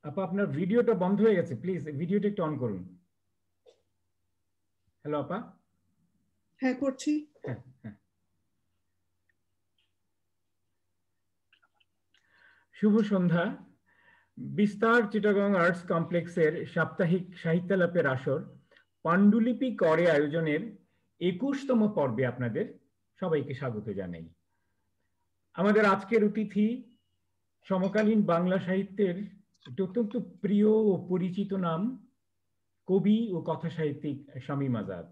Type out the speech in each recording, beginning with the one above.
আপা আপনার ভিডিওটা বন্ধ হয়ে গেছে, প্লিজ ভিডিওটা একটু অন করুন। হ্যালো আপা। হ্যাঁ, করছি। হ্যাঁ হ্যাঁ। শুভ সন্ধ্যা। বিস্তার চিটাগং আর্টস কমপ্লেক্সের সাপ্তাহিক সাহিত্যালাপের আসর পাণ্ডুলিপি করে আয়োজনের 21তম পর্বে আপনাদের সবাইকে স্বাগত জানাই। আমাদের আজকের অতিথি সমকালীন বাংলা সাহিত্যের একটি অত্যন্ত প্রিয় ও পরিচিত নাম, কবি ও কথা সাহিত্যিক শামীম আজাদ।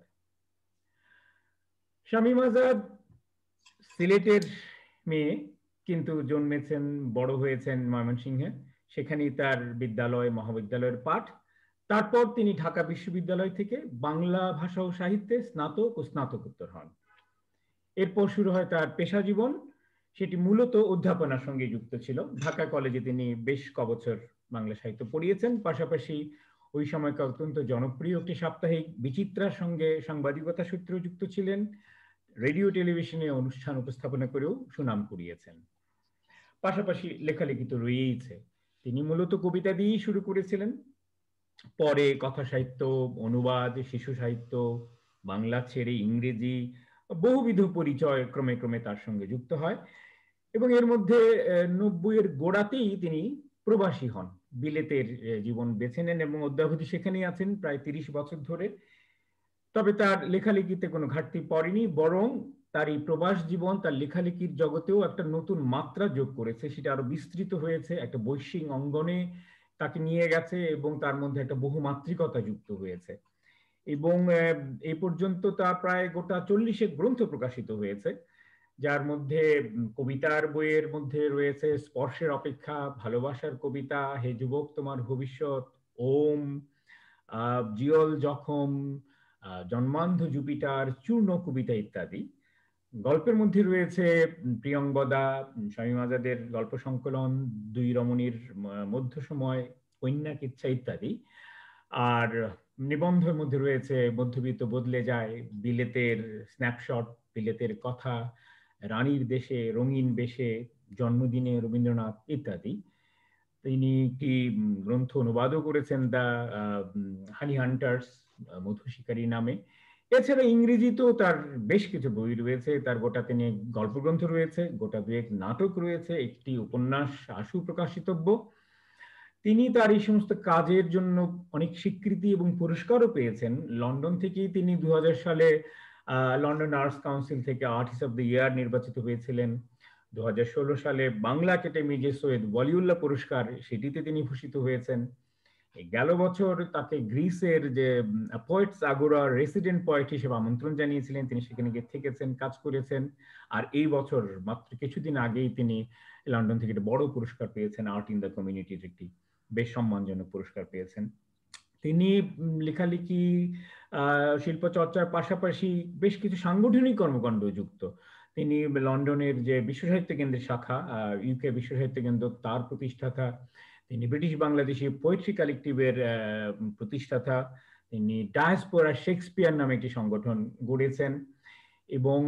শামীম আজাদ সিলেটের মেয়ে, কিন্তু জন্মেছেন বড় হয়েছেন ময়মনসিংহে। সেখানেই তার বিদ্যালয় মহাবিদ্যালয়ের পাঠ। তারপর তিনি ঢাকা বিশ্ববিদ্যালয় থেকে বাংলা ভাষা ও সাহিত্যে স্নাতক ও স্নাতকোত্তর হন। এরপর শুরু হয় তার পেশা জীবন। সেটি মূলত অধ্যাপনার সঙ্গে যুক্ত ছিল। ঢাকা কলেজে তিনি বেশ কবছর বাংলা সাহিত্য পড়িয়েছেন। পাশাপাশি ওই সময়কার অত্যন্ত জনপ্রিয় একটি সাপ্তাহিক বিচিত্রার সঙ্গে সাংবাদিকতা সূত্রে যুক্ত ছিলেন। রেডিও টেলিভিশনে অনুষ্ঠান উপস্থাপনা করেও সুনাম কুড়িয়েছেন। পাশাপাশি লেখালেখি তো রয়েইছে। তিনি মূলত কবিতা দিয়েই শুরু করেছিলেন, পরে কথা সাহিত্য, অনুবাদ, শিশু সাহিত্য, বাংলা ছেড়ে ইংরেজি, বহুবিধ পরিচয় ক্রমে ক্রমে তার সঙ্গে যুক্ত হয়। এবং এর মধ্যে 90-এর গোড়াতেই তিনি প্রবাসী হন, বিলেতের জীবন বেছে নেন এবং অদ্যাবধি সেখানেই আছেন প্রায় 30 বছর ধরে। তবে তার লেখালেখিতে কোনো ঘাটতি পড়েনি, বরং তার এই প্রবাস জীবন তার লেখালেখির জগতেও একটা নতুন মাত্রা যোগ করেছে। সেটা আরো বিস্তৃত হয়েছে, একটা বৈশ্বিক অঙ্গনে তাকে নিয়ে গেছে এবং তার মধ্যে একটা বহুমাত্রিকতা যুক্ত হয়েছে। এবং এই পর্যন্ত তার প্রায় গোটা 40 গ্রন্থ প্রকাশিত হয়েছে, যার মধ্যে কবিতার বইয়ের মধ্যে রয়েছে স্পর্শের অপেক্ষা, ভালোবাসার কবিতা, হে যুবক তোমার ভবিষ্যৎ, ওম, জিয়ল জখম, জন্মান্ধ জুপিটার, চূর্ণ কবিতা ইত্যাদি। গল্পের মধ্যে রয়েছে প্রিয়ংবদা, শামীম আজাদের গল্প সংকলন, দুই রমণীর মধ্য সময়, কন্যাক ইচ্ছা ইত্যাদি। আর নিবন্ধের মধ্যে রয়েছে মধ্যবিত্ত বদলে যায়, বিলেতের স্ন্যাপশট, বিলেতের কথা, রানীর দেশে, রঙিন বেশে, জন্মদিনে রবীন্দ্রনাথ ইত্যাদি। তিনি একটি গ্রন্থ অনুবাদও করেছেন, দ্য হানি হান্টার্স, মধু শিকারী নামে। এছাড়া ইংরেজিতেও তার বেশ কিছু বই রয়েছে। তার গোটা তিনি গল্পগ্রন্থ রয়েছে, গোটা দুয়েক নাটক রয়েছে, একটি উপন্যাস আশু প্রকাশিতব্য। তিনি তার এই সমস্ত কাজের জন্য অনেক স্বীকৃতি এবং পুরস্কারও পেয়েছেন। লন্ডন থেকেই তিনি 2000 সালে লন্ডন আর্টস কাউন্সিল থেকে আর্টিস্ট অব দ্য ইয়ার নির্বাচিত হয়েছিলেন। 2016 সালে বাংলা একাডেমি যে সৈয়দ ওয়ালিউল্লাহ পুরস্কার, সেটিতে তিনি ভূষিত হয়েছেন। গেল বছর তাকে গ্রিসের যে পোয়েটস আগোরা রেসিডেন্ট পোয়েট হিসেবে আমন্ত্রণ জানিয়েছিলেন, তিনি সেখানে গিয়ে থেকেছেন, কাজ করেছেন। আর এই বছর মাত্র কিছুদিন আগেই তিনি লন্ডন থেকে একটা বড় পুরস্কার পেয়েছেন, আর্ট ইন দ্য কমিউনিটির একটি বেশ সম্মানজনক পুরস্কার পেয়েছেন। তিনি লেখালেখি, শিল্প চর্চার পাশাপাশি বেশ কিছু সাংগঠনিক কর্মকাণ্ড যুক্ত। তিনি লন্ডনের যে বিশ্ব সাহিত্য কেন্দ্রের শাখা, ইউকে বিশ্ব সাহিত্য কেন্দ্র, তার প্রতিষ্ঠাতা। তিনি ব্রিটিশ বাংলাদেশি পোয়েট্রি কালেকটিভের প্রতিষ্ঠাতা। তিনি ডায়াসপোরা শেক্সপিয়ার নামে একটি সংগঠন গড়েছেন এবং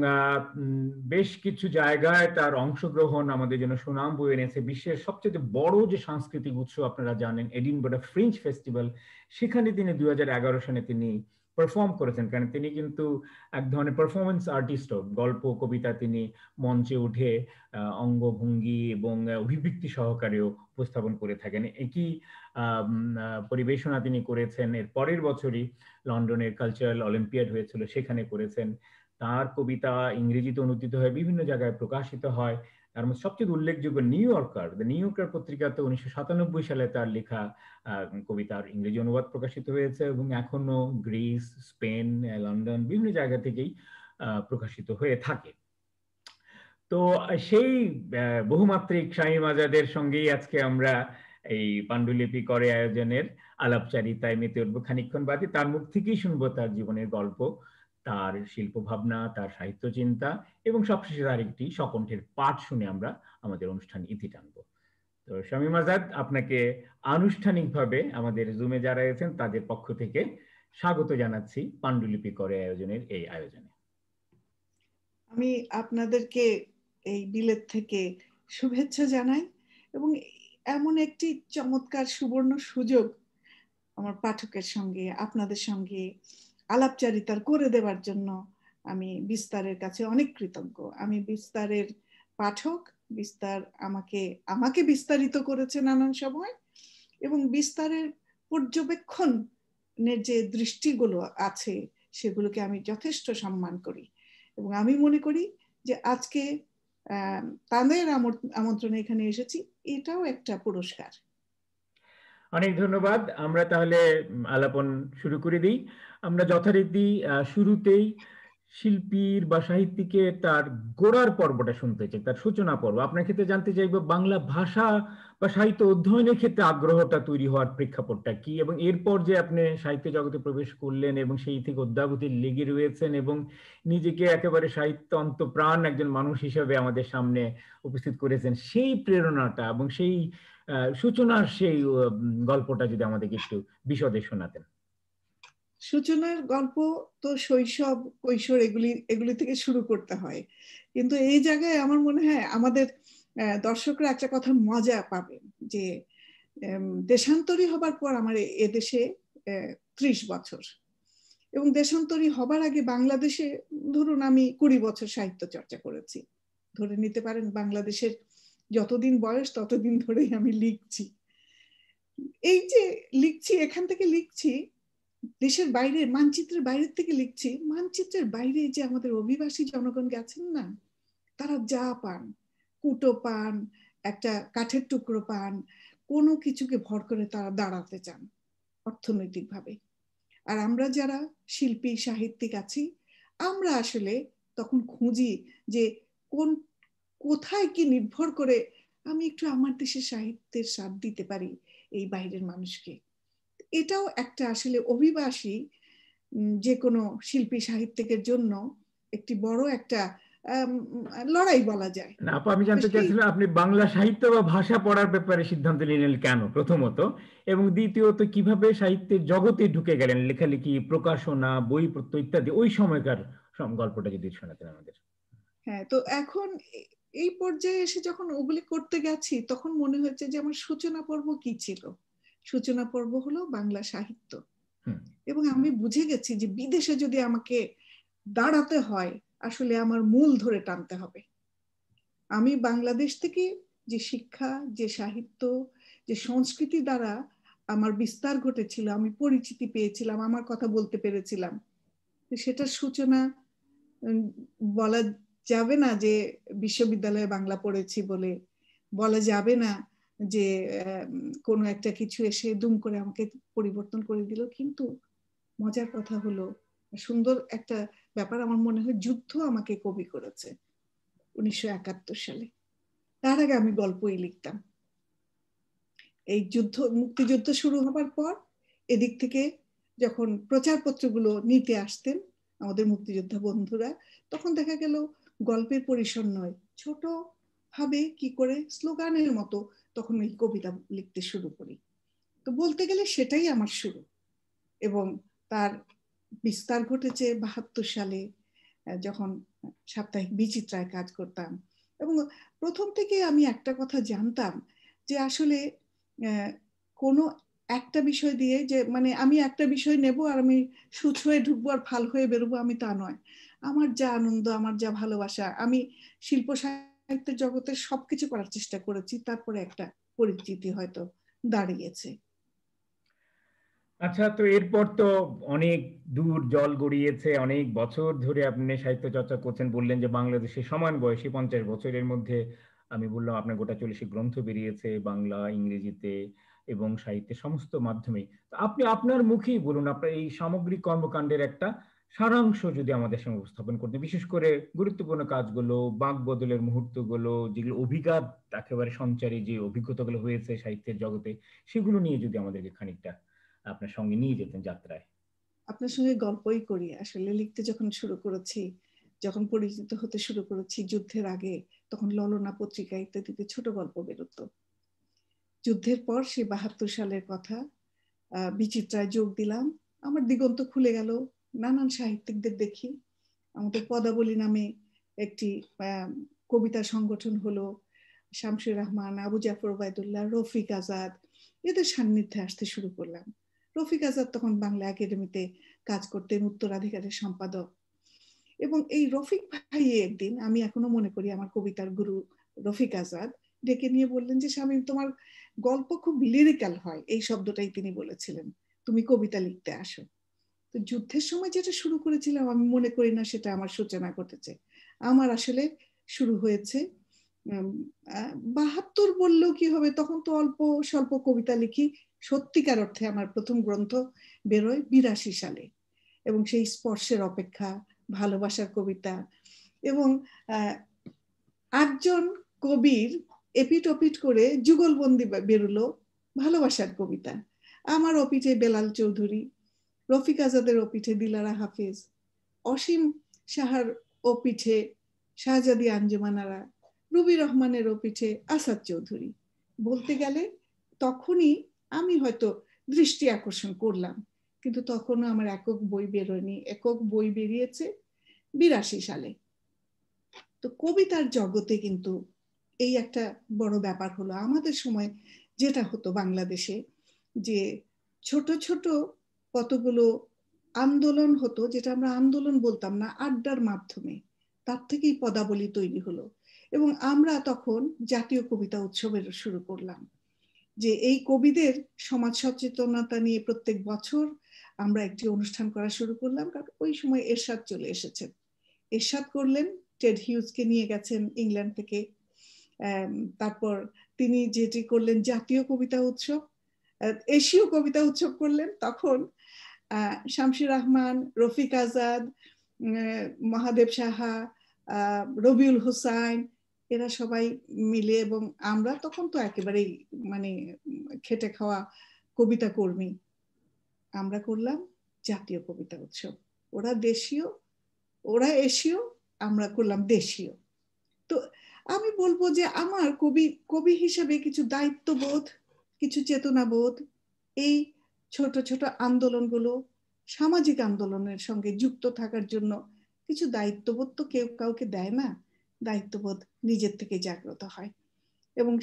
বেশ কিছু জায়গায় তার অংশগ্রহণ আমাদের জন্য সুনাম বয়ে এনেছে। বিশ্বের সবচেয়ে বড় যে সাংস্কৃতিক উৎসব আপনারা জানেন, এডিনবরা ফ্রিঞ্জ ফেস্টিভ্যাল, সেখানে তিনি 2011 সালে তিনি পারফর্ম করেছেন। কারণ তিনি কিন্তু এক ধরনের পারফরমেন্স আর্টিস্টও। গল্প কবিতা তিনি মঞ্চে উঠে অঙ্গভঙ্গি এবং অভিব্যক্তি সহকারেও উপস্থাপন করে থাকেন। একই পরিবেশনা তিনি করেছেন এর পরের বছরই লন্ডনের কালচারাল অলিম্পিয়াড হয়েছিল, সেখানে করেছেন। তার কবিতা ইংরেজিতে অনুদিত হয়ে বিভিন্ন জায়গায় প্রকাশিত হয়। তার মধ্যে সবচেয়ে উল্লেখযোগ্য new yorker, the new yorker পত্রিকাতে 1997 সালে তার লেখা কবিতার ইংরেজি অনুবাদ প্রকাশিত হয়েছে এবং এখনো গ্রিস, স্পেন, লন্ডন বিভিন্ন জায়গা থেকেই প্রকাশিত হয়ে থাকে। তো সেই বহুমাত্রিক শামীম আজাদের সঙ্গেই আজকে আমরা এই পাণ্ডুলিপি করে আয়োজনের আলাপচারিতায় মেতে উঠবো খানিকক্ষণ বাদে। তার মুখ থেকেই শুনবো তার জীবনের গল্প, তার শিল্প ভাবনা, তার সাহিত্য চিন্তা এবং সবশেষে তার একটি স্বকণ্ঠের পাঠ শুনে আমরা আমাদের অনুষ্ঠান ইতি টানবো। তো শামীম আজাদ, আপনাকে আনুষ্ঠানিকভাবে আমাদের জুমে যারা আছেন তাদের পক্ষ থেকে স্বাগত জানাচ্ছি পাণ্ডুলিপি করে আয়োজনের এই আয়োজনে। আমি আপনাদেরকে এই বিলেত থেকে শুভেচ্ছা জানাই এবং এমন একটি চমৎকার সুবর্ণ সুযোগ আমার পাঠকের সঙ্গে, আপনাদের সঙ্গে আলাপচারিতার করে দেওয়ার জন্য আমি বিস্তারের কাছে অনেক কৃতজ্ঞ। আমি বিস্তারের পাঠক, বিস্তার আমাকে আমাকে বিস্তারিত করেছে নানান সময়, এবং বিস্তারের পর্যবেক্ষণের যে দৃষ্টিগুলো আছে সেগুলোকে আমি যথেষ্ট সম্মান করি। এবং আমি মনে করি যে আজকে তাদের আমন্ত্রণে এখানে এসেছি, এটাও একটা পুরস্কার। অনেক ধন্যবাদ। আমরা তাহলে আলাপন শুরু করে দিই। আমরা যথারীতি শুরুতেই শিল্পীর বা সাহিত্যিকের তার গোড়ার পর্বটা শুনতে চাই, তার সূচনা পর্ব। আপনার ক্ষেত্রে জানতে চাইবো বাংলা ভাষা বা সাহিত্য অধ্যয়নের ক্ষেত্রে আগ্রহটা তৈরি হওয়ার প্রেক্ষাপটটা কি, এবং এরপর যে আপনি সাহিত্য জগতে প্রবেশ করলেন এবং সেই থেকে অদ্যাবধি লেগে রয়েছেন এবং নিজেকে একেবারে সাহিত্য অন্তঃপ্রাণ একজন মানুষ হিসেবে আমাদের সামনে উপস্থিত করেছেন, সেই প্রেরণাটা এবং সেই সূচনার সেই গল্পটা যদি আমাদেরকে একটু বিশদে শোনাতেন। সূচনার গল্প তো শৈশব, কৈশোর, এগুলি থেকে শুরু করতে হয়। কিন্তু এই জায়গায় আমার মনে হয় আমাদের দর্শকরা একটা কথা মজা পাবেন, যে দেশান্তরী হবার পর আমার এদেশে 30 বছর, এবং দেশান্তরী হবার আগে বাংলাদেশে ধরুন আমি 20 বছর সাহিত্য চর্চা করেছি। ধরে নিতে পারেন বাংলাদেশের যতদিন বয়স ততদিন ধরেই আমি লিখছি। এই যে লিখছি, এখান থেকে লিখছি, দেশের বাইরে, মানচিত্রের বাইরের থেকে লিখছি, মানচিত্রের বাইরে যে আমাদের অভিবাসী জনগণ গেছেন না, তারা যা পান, কুটো পান, একটা কাঠের টুকরো পান, কোনো কিছুকে ভর করে তারা দাঁড়াতে চান অর্থনৈতিকভাবে। আর আমরা যারা শিল্পী সাহিত্যিক আছি, আমরা আসলে তখন খুঁজি যে কোন কোথায় কি নির্ভর করে আমি একটু আমার দেশের সাহিত্যের স্বাদ দিতে পারি এই বাইরের মানুষকে। এটাও একটা আসলে অভিবাসী যে কোনো শিল্পী সাহিত্যিকের জন্য একটি বড় একটা লড়াই বলা যায়। আপু, আমি জানতে চাইছিলাম আপনি বাংলা সাহিত্য বা ভাষা পড়ার ব্যাপারে সিদ্ধান্ত নিলেন কেন প্রথমত, এবং দ্বিতীয়ত কিভাবে সাহিত্যের জগতে ঢুকে গেলেন, লেখালেখি, প্রকাশনা, বইপত্র ইত্যাদি, ওই সময়কার গল্পটা যদি শোনাতেন আমাদের। হ্যাঁ, তো এখন এই পর্যায়ে এসে যখন ওগুলি করতে গেছি, তখন মনে হচ্ছে যে আমার সূচনা পর্ব কি ছিল। সূচনা পর্ব হলো বাংলা সাহিত্য, এবং আমি বুঝে গেছি যে বিদেশে যদি আমাকে দাঁড়াতে হয়, আসলে আমার মূল ধরে টানতে হবে। আমি বাংলাদেশ থেকে যে শিক্ষা, যে সাহিত্য, যে সংস্কৃতি দ্বারা আমার বিস্তার ঘটেছিল, আমি পরিচিতি পেয়েছিলাম, আমার কথা বলতে পেরেছিলাম, সেটার সূচনা বলা যাবে না যে বিশ্ববিদ্যালয়ে বাংলা পড়েছি বলে, বলা যাবে না যে কোনো একটা কিছু এসে দুম করে আমাকে পরিবর্তন করে দিল। কিন্তু মজার কথা হলো, সুন্দর একটা ব্যাপার, আমার মনে হয় যুদ্ধ আমাকে কবি করেছে 1971 সালে। তার আগে আমি গল্পই লিখতাম। এই যুদ্ধ, মুক্তিযুদ্ধ শুরু হবার পর এদিক থেকে যখন প্রচারপত্রগুলো নিতে আসতেন আমাদের মুক্তিযোদ্ধা বন্ধুরা, তখন দেখা গেল গল্পের পরিসর নয়, ছোট ভাবে কি করে স্লোগানের মতো তখন এই কবিতা লিখতে শুরু করি। তো বলতে গেলে সেটাই আমার শুরু, এবং তার বিস্তার ঘটেছে 72 সালে, যখন সাপ্তাহিক বিচিত্রায় কাজ করতাম। এবং প্রথম থেকে আমি একটা কথা জানতাম যে আসলে কোনো একটা বিষয় দিয়ে যে মানে আমি একটা বিষয় নেব আর আমি সুচ হয়ে ঢুকবো আর ফাল হয়ে বেরোবো, আমি তা নয়। আমার যা আনন্দ, আমার যা ভালোবাসা, আমি শিল্প সাহিত্যের জগতে সবকিছু করার চেষ্টা করেছি, তারপরে একটা পরিচিতি হয়তো দাঁড়িয়েছে। আচ্ছা, তো এরপর তো অনেক দূর জল গড়িয়েছে, অনেক বছর ধরে আপনি সাহিত্য চর্চা করছেন। বললেন যে বাংলাদেশে সমান বয়সী 50 বছরের মধ্যে আমি বললাম আপনার গোটা 40 গ্রন্থ বেরিয়েছে বাংলা, ইংরেজিতে এবং সাহিত্যের সমস্ত মাধ্যমে। তো আপনি আপনার মুখেই বলুন আপনার এই সামগ্রিক কর্মকাণ্ডের একটা সারাংশ যদি আমাদের সঙ্গে উপস্থাপন করতেন, বিশেষ করে গুরুত্বপূর্ণ কাজগুলো, বাঁক বদলের মুহূর্তগুলো, যেগুলো অভিজ্ঞতা একেবারে সঞ্চারী যে অভিজ্ঞতাগুলো হয়েছে সাহিত্যের জগতে, সেগুলো নিয়ে যদি আমাদেরকে খানিকটা আপনার সঙ্গে নিয়ে যেতেন যাত্রায়। আপনার সঙ্গে গল্পই করি। আসলে লিখতে যখন শুরু করেছি, যখন পরিচিত হতে শুরু করেছি যুদ্ধের আগে, তখন ললনা পত্রিকা ইত্যাদিতে ছোট গল্প বেরোতো। যুদ্ধের পর সেই 72 সালের কথা, বিচিত্রায় যোগ দিলাম, আমার দিগন্ত খুলে গেল। নানান সাহিত্যিকদের দেখি, আমাদের পদাবলী নামে একটি কবিতা সংগঠন হলো, শামসুর রহমান, আবু জাফর ওবায়দুল্লাহ, রফিক আজাদ, এদের সান্নিধ্যে আসতে শুরু করলাম। রফিক আজাদ তখন বাংলা একাডেমিতে কাজ করতেন, উত্তরাধিকারের সম্পাদক। এবং এই রফিক ভাই একদিন, আমি এখনো মনে করি আমার কবিতার গুরু রফিক আজাদ, ডেকে নিয়ে বললেন যে শামীম, তোমার গল্প খুব লিরিক্যাল হয়, এই শব্দটাই তিনি বলেছিলেন, তুমি কবিতা লিখতে আসো। তো যুদ্ধের সময় যেটা শুরু করেছিলাম, আমি মনে করি না সেটা আমার সূচনা ঘটেছে। আমার আসলে শুরু হয়েছে 72 বললেও কি হবে, তখন তো অল্প স্বল্প কবিতা লিখি। সত্যিকার অর্থে আমার প্রথম গ্রন্থ বেরোয় 82 সালে, এবং সেই স্পর্শের অপেক্ষা, ভালোবাসার কবিতা। এবং 8জন কবির এপিট ওপিট করে যুগলবন্দি বেরোলো ভালোবাসার কবিতা। আমার অপিঠে বেলাল চৌধুরী, রফিক আজাদের অপিঠে দিলারা হাফিজ, অসীম সাহার অপিঠে শাহজাদি আঞ্জুমানারা, রুবি রহমানের অপিঠে আসাদ চৌধুরী। বলতে গেলে তখনই আমি হয়তো দৃষ্টি আকর্ষণ করলাম, কিন্তু তখনও আমার একক বই বেরোয়নি। একক বই বেরিয়েছে 82 সালে। তো কবিতার জগতে কিন্তু এই একটা বড় ব্যাপার হলো। আমাদের সময় যেটা হতো বাংলাদেশে, যে ছোট ছোট কতগুলো আন্দোলন হতো, যেটা আমরা আন্দোলন বলতাম না, আড্ডার মাধ্যমে তার থেকেই পদাবলী তৈরি হলো। এবং আমরা তখন জাতীয় কবিতা উৎসবের শুরু করলাম, যে এই কবিদের সমাজ সচেতনতা নিয়ে প্রত্যেক বছর আমরা একটি অনুষ্ঠান করা শুরু করলাম। কারণ ওই সময় এরশাদ চলে এসেছেন। এরশাদ করলেন, টেড হিউজকে নিয়ে গেছেন ইংল্যান্ড থেকে। তারপর তিনি যেটি করলেন জাতীয় কবিতা উৎসব, এশীয় কবিতা উৎসব করলেন। তখন শামসুর রহমান, রফিক আজাদ, মহাদেব সাহা, রবিউল হোসাইন, এরা সবাই মিলে, এবং আমরা তখন তো একেবারেই মানে খেটে খাওয়া কবিতা কর্মী, আমরা করলাম জাতীয় কবিতা উৎসব। ওরা দেশীয়, ওরা এশীয়, আমরা করলাম দেশীয়। তো আমি বলবো যে আমার কবি হিসেবে কিছু দায়িত্ববোধ, কিছু চেতনাবোধ, এই ছোট ছোট আন্দোলনগুলো, সামাজিক আন্দোলনের সঙ্গে যুক্ত থাকার জন্য কিছু দায়িত্ববোধ তো কেউ কাউকে দেয় না, দায়িত্ববোধ নিজের থেকে জাগ্রত হয়। এবং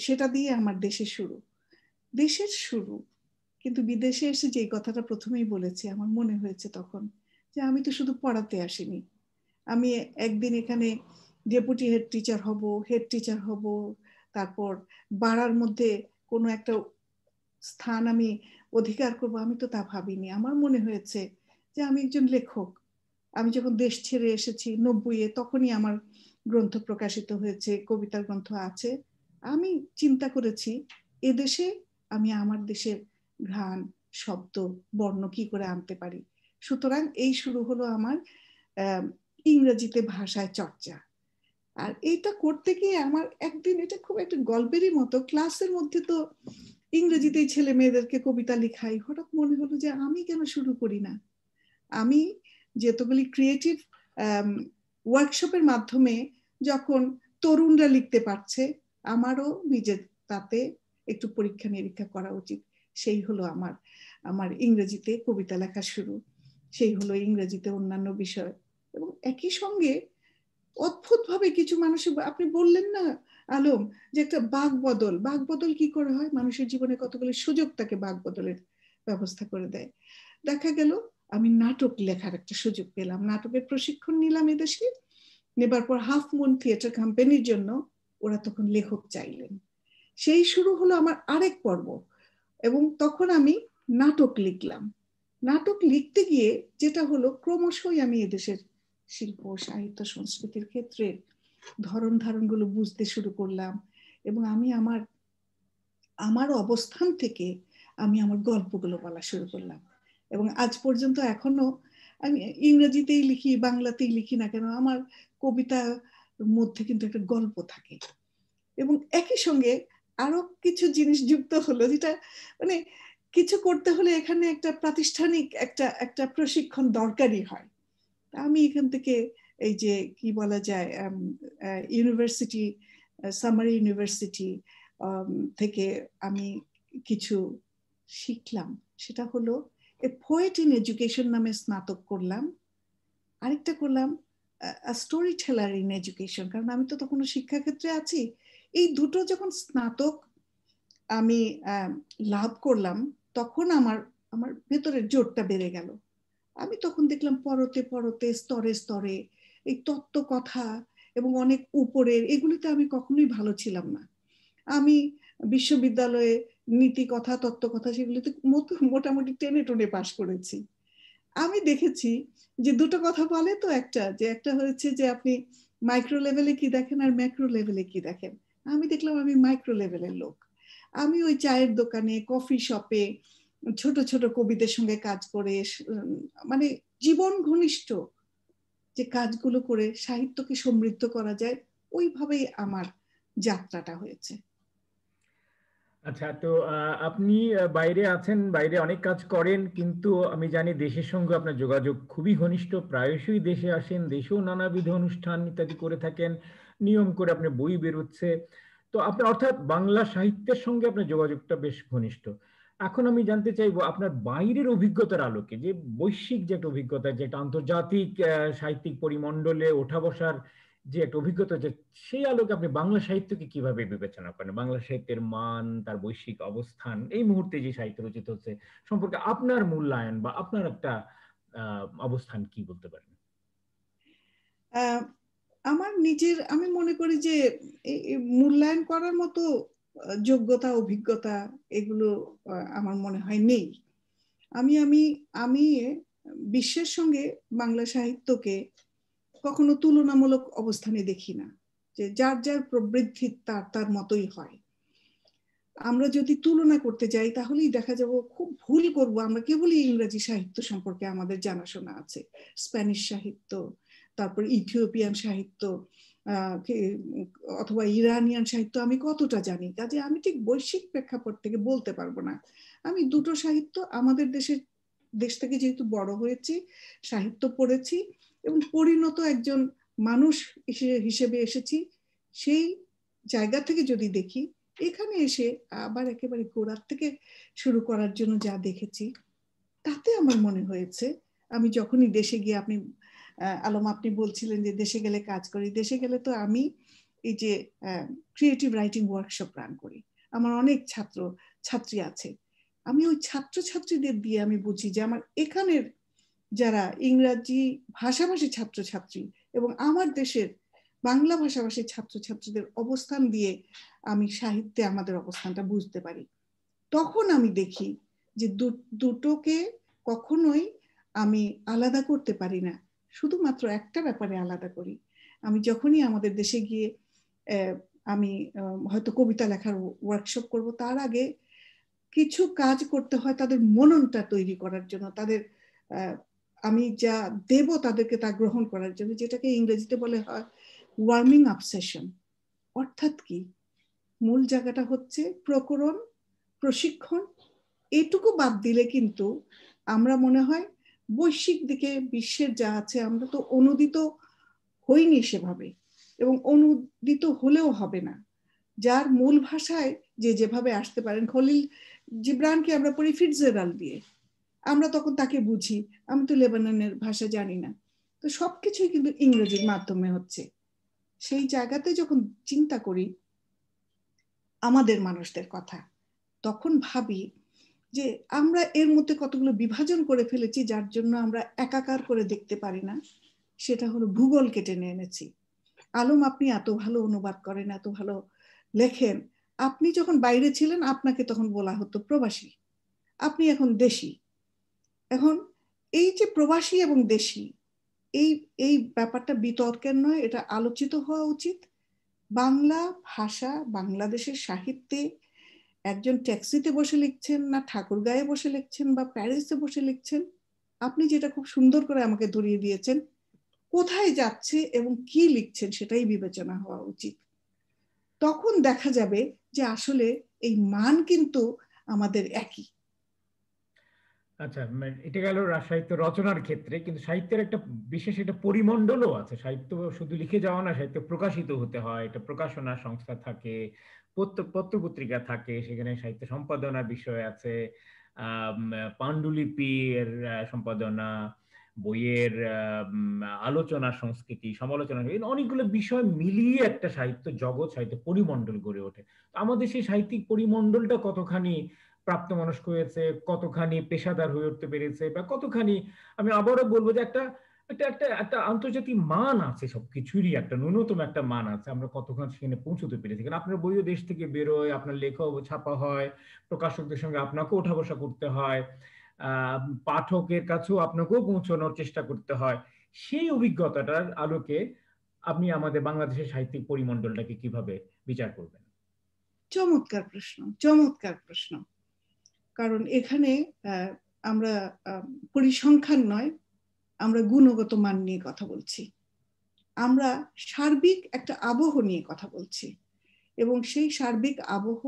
সেটা দিয়ে আমার দেশের শুরু। কিন্তু বিদেশে এসে যে কথাটা প্রথমেই বলেছি, আমার মনে হয়েছে তখন যে আমি তো শুধু পড়াতে আসিনি, আমি একদিন এখানে ডেপুটি হেড টিচার হব, তারপর বাড়ার মধ্যে কোনো একটা স্থান আমি অধিকার করব, আমি তো তা ভাবিনি। আমার মনে হয়েছে যে আমি একজন লেখক। আমি যখন দেশ ছেড়ে এসেছি 90-এ, তখনই আমার গ্রন্থ প্রকাশিত হয়েছে, কবিতার গ্রন্থ আছে। আমি চিন্তা করেছি এদেশে আমি আমার দেশের ঘ্রাণ, শব্দ, বর্ণ কি করে আনতে পারি। সুতরাং এই শুরু হলো আমার ইংরেজিতে ভাষায় চর্চা। আর এইটা করতে গিয়ে আমার একদিন, এটা খুব একটা গল্পেরই মতো, ক্লাসের মধ্যে তো ইংরেজিতেই ছেলে মেয়েদেরকে কবিতা লিখাই, হঠাৎ মনে হলো যে আমি কেন শুরু করি না। আমি যেতগুলি ক্রিয়েটিভ ওয়ার্কশপের মাধ্যমে যখন তরুণরা লিখতে পারছে, আমারও নিজের তাতে একটু পরীক্ষা নিরীক্ষা করা উচিত। সেই হলো আমার ইংরেজিতে কবিতা লেখা শুরু, সেই হলো ইংরেজিতে অন্যান্য বিষয়। এবং একই সঙ্গে অদ্ভুতভাবে কিছু মানুষের, আপনি বললেন না আলম, যে একটা বাক বদল কি করে হয়, মানুষের জীবনে কতগুলো সুযোগ তাকে বাক বদলের ব্যবস্থা করে দেয়। দেখা গেল আমি নাটক লেখার একটা সুযোগ পেলাম, নাটকের প্রশিক্ষণ নিলাম এদেশে। নেবার পর হাফ মুন থিয়েটার কোম্পানির জন্য ওরা তখন লেখক চাইলেন। সেই শুরু হলো আমার আরেক পর্ব। এবং তখন আমি নাটক লিখলাম। নাটক লিখতে গিয়ে যেটা হলো, ক্রমশই আমি এদেশের শিল্প, সাহিত্য, সংস্কৃতির ক্ষেত্রে ধরন ধারণগুলো বুঝতে শুরু করলাম। এবং আমি আমার অবস্থান থেকে আমি আমার গল্পগুলো বলা শুরু করলাম। এবং আজ পর্যন্ত এখনো আমি ইংরেজিতেই লিখি, বাংলাতেই লিখি না কেন, আমার কবিতার মধ্যে কিন্তু একটা গল্প থাকে। এবং একই সঙ্গে আরো কিছু জিনিস যুক্ত হলো, যেটা মানে কিছু করতে হলে এখানে একটা প্রাতিষ্ঠানিক একটা প্রশিক্ষণ দরকারই হয়। আমি এখান থেকে এই যে কি বলা যায়, ইউনিভার্সিটি, সামারি ইউনিভার্সিটি থেকে আমি কিছু শিখলাম। সেটা হলো এ পোয়েট ইন এডুকেশন নামে স্নাতক করলাম। আরেকটা করলাম স্টোরি টেলার ইন এডুকেশন, কারণ আমি তো তখন শিক্ষাক্ষেত্রে আছি। এই দুটো যখন স্নাতক আমি লাভ করলাম, তখন আমার আমার ভেতরের জোরটা বেড়ে গেল। আমি তখন দেখলাম পরতে পরতে, স্তরে স্তরে এই তত্ত্ব কথা এবং অনেক উপরের, এগুলিতে আমি কখনোই ভালো ছিলাম না। আমি বিশ্ববিদ্যালয়ে নীতি কথা, তত্ত্ব কথা, সেগুলিতে মোটামুটি টেনে টুনে পাশ করেছি। আমি দেখেছি যে দুটো কথা বলে তো, একটা হয়েছে যে আপনি মাইক্রো লেভেলে কি দেখেন আর ম্যাক্রো লেভেলে কি দেখেন। আমি দেখলাম আমি মাইক্রো লেভেলের লোক। আমি ওই চায়ের দোকানে, কফি শপে ছোট ছোট কবিদের সঙ্গে কাজ করে, মানে জীবন ঘনিষ্ঠ যে কাজগুলো করে সাহিত্যকে সমৃদ্ধ করা যায়, ওইভাবেই আমার যাত্রাটা হয়েছে। আচ্ছা, তো আপনি বাইরে আছেন, বাইরে অনেক কাজ করেন, কিন্তু আমি জানি দেশের সঙ্গে আপনার যোগাযোগ খুবই ঘনিষ্ঠ, প্রায়শই দেশে আসেন, দেশেও নানাবিধ অনুষ্ঠান ইত্যাদি করে থাকেন, নিয়ম করে আপনার বই বেরোচ্ছে। তো আপনি অর্থাৎ বাংলা সাহিত্যের সঙ্গে আপনার যোগাযোগটা বেশ ঘনিষ্ঠ। এখন আমি জানতে চাইবো আপনার বাইরের অভিজ্ঞতার আলোকে, যে বৈশ্বিক যে একটা অভিজ্ঞতা, যে একটা আন্তর্জাতিক সাহিত্যিক পরিমণ্ডলে ওঠা বসার যে একটা অভিজ্ঞতা, যে সেই আলোকে আপনি বাংলা সাহিত্যকে কিভাবে বিবেচনা করেন? বাংলা সাহিত্যের মান, তার বৈশ্বিক অবস্থান, এই মুহূর্তে যে সাহিত্য রচিত হচ্ছে সম্পর্কে আপনার মূল্যায়ন বা আপনার একটা অবস্থান কি বলতে পারেন? আমার নিজের, আমি মনে করি যে মূল্যায়ন করার মতো যোগ্যতা, অভিজ্ঞতা এগুলো আমার মনে হয় নেই। আমি আমি আমি বিশ্বের সঙ্গে বাংলা সাহিত্যকে কখনো তুলনামূলক অবস্থানে দেখি না, যে যার যার প্রবৃদ্ধি তার তার মতোই হয়। আমরা যদি তুলনা করতে যাই তাহলেই দেখা যাব খুব ভুল করব। আমরা কেবলই ইংরেজি সাহিত্য সম্পর্কে আমাদের জানাশোনা আছে, স্প্যানিশ সাহিত্য, তারপর ইথিওপিয়ান সাহিত্য, অথবা ইরানিয়ান সাহিত্য আমি কতটা জানি, কাজে আমি ঠিক বৈশ্বিক প্রেক্ষাপট থেকে বলতে পারবো না। আমি দুটো সাহিত্য, আমাদের দেশ থেকে যেহেতু বড় হয়েছি, সাহিত্য পড়েছি এবং পরিণত একজন মানুষ হিসেবে এসেছি, সেই জায়গা থেকে যদি দেখি, এখানে এসে আবার একেবারে গোড়ার থেকে শুরু করার জন্য যা দেখেছি, তাতে আমার মনে হয়েছে আমি যখনই দেশে গিয়ে, আপনি আলম আপনি বলছিলেন যে দেশে গেলে কাজ করি, দেশে গেলে তো আমি এই যে ক্রিয়েটিভ রাইটিং ওয়ার্কশপ রান করি, আমার অনেক ছাত্র ছাত্রী আছে। আমি ওই ছাত্র ছাত্রীদের দিয়ে আমি বুঝি যে আমার এখানের যারা ইংরাজি ভাষাভাষী ছাত্রছাত্রী এবং আমার দেশের বাংলা ভাষাভাষী ছাত্রছাত্রীদের অবস্থান দিয়ে আমি সাহিত্যে আমাদের অবস্থানটা বুঝতে পারি। তখন আমি দেখি যে দুটোকে কখনোই আমি আলাদা করতে পারি না, শুধুমাত্র একটা ব্যাপারে আলাদা করি। আমি যখনই আমাদের দেশে গিয়ে আমি হয়তো কবিতা লেখার ওয়ার্কশপ করব, তার আগে কিছু কাজ করতে হয় তাদের মননটা তৈরি করার জন্য, তাদের আমি যা দেব তাদেরকে তা গ্রহণ করার জন্য, যেটাকে ইংরেজিতে বলে হয় ওয়ার্মিং আপ সেশন। অর্থাৎ কি, মূল জায়গাটা হচ্ছে প্রকরণ, প্রশিক্ষণ। এটুকু বাদ দিলে কিন্তু আমরা মনে হয় বৈশ্বিক দিকে বিশ্বের যা আছে আমরা তো অনুদিত হইনি সেভাবে, এবং অনুদিত হলেও হবে না। যার মূল ভাষায় যে যেভাবে আসতে পারেন, খলিল জিব্রানকে আমরা পড়ি ফিটজেরাল দিয়ে, আমরা তখন তাকে বুঝি, আমি তো লেবাননের ভাষা জানি না। তো সবকিছুই কিন্তু ইংরেজির মাধ্যমে হচ্ছে। সেই জায়গাতে যখন চিন্তা করি আমাদের মানুষদের কথা, তখন ভাবি যে আমরা এর মধ্যে কতগুলো বিভাজন করে ফেলেছি, যার জন্য আমরা একাকার করে দেখতে পারি না। সেটা হলো ভূগোলকে টেনে এনেছি। আলম, আপনি এত ভালো অনুবাদ করেন, এত ভালো লেখেন, আপনি যখন বাইরে ছিলেন আপনাকে তখন বলা হতো প্রবাসী, আপনি এখন দেশি। এখন এই যে প্রবাসী এবং দেশি, এই এই ব্যাপারটা বিতর্কের নয়, এটা আলোচিত হওয়া উচিত। বাংলা ভাষা, বাংলাদেশের সাহিত্যে একজন ট্যাক্সিতে বসে লিখছেন না ঠাকুরগাঁয়ে বসে লিখছেন বা প্যারিসে বসে লিখছেন, আপনি যেটা খুব সুন্দর করে আমাকে ধরিয়ে দিয়েছেন, কোথায় যাচ্ছে এবং কি লিখছেন সেটাই বিবেচনা হওয়া উচিত। তখন দেখা যাবে যে আসলে এই মান কিন্তু আমাদের একই। আচ্ছা, এটা গেল সাহিত্য রচনার ক্ষেত্রে, কিন্তু সাহিত্যের একটা বিশেষ একটা পরিমণ্ডলও আছে। সাহিত্য শুধু লিখে যাওয়া না, সাহিত্য প্রকাশিত হতে হয়, এটা প্রকাশনা সংস্থা থাকে, পত্র পত্রিকা থাকে, সেখানে সাহিত্য সম্পাদনার বিষয় আছে, পাণ্ডুলিপি এর সম্পাদনা, বইয়ের আলোচনা সংস্কৃতি, সমালোচনা, অনেকগুলো বিষয় মিলিয়ে একটা সাহিত্য জগৎ, সাহিত্য পরিমণ্ডল গড়ে ওঠে। আমাদের সেই সাহিত্যিক পরিমণ্ডলটা কতখানি প্রাপ্তবয়স্ক হয়েছে, কতখানি পেশাদার হয়ে উঠতে পেরেছে, বা কতখানি, আমি আবারও বলবো যে একটা একটা একটা একটা আন্তর্জাতিক মান আছে, সবকিছুরই একটা ন্যূনতম একটা মান আছে, আমরা কতক্ষণ সেখানে পৌঁছতে পেরেছি। কারণ আপনার বইও দেশ থেকে বেরোয়, আপনার লেখাও ছাপা হয়, প্রকাশকদের সঙ্গে আপনাকেও ওঠা বসা করতে হয়, পাঠকের কাছেও আপনাকেও পৌঁছানোর চেষ্টা করতে হয়। সেই অভিজ্ঞতাটার আলোকে আপনি আমাদের বাংলাদেশের সাহিত্যিক পরিমণ্ডলটাকে কিভাবে বিচার করবেন? চমৎকার প্রশ্ন, চমৎকার প্রশ্ন। কারণ এখানে আমরা পরিসংখ্যান নয়, আমরা গুণগত মান নিয়ে কথা বলছি, আমরা সার্বিক একটা আবহ নিয়ে কথা বলছি, এবং সেই সার্বিক আবহ,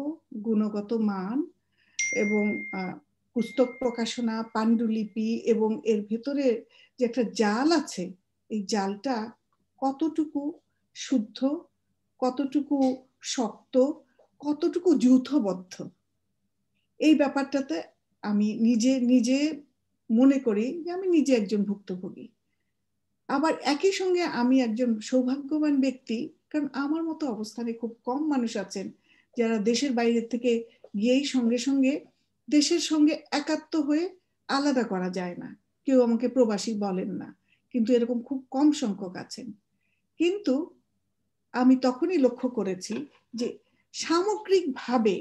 গুণগত মান এবং পুস্তক প্রকাশনা, পাণ্ডুলিপি এবং এর ভেতরে যে একটা জাল আছে, এই জালটা কতটুকু শুদ্ধ, কতটুকু শক্ত, কতটুকু যৌথবদ্ধ, এই ব্যাপারটাতে আমি নিজে নিজে মনে করি যে আমি নিজে একজন ভুক্তভোগী। আবার একই সঙ্গে আমি একজন সৌভাগ্যবান ব্যক্তি, কারণ আমার মতো অবস্থানে খুব কম মানুষ আছেন যারা দেশের বাইরে থেকে গিয়েই সঙ্গে সঙ্গে দেশের সঙ্গে একাত্ম হয়ে আলাদা করা যায় না। কেউ আমাকে প্রবাসী বলেন না, কিন্তু এরকম খুব কম সংখ্যক আছেন। কিন্তু আমি তখনই লক্ষ্য করেছি যে সামগ্রিকভাবে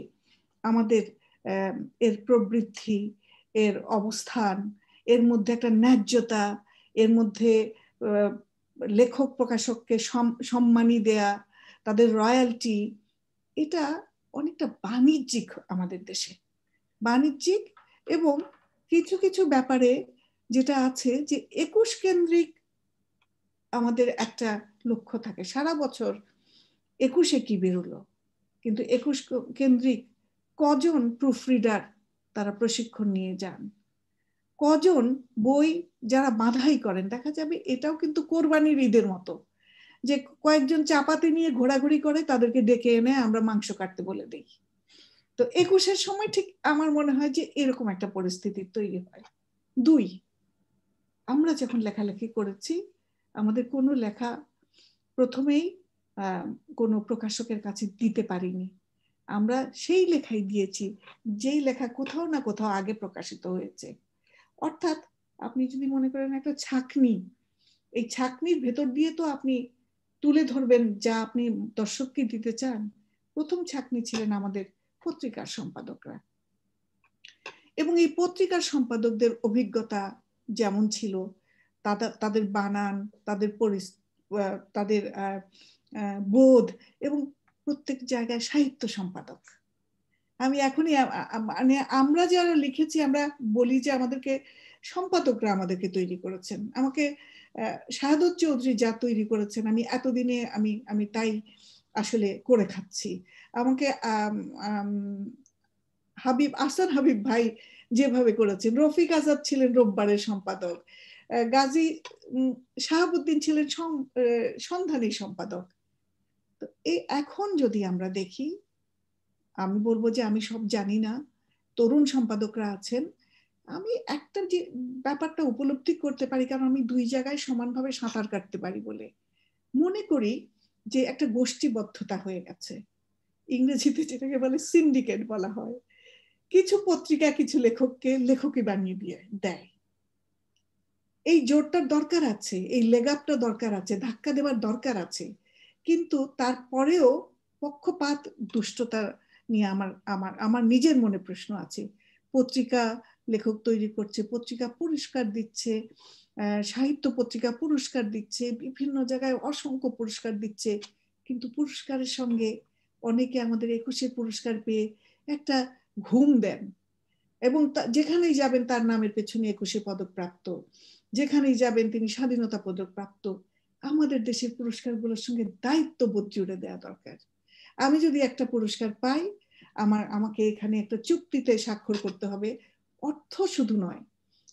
আমাদের এর প্রবৃদ্ধি, এর অবস্থান, এর মধ্যে একটা ন্যায্যতা, এর মধ্যে লেখক প্রকাশককে সম্মানী দেয়া, তাদের রয়্যালটি, এটা অনেকটা বাণিজ্যিক আমাদের দেশে, বাণিজ্যিক। এবং কিছু কিছু ব্যাপারে যেটা আছে যে 21 কেন্দ্রিক আমাদের একটা লক্ষ্য থাকে, সারা বছর 21-এ কি বেরোলো, কিন্তু 21 কেন্দ্রিক কজন প্রুফরিডার তারা প্রশিক্ষণ নিয়ে যান, কজন বই যারা বাঁধাই করেন, দেখা যাবে এটাও কিন্তু কোরবানির ঈদের মতো, যে কয়েকজন চাপাতি নিয়ে ঘোরাঘুরি করে, তাদেরকে ডেকে এনে আমরা মাংস কাটতে বলে দিই। তো 21-এর সময় ঠিক আমার মনে হয় যে এরকম একটা পরিস্থিতি তৈরি হয়। 2, আমরা যখন লেখালেখি করেছি, আমাদের কোনো লেখা প্রথমেই কোনো প্রকাশকের কাছে দিতে পারিনি, আমরা সেই লেখাই দিয়েছি যেই লেখা কোথাও না কোথাও আগে প্রকাশিত হয়েছে। অর্থাৎ আপনি যদি মনে করেন একটা ছাঁকনি, এই ছাঁকনির ভেতর দিয়ে তো আপনি তুলে ধরবেন যা আপনি দর্শককে দিতে চান। প্রথম ছাঁকনি ছিলেন আমাদের পত্রিকার সম্পাদকরা, এবং এই পত্রিকার সম্পাদকদের অভিজ্ঞতা যেমন ছিল, তাদের বানান, তাদের তাদের বোধ, এবং প্রত্যেক জায়গায় সাহিত্য সম্পাদক। আমি এখনই মানে আমরা যারা লিখেছি আমরা বলি যে আমাদেরকে সম্পাদকরা আমাদেরকে তৈরি করেছেন। আমাকে শাহাদত চৌধুরী যা তৈরি করেছেন, আমি এতদিনে আমি তাই আসলে করে খাচ্ছি। আমাকে আহসান হাবিব ভাই যেভাবে করেছেন, রফিক আজাদ ছিলেন রোববারের সম্পাদক, গাজী শাহাবুদ্দিন ছিলেন সন্ধানী সম্পাদক। তো এখন যদি আমরা দেখি, আমি বলবো যে আমি সব জানি না, তরুণ সম্পাদকরা আছেন। আমি একটা যে ব্যাপারটা উপলব্ধি করতে পারি, কারণ আমি 2 জায়গায় সমানভাবে সাঁতার কাটতে পারি বলে মনে করি, যে একটা গোষ্ঠীবদ্ধতা হয়ে গেছে। ইংরেজিতে যেটাকে বলে সিন্ডিকেট বলা হয়। কিছু পত্রিকা কিছু লেখককে লেখকই বানিয়ে দেয়। এই জোরটার দরকার আছে, এই লেগাপটা দরকার আছে, ধাক্কা দেওয়ার দরকার আছে। কিন্তু তারপরেও পক্ষপাত, দুষ্টতা নিয়ে আমার নিজের মনে প্রশ্ন আছে। পত্রিকা লেখক তৈরি করছে, পত্রিকা পুরস্কার দিচ্ছে, সাহিত্য পত্রিকা পুরস্কার দিচ্ছে, বিভিন্ন জায়গায় অসংখ্য পুরস্কার দিচ্ছে, কিন্তু পুরস্কারের সঙ্গে অনেকে আমাদের 21-এর পুরস্কার পেয়ে একটা ঘুম দেন, এবং যেখানেই যাবেন তার নামের পেছনে 21-এ পদক প্রাপ্ত, যেখানেই যাবেন তিনি স্বাধীনতা পদক প্রাপ্ত। আমাদের দেশের পুরস্কারগুলোর সঙ্গে দায়িত্ববোধ জুড়ে দেওয়া দরকার। আমি যদি একটা পুরস্কার পাই, আমাকে এখানে একটা চুক্তিতে স্বাক্ষর করতে হবে, অর্থ শুধু নয়।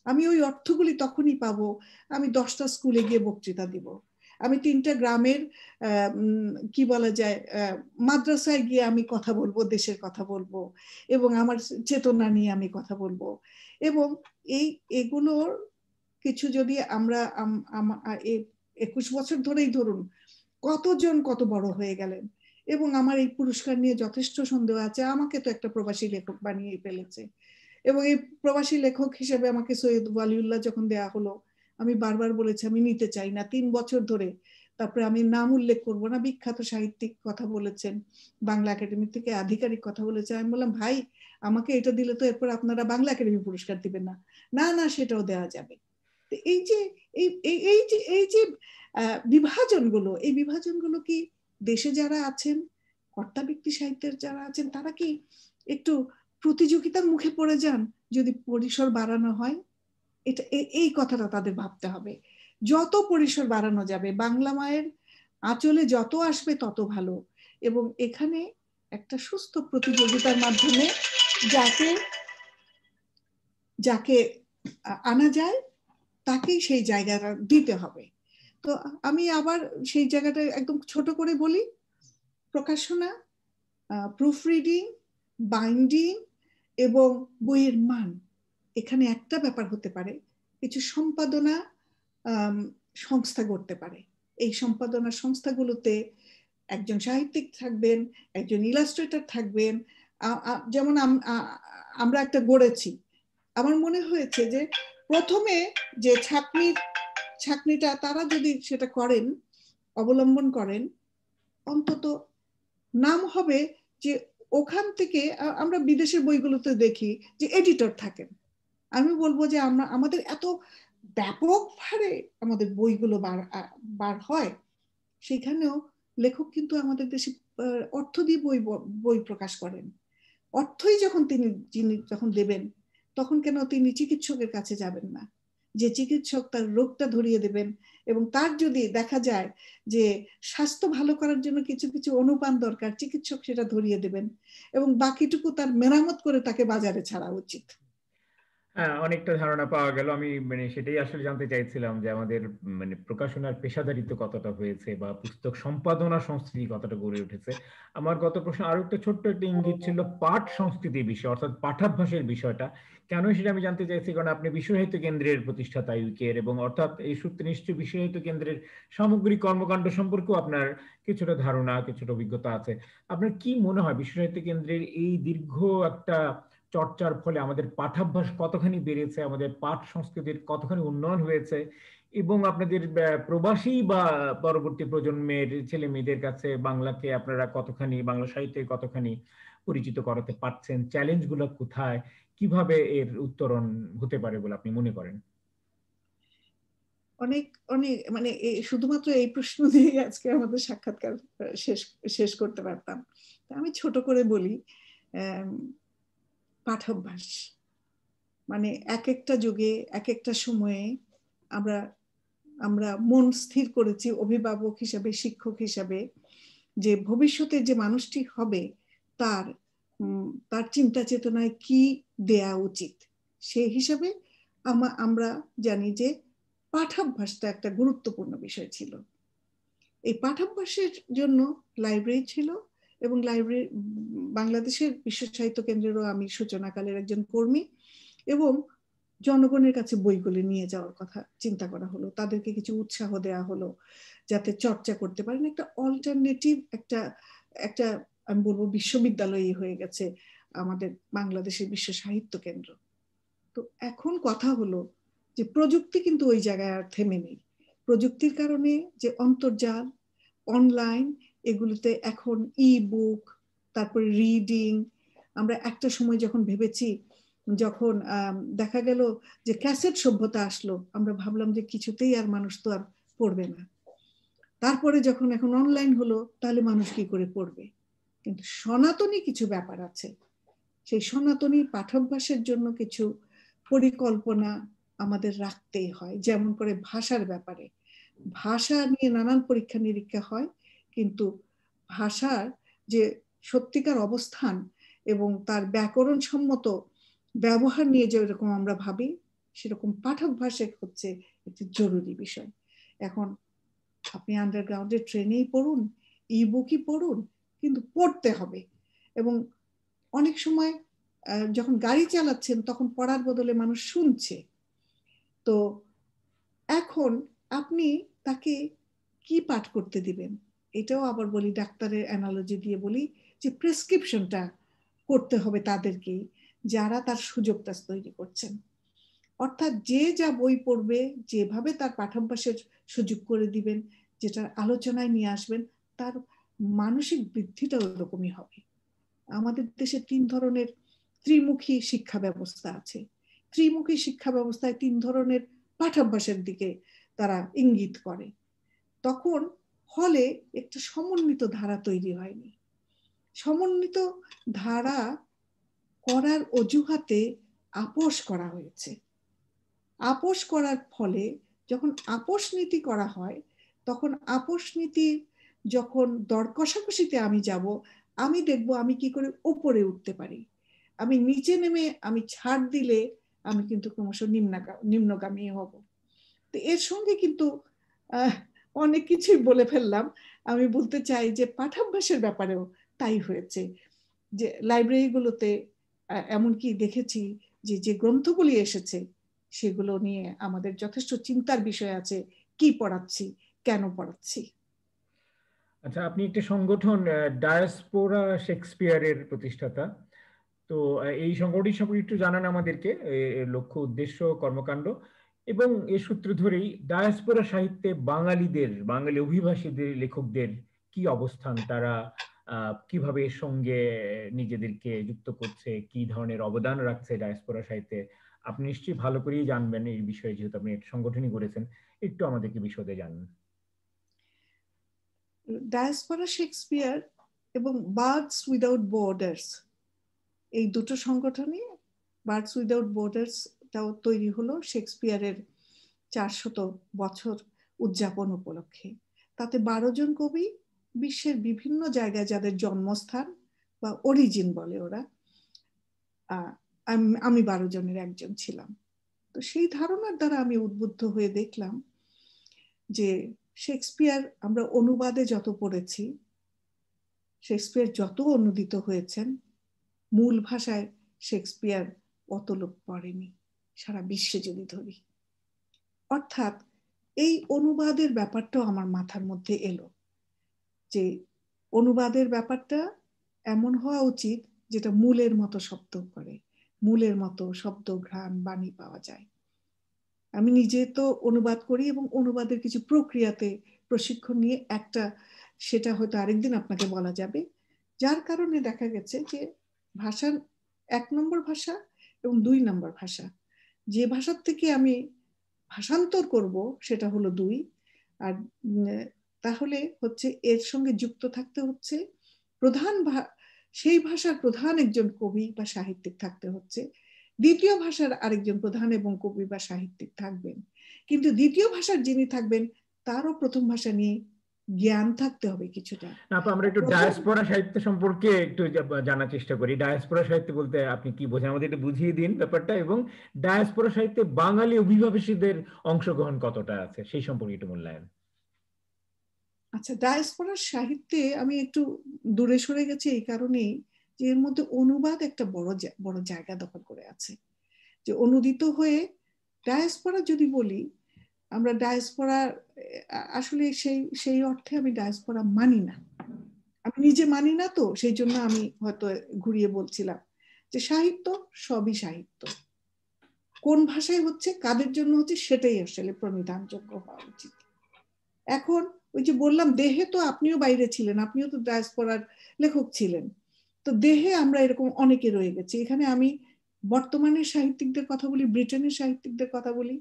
আমি ওই অর্থগুলি তখনই পাবো আমি 10টা স্কুলে গিয়ে বক্তৃতা দিব, আমি 3টা গ্রামের কি বলা যায় মাদ্রাসায় গিয়ে আমি কথা বলবো, দেশের কথা বলবো, এবং আমার চেতনা নিয়ে আমি কথা বলবো। এবং এগুলোর কিছু যদি আমরা 21 বছর ধরেই ধরুন কতজন কত বড় হয়ে গেলেন, এবং আমার এই পুরস্কার নিয়ে যথেষ্ট সন্দেহ আছে। আমাকে তো একটা প্রবাসী লেখক বানিয়ে ফেলেছে, এবং এই প্রবাসী লেখক হিসেবে আমাকে সৈয়দ ওয়ালিউল্লাহ যখন দেয়া হলো, আমি বারবার বলেছি আমি নিতে চাই না, 3 বছর ধরে। তারপরে আমি নাম উল্লেখ করব না, বিখ্যাত সাহিত্যিক কথা বলেছেন, বাংলা একাডেমি থেকে আধিকারিক কথা বলেছেন। আমি বললাম ভাই আমাকে এটা দিলে তো এরপর আপনারা বাংলা একাডেমি পুরস্কার দিবেন না। না না, সেটাও দেওয়া যাবে। এই যে এই যে বিভাজনগুলো, এই বিভাজনগুলো কি দেশে যারা আছেন, কর্তা ব্যক্তি সাহিত্যের যারা আছেন, তারা কি একটু প্রতিযোগিতার মুখে পড়ে যান যদি পরিসর বাড়ানো হয়? এটা এই কথাটা তাদের ভাবতে হবে। যত পরিসর বাড়ানো যাবে, বাংলা মায়ের আঁচলে যত আসবে তত ভালো। এবং এখানে একটা সুস্থ প্রতিযোগিতার মাধ্যমে যাকে যাকে আনা যায় তাকেই সেই জায়গাটা দিতে হবে। তো আমি আবার সেই জায়গাটা একদম ছোট করে বলি, প্রকাশনা, প্রুফ রিডিং, বাইন্ডিং এবং বইয়ের মান, এখানে একটা ব্যাপার হতে পারে, কিছু সম্পাদনা সংস্থা করতে পারে। এই সম্পাদনা সংস্থাগুলোতে একজন সাহিত্যিক থাকবেন, একজন ইলাস্ট্রেটর থাকবেন। যেমন আমরা একটা গড়েছি, আমার মনে হয়েছে যে প্রথমে যে ছাকনিটা তারা যদি সেটা করেন, অবলম্বন করেন, অন্তত নাম হবে যে ওখান থেকে আমরা বিদেশের বইগুলোতে দেখি যে এডিটর থাকেন। আমি বলবো যে আমাদের এত ব্যাপক হারে আমাদের বইগুলো বার হয়, সেখানেও লেখক কিন্তু আমাদের দেশে অর্থ দিয়ে বই প্রকাশ করেন। অর্থই যখন যিনি যখন দেবেন, তখন কেন তিনি চিকিৎসকের কাছে যাবেন না, যে চিকিৎসক তার রোগটা ধরিয়ে দেবেন, এবং তার যদি দেখা যায় যে স্বাস্থ্য ভালো করার জন্য কিছু কিছু অনুপান দরকার, চিকিৎসক সেটা ধরিয়ে দেবেন, এবং বাকিটুকু তার মেরামত করে তাকে বাজারে ছাড়া উচিত। হ্যাঁ, অনেকটা ধারণা পাওয়া গেল। আমি সেটাই আসলে জানতে চাইছিলাম যে আমাদের প্রকাশনার পেশাদারিত্ব কতটা হয়েছে বা পুস্তক সম্পাদনা সংস্কৃতি কতটা গড়ে উঠেছে। আমার গত প্রশ্ন আরো একটা ছোট্ট একটা ইঙ্গিত ছিল পাঠ সংস্কৃতির বিষয়, অর্থাৎ পাঠাভ্যাসের বিষয়টা কেন, সেটা আমি জানতে চাইছি। কারণ আপনি বিশ্ব সাহিত্য কেন্দ্রের প্রতিষ্ঠাতা ইউকের, এবং অর্থাৎ এই সূত্রে নিশ্চয়ই বিশ্ব সাহিত্য কেন্দ্রের সামগ্রিক কর্মকাণ্ড সম্পর্কেও আপনার কিছুটা ধারণা, কিছুটা অভিজ্ঞতা আছে। আপনার কি মনে হয় বিশ্ব সাহিত্য কেন্দ্রের এই দীর্ঘ একটা চর্চার ফলে আমাদের পাঠাভ্যাস কতখানি বেড়েছে, আমাদের পাঠ সংস্কৃতির কতখানি উন্নয়ন হয়েছে, এবং আপনাদের প্রবাসী বা পরবর্তী প্রজন্মের ছেলে মেয়েদের কাছে বাংলাকে আপনারা কতখানি, বাংলা সাহিত্যে কতখানি পরিচিত করাতে পারছেন, চ্যালেঞ্জগুলো কোথায়, কিভাবে এর উত্তরণ হতে পারে বলে আপনি মনে করেন? অনেক অনেক শুধুমাত্র এই প্রশ্ন দিয়ে আজকে আমাদের সাক্ষাৎকার শেষ করতে পারতাম। আমি ছোট করে বলি, পাঠাভ্যাস এক একটা যুগে এক একটা সময়ে আমরা আমরা মন স্থির করেছি অভিভাবক হিসাবে, শিক্ষক হিসাবে, যে ভবিষ্যতে যে মানুষটি হবে তার তার চিন্তা চেতনায় কি দেয়া উচিত, সেই হিসাবে আমরা জানি যে পাঠাভ্যাসটা একটা গুরুত্বপূর্ণ বিষয় ছিল। এই পাঠাভ্যাসের জন্য লাইব্রেরি ছিল, এবং লাইব্রেরি বাংলাদেশের বিশ্ব সাহিত্য কেন্দ্রেরও আমি সূচনাকালের একজন কর্মী, এবং জনগণের কাছে বইগুলি নিয়ে যাওয়ার কথা চিন্তা করা হলো, তাদেরকে কিছু উৎসাহ দেওয়া হলো যাতে চর্চা করতে পারেন। একটা অল্টারনেটিভ একটা একটা আমি বলবো বিশ্ববিদ্যালয়ই হয়ে গেছে আমাদের বাংলাদেশের বিশ্ব সাহিত্য কেন্দ্র। তো এখন কথা হলো যে প্রযুক্তি কিন্তু ওই জায়গায় আর থেমে নেই। প্রযুক্তির কারণে যে অন্তর্জাল, অনলাইন, এগুলিতে এখন ই বুক, তারপরে রিডিং, আমরা একটা সময় যখন ভেবেছি, যখন দেখা গেল যে ক্যাসেট সভ্যতা আসলো, আমরা ভাবলাম যে কিছুতেই আর মানুষ তো আর পড়বে না। তারপরে যখন এখন অনলাইন হলো, তাহলে মানুষ কি করে পড়বে? কিন্তু সনাতনী কিছু ব্যাপার আছে, সেই সনাতনী পাঠ্যাভ্যাসের জন্য কিছু পরিকল্পনা আমাদের রাখতেই হয়। যেমন করে ভাষার ব্যাপারে, ভাষা নিয়ে নানান পরীক্ষা নিরীক্ষা হয়, কিন্তু ভাষার যে সত্যিকার অবস্থান এবং তার ব্যাকরণ সম্মত ব্যবহার নিয়ে যেরকম আমরা ভাবি, সেরকম পাঠ্যাভ্যাসে হচ্ছে একটি জরুরি বিষয়। এখন আপনি আন্ডারগ্রাউন্ডের ট্রেনেই পড়ুন, ই বুকই পড়ুন, কিন্তু পড়তে হবে। এবং অনেক সময় যখন গাড়ি চালাচ্ছেন তখন পড়ার বদলে মানুষ শুনছে। তো এখন আপনি তাকে কি পাঠ করতে দিবেন? এটাও আবার বলি, ডাক্তারের অ্যানালজি দিয়ে বলি যে প্রেসক্রিপশনটা করতে হবে তাদেরকেই, যারা তার সুযোগটা তৈরি করছেন। অর্থাৎ যে যা বই পড়বে, যেভাবে তার পাঠাভ্যাসের সুযোগ করে দিবেন, যেটা আলোচনায় নিয়ে আসবেন, তার মানসিক বৃদ্ধিটা ওরকমই হবে। আমাদের দেশে 3 ধরনের ত্রিমুখী শিক্ষা ব্যবস্থা আছে। ত্রিমুখী শিক্ষা ব্যবস্থায় 3 ধরনের পাঠাভ্যাসের দিকে তারা ইঙ্গিত করে। তখন ফলে একটা সমন্বিত ধারা তৈরি হয়নি। সমন্বিত ধারা করার অজুহাতে আপোষ করা হয়েছে। আপোষ করার ফলে যখন আপোষ নীতি করা হয়, তখন আপোষ নীতি যখন দর কষাকষিতে আমি যাব, আমি দেখব আমি কি করে উপরে উঠতে পারি। আমি নিচে নেমে আমি ছাড় দিলে আমি কিন্তু ক্রমশ নিম্নগামী হব। তো এর সঙ্গে কিন্তু অনেক কিছুই বলে ফেললাম। আমি বলতে চাই যে পাঠাভ্যাসের ব্যাপারেও তাই হয়েছে, যে লাইব্রেরিগুলোতে এমনকি দেখেছি যে যে গ্রন্থগুলি এসেছে সেগুলো নিয়ে আমাদের যথেষ্ট চিন্তার বিষয় আছে, কি পড়াচ্ছি, কেন পড়াচ্ছি। আচ্ছা, আপনি একটা সংগঠন ডায়াসপোরা শেক্সপিয়ারের প্রতিষ্ঠাতা, তো এই সংগঠনটি সম্পর্কে একটু জানান আমাদেরকে, লক্ষ্য উদ্দেশ্য কর্মকাণ্ড, এবং এর সূত্র ধরেই ডায়াসপোরা সাহিত্যে বাঙালি অভিবাসীদের লেখকদের কি অবস্থান, তারা কিভাবে এর সঙ্গে নিজেদেরকে যুক্ত করছে, কি ধরনের অবদান রাখছে ডায়াসপোরা সাহিত্যে। আপনি নিশ্চয়ই ভালো করেই জানবেন এই বিষয়ে, যেহেতু আপনি একটা সংগঠনই করেছেন। একটু আমাদেরকে বিশদে জানান। ডায়াসপোরা শেক্সপিয়ার এবং বার্ডস উইদাউট বর্ডার্স, এই দুটো সংগঠনই, বার্ডস উইদাউট বর্ডার্স টাও তৈরি হলো শেক্সপিয়ারের 400 বছর উদযাপন উপলক্ষে। তাতে 12 জন কবি বিশ্বের বিভিন্ন জায়গায়, যাদের জন্মস্থান বা অরিজিন বলে ওরা, আমি 12 জনের একজন ছিলাম। তো সেই ধারণার দ্বারা আমি উদ্বুদ্ধ হয়ে দেখলাম যে শেক্সপিয়ার আমরা অনুবাদে যত পড়েছি, শেক্সপিয়ার যত অনুদিত হয়েছেন, মূল ভাষায় শেক্সপিয়ার অত লোক পড়েনি সারা বিশ্বে যদি ধরি। অর্থাৎ এই অনুবাদের ব্যাপারটাও আমার মাথার মধ্যে এলো, যে অনুবাদের ব্যাপারটা এমন হওয়া উচিত যেটা মূলের মতো শব্দ করে, মূলের মতো শব্দ, ঘ্রাণ, বাণী পাওয়া যায়। আমি নিজে তো অনুবাদ করি এবং অনুবাদের কিছু প্রক্রিয়াতে প্রশিক্ষণ নিয়ে একটা, সেটা হয়তো আরেকদিন আপনাকে বলা যাবে। যার কারণে দেখা গেছে যে ভাষার 1 নম্বর ভাষা এবং 2 নম্বর ভাষা, যে ভাষার থেকে আমি ভাষান্তর করব সেটা হলো 2, আর তাহলে হচ্ছে এর সঙ্গে যুক্ত থাকতে হচ্ছে প্রধান সেই ভাষার প্রধান একজন কবি বা সাহিত্যিক থাকতে হচ্ছে, দ্বিতীয় ভাষার আরেকজন প্রধান এবং কবি বা সাহিত্যিক থাকবেন, কিন্তু দ্বিতীয় ভাষার যিনি থাকবেন তারও প্রথম ভাষা নিয়ে জ্ঞান থাকতে হবে কিছুটা। আমরা একটু ডায়াসপোরা সাহিত্য সম্পর্কে একটু জানার চেষ্টা করি। ডায়াসপোরা সাহিত্য বলতে আপনি কি বোঝেন, আমাদের একটু বুঝিয়ে দিন ব্যাপারটা, এবং ডায়াসপোরা সাহিত্যে বাঙালি অভিবাসীদের অংশগ্রহণ কতটা আছে সেই সম্পর্কে একটু মূল্যায়ন। আচ্ছা, ডায়াসপোরা সাহিত্যে আমি একটু দূরে সরে গেছি এই কারণেই যে এর মধ্যে অনুবাদ একটা বড় জায়গা দখল করে আছে। যে অনুদিত হয়ে ডায়াসপোরা যদি বলি, আমরা ডায়াসপোরা আসলে সেই অর্থে আমি ডায়াসপোরা মানি না, আমি নিজে মানি না, তো সেই জন্য আমি হয়তো ঘুরিয়ে বলছিলাম যে সাহিত্য সবই সাহিত্য, কোন ভাষায় হচ্ছে, কাদের জন্য হচ্ছে, সেটাই আসলে প্রণিধানযোগ্য হওয়া উচিত। এখন ওই যে বললাম, দেহে তো আপনিও বাইরে ছিলেন, আপনিও তো ডায়াসপোরার লেখক ছিলেন, তো দেহে আমরা এরকম অনেকে রয়ে গেছি এখানে। আমি বর্তমানের সাহিত্যিকদের কথা বলি, ব্রিটেনের সাহিত্যিকদের কথা বলি,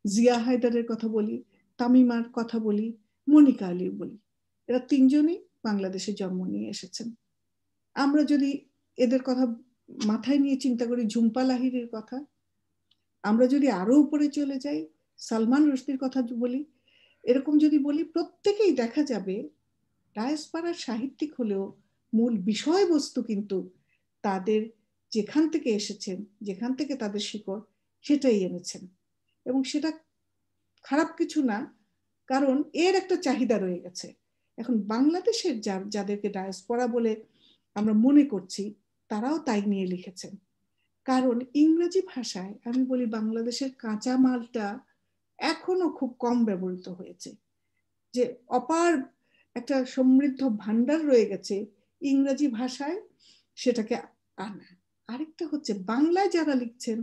জিয়া হায়দারের কথা বলি, তামিমার কথা বলি, মনিকা আলী বলি, এরা 3 জনই বাংলাদেশে জন্ম নিয়ে এসেছেন। আমরা যদি এদের কথা মাথায় নিয়ে চিন্তা করি, ঝুম্পা লাহিড়ীর কথা, আমরা যদি আরো উপরে চলে যাই, সালমান রুশদির কথা বলি, এরকম যদি বলি, প্রত্যেকেই দেখা যাবে ডায়াসপোরার সাহিত্যিক হলেও মূল বিষয়বস্তু কিন্তু তাদের যেখান থেকে এসেছেন, যেখান থেকে তাদের শিকড়, সেটাই এনেছেন। এবং সেটা খারাপ কিছু না, কারণ এর একটা চাহিদা রয়ে গেছে। এখন বাংলাদেশের যাদেরকে ডায়াসপোরা বলে আমরা মনে করছি, তারাও তাই নিয়ে লিখেছেন। কারণ ইংরেজি ভাষায় আমি বলি বাংলাদেশের কাঁচা মালটা এখনো খুব কম ব্যবহৃত হয়েছে, যে অপার একটা সমৃদ্ধ ভান্ডার রয়ে গেছে ইংরেজি ভাষায়, সেটাকে আনা। আরেকটা হচ্ছে বাংলায় যারা লিখছেন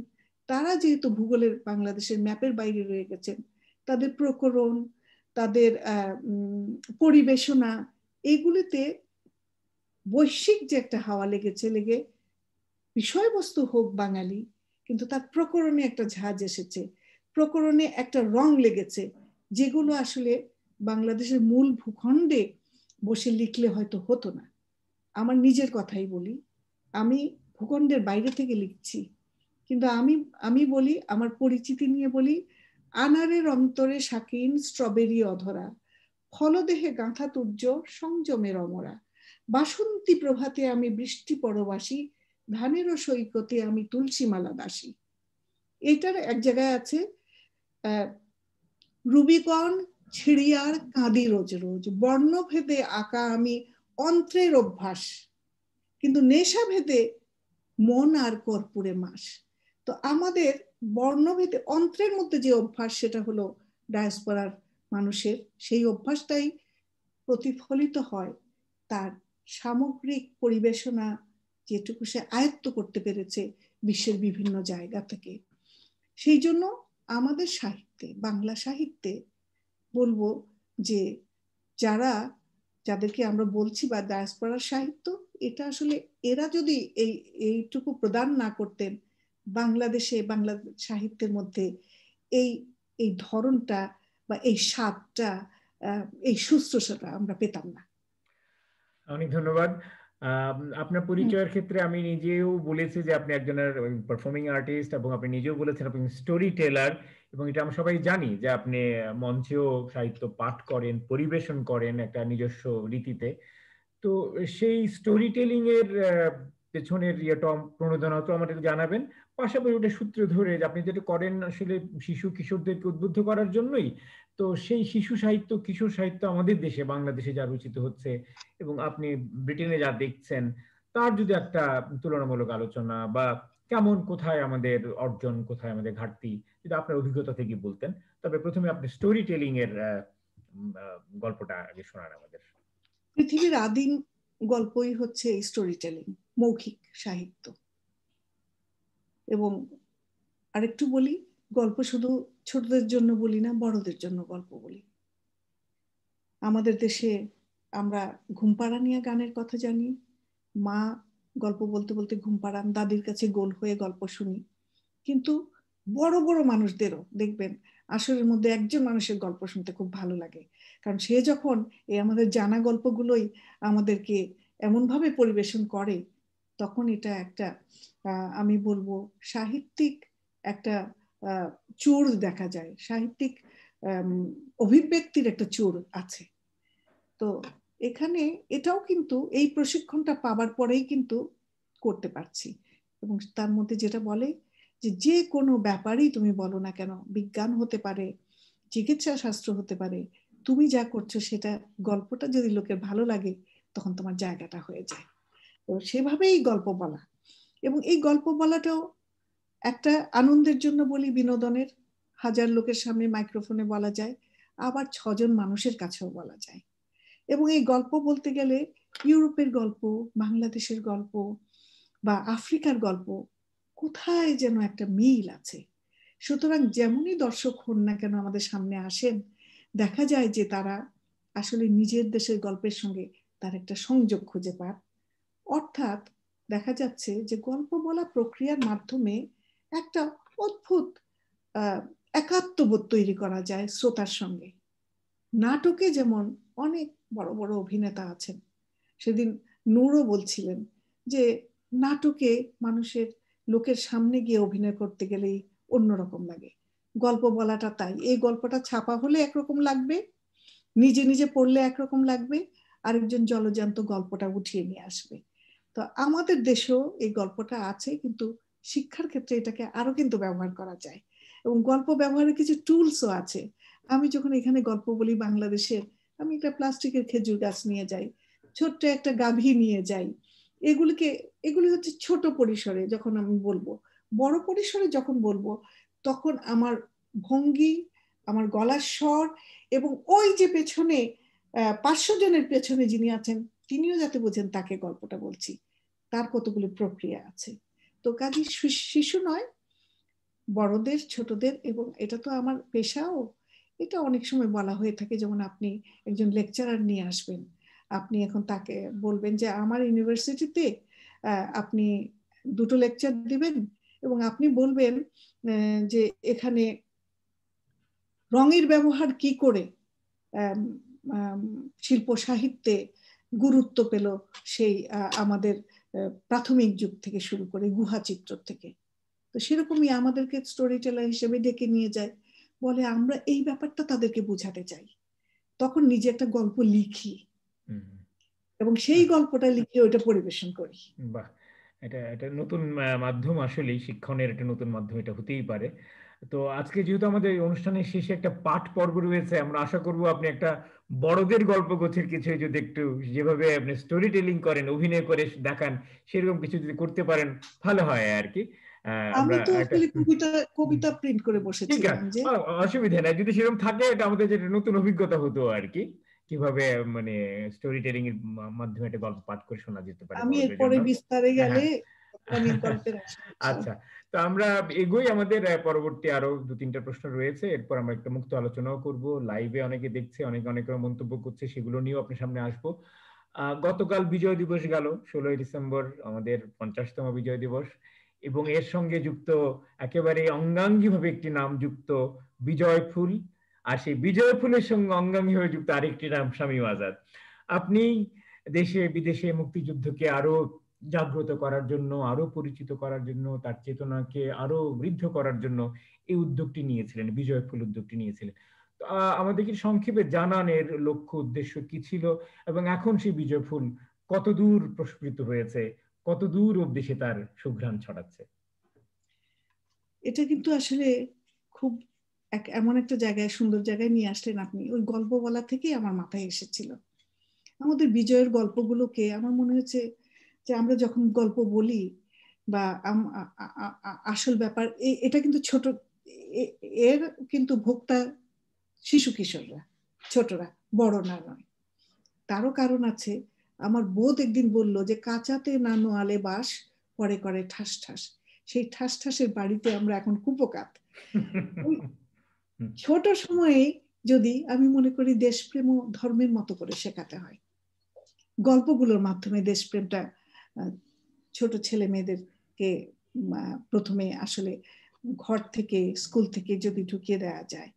তারা যেহেতু ভূগোলের বাংলাদেশের ম্যাপের বাইরে রয়ে গেছেন, তাদের প্রকরণ, তাদের পরিবেশনা, এগুলিতে বৈশ্বিক যে একটা হাওয়া লেগে বিষয়বস্তু হোক বাঙালি, কিন্তু তার প্রকরণে একটা ঝাঁজ এসেছে, প্রকরণে একটা রং লেগেছে, যেগুলো আসলে বাংলাদেশের মূল ভূখণ্ডে বসে লিখলে হয়তো হতো না। আমার নিজের কথাই বলি, আমি ভূখণ্ডের বাইরে থেকে লিখছি, কিন্তু আমি বলি, আমার পরিচিতি নিয়ে বলি, আনারের অন্তরে শাকিন স্ট্রবেরি অধরা, ফলদেহে গাঁথা তুর্য সংযমের অমরা, বাসন্তী প্রভাতে আমি বৃষ্টি পরবাসী, ধানেরও সৈকতে আমি তুলসী মালা দাসী। এটার এক জায়গায় আছে রুবিকন ছিড়িয়ার কাঁদি রোজ রোজ, বর্ণভেদে আঁকা আমি অন্ত্রের অভ্যাস, কিন্তু নেশা ভেদে মন আর কর্পূরে মাস। তো আমাদের বর্ণভেদে অন্ত্রের মধ্যে যে অভ্যাস, সেটা হলো ডায়াসপোরার মানুষের, সেই অভ্যাসটাই প্রতিফলিত হয় তার সামগ্রিক পরিবেশনা, যেটুকু সে আয়ত্ত করতে পেরেছে বিশ্বের বিভিন্ন জায়গা থেকে। সেই জন্য আমাদের সাহিত্যে, বাংলা সাহিত্যে বলবো যে যাদেরকে আমরা বলছি বা ডায়াসপোরার সাহিত্য, এটা আসলে এরা যদি এইটুকু প্রদান না করতেন, বাংলাদেশে বাংলা সাহিত্যের মধ্যে এই এই ধরনটা বা এই স্বাদটা, এই শুশ্রূষাটা আমরা পেতাম না। অনেক ধন্যবাদ। আপনার পরিচয়ের ক্ষেত্রে আমি নিজেও বলেছি যে আপনি একজনের পারফর্মিং আর্টিস্ট, এবং আপনি নিজেও বলেছেন আপনি স্টোরি টেলার, এবং এটা আমরা সবাই জানি যে আপনি মঞ্চেও সাহিত্য পাঠ করেন, পরিবেশন করেন একটা নিজস্ব রীতিতে। তো সেই স্টোরি টেলিং এর পেছনের ইয়েটা, প্রণোদনা তো আমাদের জানাবেন। পাশাপাশি ওটা সূত্র ধরে যে আপনি যেটা করেন আসলে শিশু কিশোরদেরকে উদ্বুদ্ধ করার জন্যই, তো সেই শিশু সাহিত্য, কিশোর সাহিত্য আমাদের দেশে, বাংলাদেশে যা রচিত হচ্ছে এবং আপনি ব্রিটেনে যা দেখছেন, তার যদি একটা তুলনামূলক আলোচনা বা কেমন, কোথায় আমাদের অর্জন, কোথায় আমাদের ঘাটতি, যদি আপনার অভিজ্ঞতা থেকে বলতেন। তবে প্রথমে আপনি স্টোরি টেলিং এর গল্পটা আগে শোনান আমাদের। পৃথিবীর আদিম গল্পই হচ্ছে স্টোরি টেলিং, মৌখিক সাহিত্য। এবং আরেকটু বলি, গল্প শুধু ছোটদের জন্য বলি না, বড়দের জন্য গল্প বলি। আমাদের দেশে আমরা ঘুমপাড়া নিয়ে গানের কথা জানি, মা গল্প বলতে বলতে ঘুম পাড়ান, দাদির কাছে গোল হয়ে গল্প শুনি। কিন্তু বড় বড় মানুষদেরও দেখবেন আসরের মধ্যে একজন মানুষের গল্প শুনতে খুব ভালো লাগে, কারণ সে যখন এই আমাদের জানা গল্পগুলোই আমাদেরকে এমনভাবে পরিবেশন করে, তখন এটা একটা আমি বলবো সাহিত্যিক একটা চোর দেখা যায়, সাহিত্যিক অভিব্যক্তির একটা চোর আছে। তো এখানে এটাও কিন্তু এই প্রশিক্ষণটা পাবার পরেই কিন্তু করতে পারছি। এবং তার মধ্যে যেটা বলে যে কোনো ব্যাপারই তুমি বলো না কেন, বিজ্ঞান হতে পারে, চিকিৎসা শাস্ত্র হতে পারে, তুমি যা করছো সেটা, গল্পটা যদি লোকের ভালো লাগে তখন তোমার জায়গাটা হয়ে যায়। তো সেভাবেই গল্প বলা, এবং এই গল্প বলাটাও একটা আনন্দের জন্য বলি, বিনোদনের, 1000 লোকের সামনে মাইক্রোফোনে বলা যায়, আবার 6 জন মানুষের কাছেও বলা যায়। এবং এই গল্প বলতে গেলে ইউরোপের গল্প, বাংলাদেশের গল্প বা আফ্রিকার গল্প, কোথায় যেন একটা মিল আছে। সুতরাং যেমনই দর্শক হন না কেন আমাদের সামনে আসেন, দেখা যায় যে তারা আসলে নিজের দেশের গল্পের সঙ্গে তার একটা সংযোগ খুঁজে পান। অর্থাৎ দেখা যাচ্ছে যে গল্প বলা প্রক্রিয়ার মাধ্যমে একটা অদ্ভুত একাত্মবোধ তৈরি করা যায় শ্রোতার সঙ্গে। নাটকে যেমন অনেক বড় বড় অভিনেতা আছেন, সেদিন নূরও বলছিলেন যে নাটকে মানুষের লোকের সামনে গিয়ে অভিনয় করতে গেলেই অন্যরকম লাগে, গল্প বলাটা তাই। এই গল্পটা ছাপা হলে একরকম লাগবে, নিজে নিজে পড়লে একরকম লাগবে, আরেকজন জলজান্ত গল্পটা উঠিয়ে নিয়ে আসবে। তো আমাদের দেশেও এই গল্পটা আছে, কিন্তু শিক্ষার ক্ষেত্রে এটাকে আরো কিন্তু ব্যবহার করা যায়, এবং গল্প ব্যবহারের কিছু টুলসও আছে। আমি যখন এখানে গল্প বলি বাংলাদেশের, আমি একটা প্লাস্টিকের খেজুর গাছ নিয়ে যাই, ছোট্ট একটা গাভী নিয়ে যাই, এগুলি হচ্ছে ছোট পরিসরে যখন আমি বলবো। বড় পরিসরে যখন বলবো তখন আমার ভঙ্গি, আমার গলার স্বর, এবং ওই যে পেছনে 500 জনের পেছনে যিনি আছেন তিনিও যাতে বোঝেন তাকে গল্পটা বলছি, তার কতগুলো প্রক্রিয়া আছে। তো কাজে শিশু নয়, বড়দের ছোটদের, এবং এটা তো আমার পেশাও, এটা অনেক সময় বলা হয়ে থাকে। যেমন আপনি একজন লেকচারার নিয়ে আসবেন, আপনি এখন তাকে বলবেন যে আমার ইউনিভার্সিটিতে আপনি 2টো লেকচার দিবেন, এবং আপনি বলবেন যে এখানে রঙের ব্যবহার কি করে শিল্প সাহিত্যে গুরুত্ব পেল সেই আমাদের প্রাথমিক যুগ থেকে শুরু করে গুহা চিত্র থেকে। তো সেরকমই আমাদেরকে স্টোরি টেলার হিসেবে ডেকে নিয়ে যায়, বলে আমরা এই ব্যাপারটা তাদেরকে বোঝাতে চাই। তখন নিজে একটা গল্প লিখি এবং সেই গল্পটা লিখে ওইটা পরিবেশন করি। বাহ, এটা এটা নতুন মাধ্যম, আসলে শিক্ষণের একটা নতুন মাধ্যম এটা হতেই পারে। তো আজকে যেহেতু আমাদের এই অনুষ্ঠানের শেষে একটা পাঠ পর্ব রয়েছে, আমরা আশা করব আপনি একটা বড়দের গল্প গোছের কিছু যদি একটু, যেভাবে আপনি স্টোরি টেলিং করেন, অভিনয় করে দেখান, সেরকম কিছু যদি করতে পারেন ভালো হয় আর কি। আমি আমরা তো একটা কবিতা প্রিন্ট করে ঠিক বসেছিলাম আছে, যে অসুবিধা নাই, যদি সেরকম থাকে এটা আমাদের যেটা নতুন অভিজ্ঞতা হতো আর কি, কিভাবে মানে স্টোরি টেলিং এর মাধ্যমে একটা গল্প পাঠ করে শোনা যেতে পারে আমি বড়দের এরপরে জন্য। বিস্তারে হ্যাঁ গেলে হ্যাঁ। অনেক গল্পের আসে। আচ্ছা, তো আমরা এগোই, আমাদের পরবর্তী আরো 2-3টা প্রশ্ন রয়েছে, এরপর আমরা একটা মুক্ত আলোচনাও করব। লাইভে অনেকে দেখছে, অনেক মন্তব্য করছে, সেগুলো নিয়েও আপনার সামনে আসবো। গতকাল বিজয় দিবস গেল, 16ই ডিসেম্বর আমাদের 50তম বিজয় দিবস, এবং এর সঙ্গে যুক্ত একেবারে অঙ্গাঙ্গী ভাবে একটি নাম যুক্ত, বিজয় ফুল। আর সেই বিজয় ফুলের সঙ্গে অঙ্গাঙ্গী হয়ে যুক্ত আরেকটি নাম শামীম আজাদ। আপনি দেশে বিদেশে মুক্তিযুদ্ধকে আরো জাগ্রত করার জন্য, আরো পরিচিত করার জন্য, তার চেতনাকে আরো বৃদ্ধ করার জন্য এই উদ্যোগটি নিয়েছিলেন, বিজয় ফুল উদ্যোগটি নিয়েছিলেন। তো আমাদেরকে সংক্ষেপে জানান এর লক্ষ্য উদ্দেশ্য কি ছিল, এবং এখন সেই বিজয় ফুল কতদূর প্রস্ফুটিত হয়েছে, কতদূর অবধি সে তার সুঘ্রাণ ছড়াচ্ছে। এটা কিন্তু আসলে খুব এমন একটা জায়গায়, সুন্দর জায়গায় নিয়ে আসলেন আপনি। ওই গল্প বলা থেকেই আমার মাথায় এসেছিল। আমাদের বিজয়ের গল্পগুলোকে আমার মনে হয়েছে যে আমরা যখন গল্প বলি বা আসল ব্যাপার এটা কিন্তু ছোট, এর কিন্তু ভোক্তা শিশু কিশোররা, ছোটরা, বড়রা নয়। তারও কারণ আছে। আমার বোধ একদিন বলল যে কাঁচাতে না নোয়ালে বাস, পরে করে ঠাস ঠাস। সেই ঠাস ঠাসের বাড়িতে আমরা এখন কুপোকাত। ছোট সময়ে যদি আমি মনে করি দেশপ্রেম ও ধর্মের মতো করে শেখাতে হয়, গল্পগুলোর মাধ্যমে দেশপ্রেমটা ছোট ছেলে মেয়েদেরকে প্রথমে আসলে ঘর থেকে, স্কুল থেকে যদি ঢুকিয়ে দেওয়া যায়।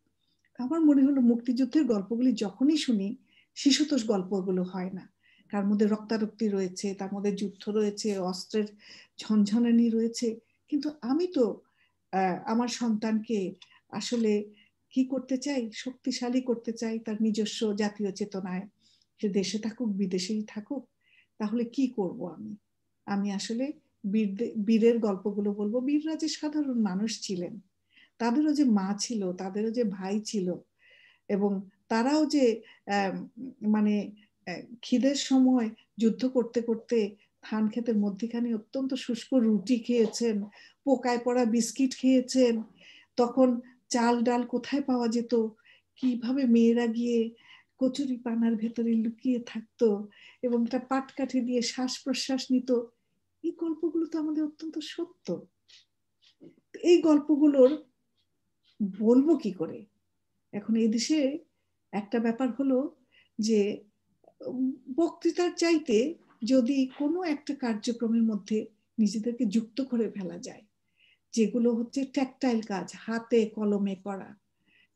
আমার মনে হলো মুক্তিযুদ্ধের গল্পগুলি যখনই শুনি, শিশুতোষ গল্পগুলো হয় না। তার মধ্যে রক্তারক্তি রয়েছে, তার মধ্যে যুদ্ধ রয়েছে, অস্ত্রের ঝনঝনানি রয়েছে। কিন্তু আমি তো আমার সন্তানকে আসলে কি করতে চাই, শক্তিশালী করতে চাই তার নিজস্ব জাতীয় চেতনায়। সে দেশে থাকুক বিদেশেই থাকুক, তাহলে কি করব আমি? আমি আসলে বীরের গল্পগুলো বলবো। বীররা যে সাধারণ মানুষ ছিলেন, তাদেরও যে মা ছিল, তাদেরও যে ভাই ছিল, এবং তারাও যে মানে খিদের সময় যুদ্ধ করতে করতে ধান ক্ষেতের মধ্যখানে অত্যন্ত শুষ্ক রুটি খেয়েছেন, পোকায় পড়া বিস্কিট খেয়েছেন। তখন চাল ডাল কোথায় পাওয়া যেত, কিভাবে মেয়েরা গিয়ে কচুরি পানার ভেতরে লুকিয়ে থাকতো এবং একটা পাটকাঠি দিয়ে শ্বাস প্রশ্বাস নিত। এই গল্পগুলো তো আমাদের অত্যন্ত সত্য। এই গল্পগুলোর বলবো কি করে? এখন এই দেশে একটা ব্যাপার হলো যে বক্তৃতার চাইতে যদি কোনো একটা কার্যক্রমের মধ্যে নিজেদেরকে যুক্ত করে ফেলা যায়, যেগুলো হচ্ছে ট্যাকটাইল কাজ, হাতে কলমে করা,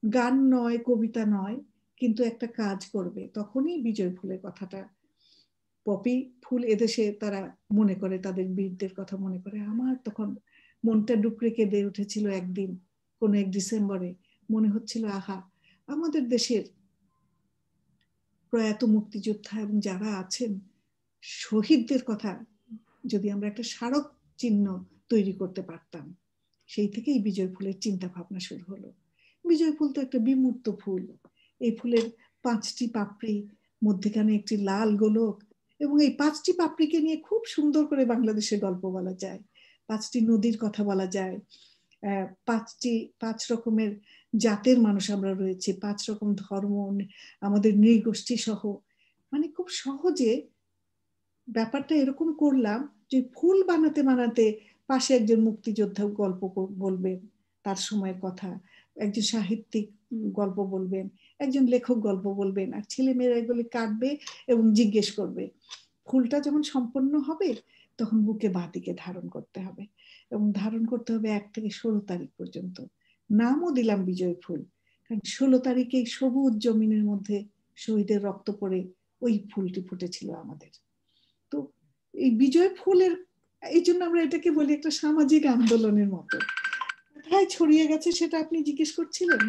গান নয়, কবিতা নয়, কিন্তু একটা কাজ করবে, তখনই বিজয় ফুলের কথাটা, পপি ফুল এদেশে তারা মনে করে, তাদের বীরদের কথা মনে করে। আমার তখন মনটা ডুকরে কেঁদে উঠেছিল একদিন, কোন এক ডিসেম্বরে। মনে হচ্ছিল আহা, আমাদের দেশের প্রয়াত মুক্তিযোদ্ধা এবং যারা আছেন শহীদদের কথা যদি আমরা একটা স্মারক চিহ্ন তৈরি করতে পারতাম। সেই থেকেই বিজয় ফুলের চিন্তা ভাবনা শুরু হলো। বিজয় ফুল তো একটা বিমূর্ত ফুল। এই ফুলের 5টি পাপড়ি, মধ্যখানে একটি লাল গোলক, এবং এই 5টি পাপড়িকে নিয়ে খুব সুন্দর করে বাংলাদেশের গল্প বলা যায়। 5টি নদীর কথা বলা যায়, পাঁচ রকমের জাতের মানুষ আমরা রয়েছি, 5 রকম ধর্ম, আমাদের নৃগোষ্ঠী সহ, মানে খুব সহজে ব্যাপারটা এরকম করলাম যে ফুল বানাতে বানাতে পাশে একজন মুক্তিযোদ্ধা গল্প বলবেন তার সময়ের কথা, একজন সাহিত্যিক গল্প বলবেন, একজন লেখক গল্প বলবেন, আর ছেলে মেয়েরা এগুলি কাটবে এবং জিজ্ঞেস করবে। ফুলটা যখন সম্পন্ন হবে তখন বুকে বাঁদিকে ধারণ করতে হবে, এবং ধারণ করতে হবে 1 থেকে 16 তারিখ পর্যন্ত। নামও দিলাম বিজয় ফুল, কারণ 16 তারিখে সবুজ জমিনের মধ্যে শহীদের রক্ত পড়ে ওই ফুলটি ফুটেছিল আমাদের। তো এই বিজয় ফুলের, এই জন্য আমরা এটাকে বলি একটা সামাজিক আন্দোলনের মতো। কোথায় ছড়িয়ে গেছে সেটা আপনি জিজ্ঞেস করছিলেন।